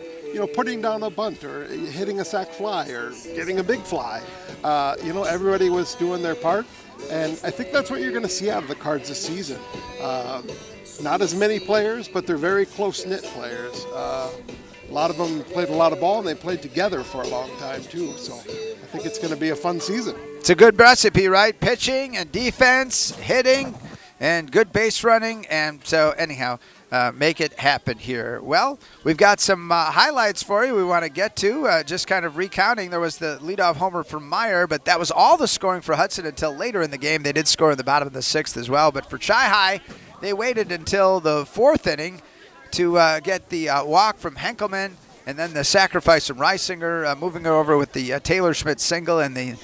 putting down a bunt or hitting a sac fly or getting a big fly. Everybody was doing their part, and I think that's what you're going to see out of the Cards this season. Not as many players, but they're very close-knit players. A lot of them played a lot of ball, and they played together for a long time, too. So I think it's going to be a fun season. It's a good recipe, right? Pitching and defense, hitting, and good base running. And so anyhow, make it happen here. Well, we've got some highlights for you we want to get to. Just kind of recounting, there was the leadoff homer from Meyer, but that was all the scoring for Hudson until later in the game. They did score in the bottom of the 6th as well. But for Chi-Hi, they waited until the 4th inning to get the walk from Henkelman, and then the sacrifice from Reisinger, moving her over with the Taylor Schmidt single, and then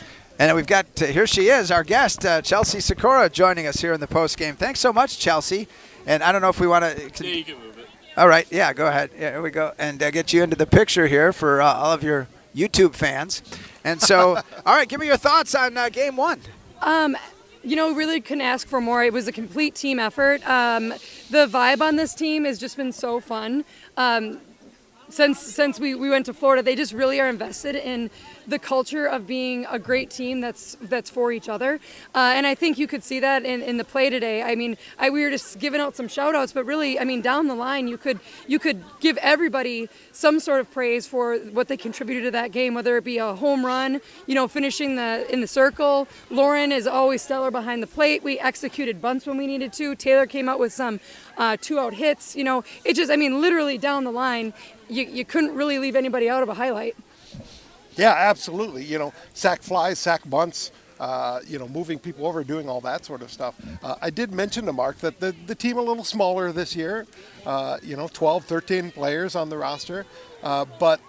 we've got, here she is, our guest, Chelsea Sikora, joining us here in the post game. Thanks so much, Chelsea. And I don't know if we want to. Yeah, you can move it. All right, yeah, go ahead. Yeah, here we go, and get you into the picture here for all of your YouTube fans. And so, all right, give me your thoughts on Game 1. Really couldn't ask for more. It was a complete team effort. The vibe on this team has just been so fun. Since we went to Florida, they just really are invested in the culture of being a great team that's for each other. And I think you could see that in the play today. I mean, we were just giving out some shout outs, but really, I mean, down the line, you could give everybody some sort of praise for what they contributed to that game, whether it be a home run, finishing in the circle. Lauren is always stellar behind the plate. We executed bunts when we needed to. Taylor came out with some 2-out hits. It just, I mean, literally down the line, you couldn't really leave anybody out of a highlight. Yeah, absolutely. Sack flies, sack bunts, moving people over, doing all that sort of stuff. I did mention to Mark that the team a little smaller this year, 12, 13 players on the roster, but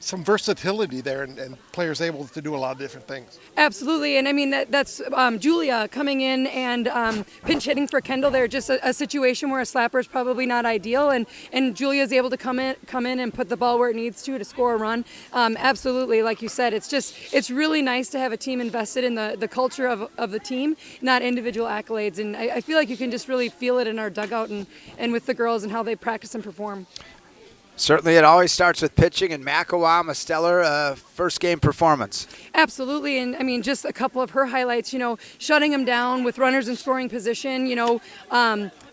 some versatility there, and players able to do a lot of different things. Absolutely, and I mean that's Julia coming in and pinch hitting for Kendall there. Just a situation where a slapper is probably not ideal, and Julia's able to come in and put the ball where it needs to score a run. Absolutely, like you said, it's really nice to have a team invested in the culture of the team, not individual accolades. And I feel like you can just really feel it in our dugout and with the girls and how they practice and perform. Certainly, it always starts with pitching, and McElwain, a stellar first game performance. Absolutely, and I mean, just a couple of her highlights, shutting them down with runners in scoring position,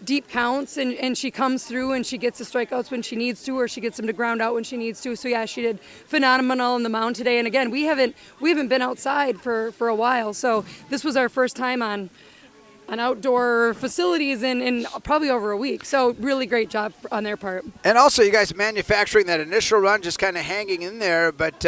deep counts, and she comes through and she gets the strikeouts when she needs to, or she gets them to ground out when she needs to. So yeah, she did phenomenal on the mound today. And again, we haven't been outside for a while, so this was our first time on outdoor facilities in probably over a week. So really great job on their part. And also you guys manufacturing that initial run, just kind of hanging in there, but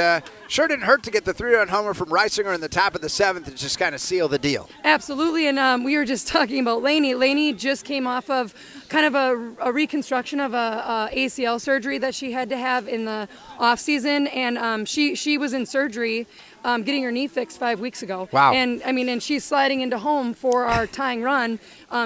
sure didn't hurt to get the 3-run homer from Reisinger in the top of the 7th and just kind of seal the deal. Absolutely, and we were just talking about Lainey. Lainey just came off of kind of a reconstruction of a ACL surgery that she had to have in the off season, and she was in surgery getting her knee fixed 5 weeks ago. Wow. And she's sliding into home for our tying run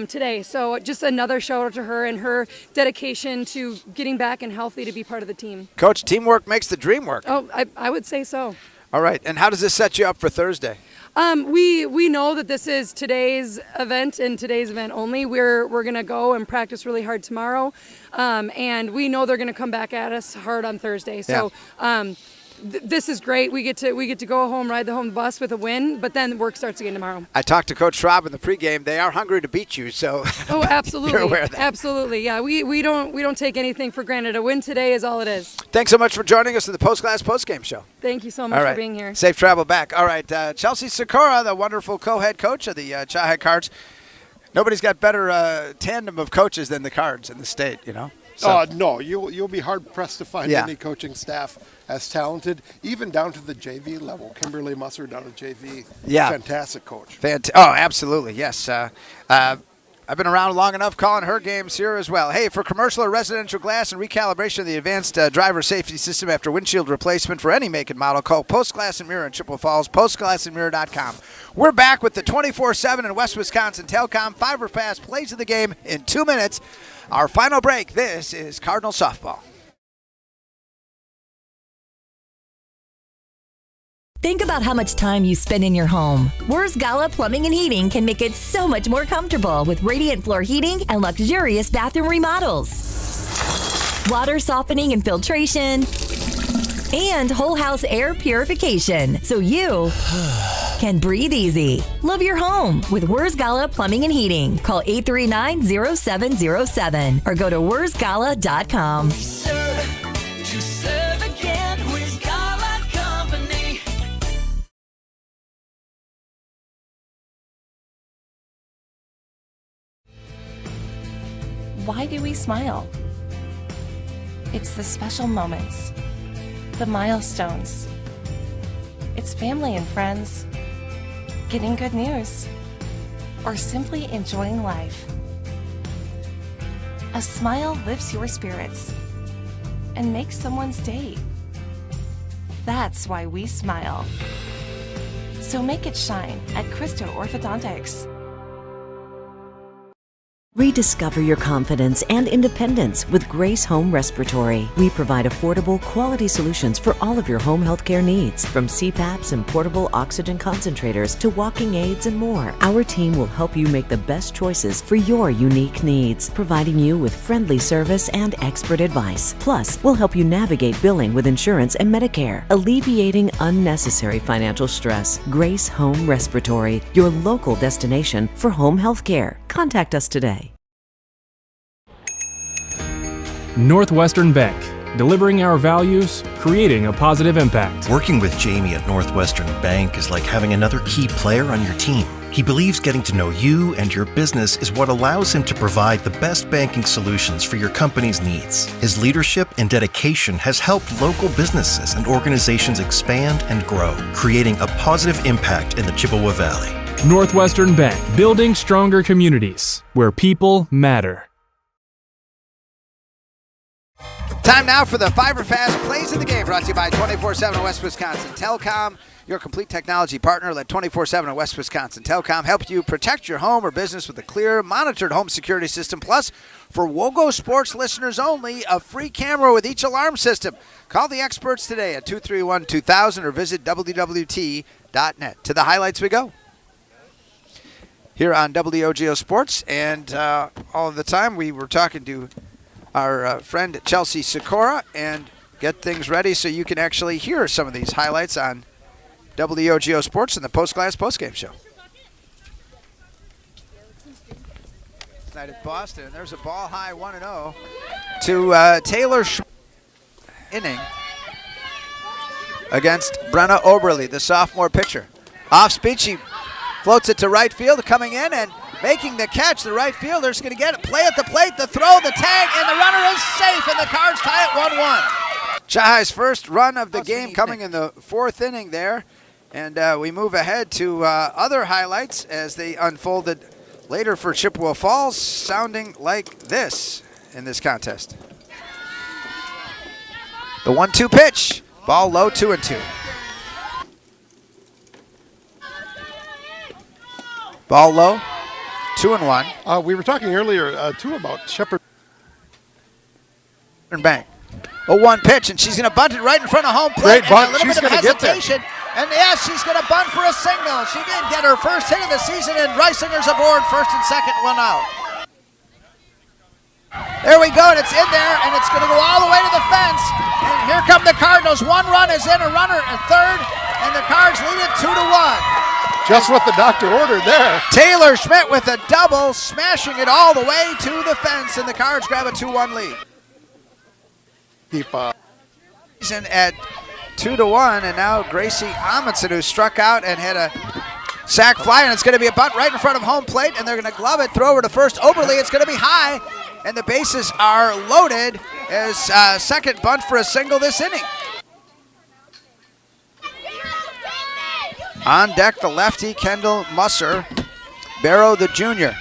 today. So just another shout out to her and her dedication to getting back and healthy to be part of the team. Coach, teamwork makes the dream work. Oh, I would say so. All right, and how does this set you up for Thursday? We know that this is today's event and today's event only. We're going to go and practice really hard tomorrow, and we know they're going to come back at us hard on Thursday. So. Yeah. This is great. We get to go home, ride the home bus with a win, but then work starts again tomorrow. I talked to Coach Schwab in the pregame. They are hungry to beat you, so oh, absolutely, you're aware of that. Absolutely, yeah. We don't take anything for granted. A win today is all it is. Thanks so much for joining us in the postgame show. Thank you so much for being here. Safe travel back. All right, Chelsea Sikora, the wonderful co-head coach of the Chaha'i Cards. Nobody's got better tandem of coaches than the Cards in the state, So. No, you'll be hard pressed to find any coaching staff as talented, even down to the JV level. Kimberly Musser down at JV, fantastic coach. Absolutely, yes. I've been around long enough calling her games here as well. Hey, for commercial or residential glass and recalibration of the advanced driver safety system after windshield replacement for any make and model, call Post Glass and Mirror in Chippewa Falls, postglassandmirror.com. We're back with the 24/7 in West Wisconsin Telcom Fiber Pass plays of the game in 2 minutes. Our final break. This is Cardinal softball. Think about how much time you spend in your home. WIAA Gala Plumbing and Heating can make it so much more comfortable with radiant floor heating and luxurious bathroom remodels. Water softening and filtration, and whole house air purification, so you can breathe easy. Love your home with WIAA Gala Plumbing and Heating. Call 839-0707 or go to WIAAGala.com. Why do we smile? It's the special moments, the milestones. It's family and friends, getting good news, or simply enjoying life. A smile lifts your spirits and makes someone's day. That's why we smile. So make it shine at Christo Orthodontics. Rediscover your confidence and independence with Grace Home Respiratory. We provide affordable, quality solutions for all of your home healthcare needs, from CPAPs and portable oxygen concentrators to walking aids and more. Our team will help you make the best choices for your unique needs, providing you with friendly service and expert advice. Plus, we'll help you navigate billing with insurance and Medicare, alleviating unnecessary financial stress. Grace Home Respiratory, your local destination for home healthcare. Contact us today. Northwestern Bank, delivering our values, creating a positive impact. Working with Jamie at Northwestern Bank is like having another key player on your team. He believes getting to know you and your business is what allows him to provide the best banking solutions for your company's needs. His leadership and dedication has helped local businesses and organizations expand and grow, creating a positive impact in the Chippewa Valley. Northwestern Bank, building stronger communities where people matter. Time now for the Fiber Fast Plays of the Game, brought to you by 24/7 West Wisconsin Telecom, your complete technology partner. Let 24/7 West Wisconsin Telecom help you protect your home or business with a clear, monitored home security system. Plus, for WOGO Sports listeners only, a free camera with each alarm system. Call the experts today at 231-2000 or visit WWT.net. To the highlights we go. Here on WOGO Sports, and all of the time we were talking to our friend Chelsea Sikora and get things ready so you can actually hear some of these highlights on WOGO Sports in the Post-Glass Postgame Show. Tonight at Boston, and there's a ball high 1-0 to Taylor inning against Brenna Oberle, the sophomore pitcher. Off speed, she floats it to right field, coming in and making the catch. The right fielder's going to get it. Play at the plate, the throw, the tag, and the runner is safe, and the Cards tie it 1-1. Chai's first run of the game coming in the fourth inning there. And we move ahead to other highlights as they unfolded later for Chippewa Falls, sounding like this in this contest. The 1-2 pitch. Ball low, 2-2. Ball low, 2-1. We were talking earlier, too, about Shepherd. Bank. A 1 pitch, and she's going to bunt it right in front of home plate. Great bunt. And a little She's bit of going to get there. hesitation. And yes, she's going to bunt for a single. She did get her first hit of the season, and Reisinger's aboard first and second, 1 out. There we go, and it's in there, and it's going to go all the way to the fence. And here come the Cardinals. 1 run is in, a runner at third, and the Cards lead it 2-1. Just what the doctor ordered there. Taylor Schmidt with a double, smashing it all the way to the fence, and the Cards grab a 2-1 lead. Keep at 2-1, and now Gracie Amundsen, who struck out and had a sac fly, and it's going to be a bunt right in front of home plate, and they're going to glove it, throw over to first. Oberle, it's going to be high, and the bases are loaded as second bunt for a single this inning. On deck, the lefty, Kendall Musser. Barrow, the junior.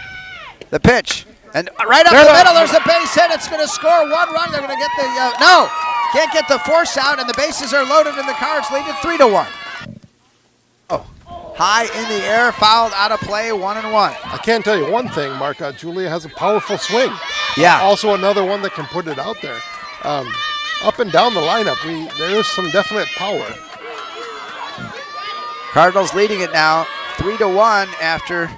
The pitch. And right up the middle, there's a base hit. It's going to score 1 run. They're going to get the, no, can't get the force out, and the bases are loaded, and the Cards lead it 3-1. Oh, high in the air, fouled out of play, 1-1. I can tell you one thing, Mark. Julia has a powerful swing. Yeah. Also another one that can put it out there. Up and down the lineup, there is some definite power. Cardinals leading it now 3-1 after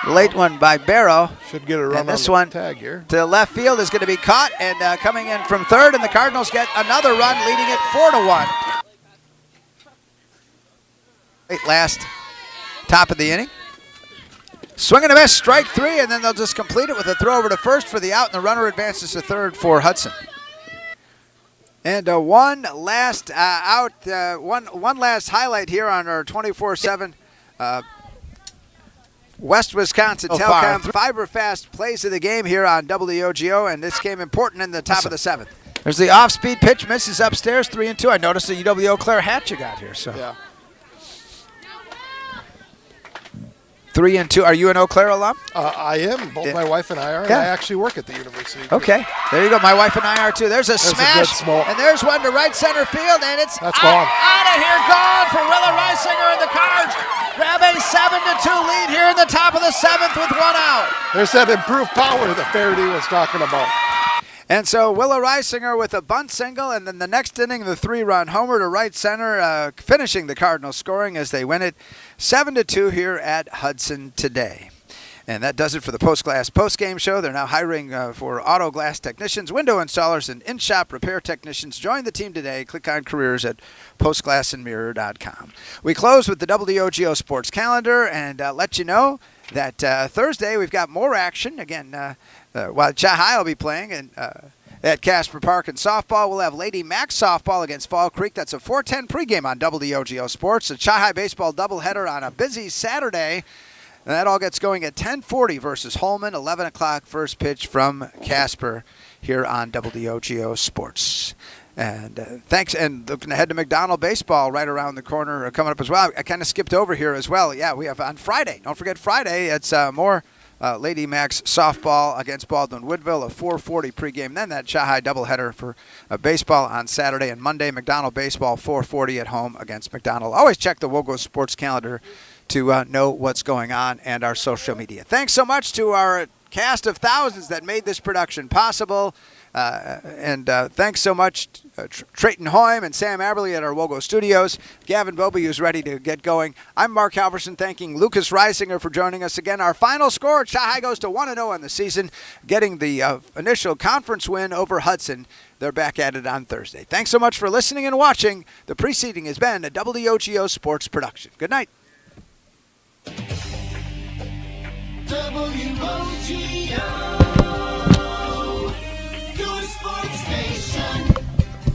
the late one by Barrow. Should get a run and this on one the tag here. To left field is going to be caught, and coming in from third, and the Cardinals get another run, leading it 4-1. Last top of the inning. Swing and a miss, strike 3, and then they'll just complete it with a throw over to first for the out, and the runner advances to third for Hudson. And one last one last highlight here on our 24/7 West Wisconsin Telecom Fiber Fast Plays of the Game here on WOGO, and this came important in the top of the 7th. There's the off-speed pitch, misses upstairs, 3-2. I noticed the UW Eau Claire hat you got here. So. Yeah. 3-2. Are you an Eau Claire alum? I am. Both my wife and I are. Yeah. I actually work at the university. Okay. There you go. My wife and I are too. There's a smash. A good smoke. And there's one to right center field, and it's That's gone. Out of here, gone for Willa Reisinger, and the Cards grab a 7-2 lead here in the top of the 7th with 1 out. There's that improved power that Faraday was talking about. And so Willa Reisinger with a bunt single, and then the next inning, the 3-run homer to right center, finishing the Cardinals scoring as they win it 7-2 here at Hudson today. And that does it for the Post-Glass Post-Game Show. They're now hiring for auto glass technicians, window installers, and in-shop repair technicians. Join the team today. Click on careers at postglassandmirror.com. We close with the WOGO Sports Calendar and let you know that Thursday we've got more action. Again, while Chahai will be playing and at Casper Park in softball, we'll have Lady Mac softball against Fall Creek. That's a 4:10 pregame on WOGO Sports. The Chahai baseball doubleheader on a busy Saturday. And that all gets going at 10:40 versus Holman, 11 o'clock first pitch from Casper here on WOGO Sports. And thanks, and looking ahead to McDonald baseball right around the corner coming up as well. I kind of skipped over here as well. Yeah, we have on Friday. Don't forget Friday. It's more Lady Max softball against Baldwin Woodville, a 4:40 pregame. Then that Chi-High doubleheader for baseball on Saturday and Monday. McDonald baseball 4:40 at home against McDonald. Always check the WOGO sports calendar to know what's going on and our social media. Thanks so much to our cast of thousands that made this production possible. And thanks so much Trayton Hoym and Sam Aberley at our WOGO studios. Gavin Bobby, who's ready to get going. I'm Mark Halverson, thanking Lucas Reisinger for joining us again. Our final score, Chi-High goes to 1-0 in the season, getting the initial conference win over Hudson. They're back at it on Thursday. Thanks so much for listening and watching. The preceding has been a WOGO Sports production. Good night.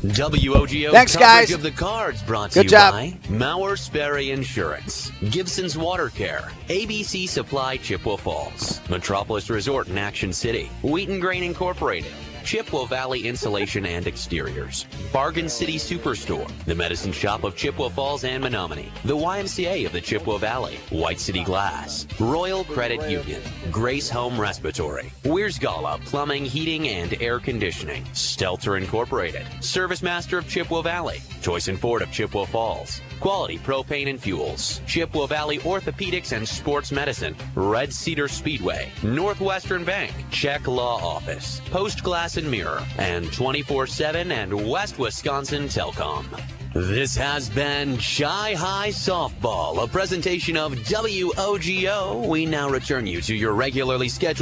WOGO Thanks, coverage guys. of the Cards brought to Good you job. by Mauer Sperry Insurance, Gibson's Water Care, ABC Supply Chippewa Falls, Metropolis Resort in Action City, Wheat and Grain Incorporated, Chippewa Valley Insulation and Exteriors, Bargain City Superstore, the Medicine Shop of Chippewa Falls and Menominee, the YMCA of the Chippewa Valley, White City Glass, Royal Credit Union, Grace Home Respiratory, Weersgala Plumbing, Heating, and Air Conditioning, Stelter Incorporated, Service Master of Chippewa Valley, Choice and Ford of Chippewa Falls, Quality Propane and Fuels, Chippewa Valley Orthopedics and Sports Medicine, Red Cedar Speedway, Northwestern Bank, Czech Law Office, Post Glass and Mirror, and 24/7 and West Wisconsin Telcom. This has been Chi-High Softball, a presentation of WOGO. We now return you to your regularly scheduled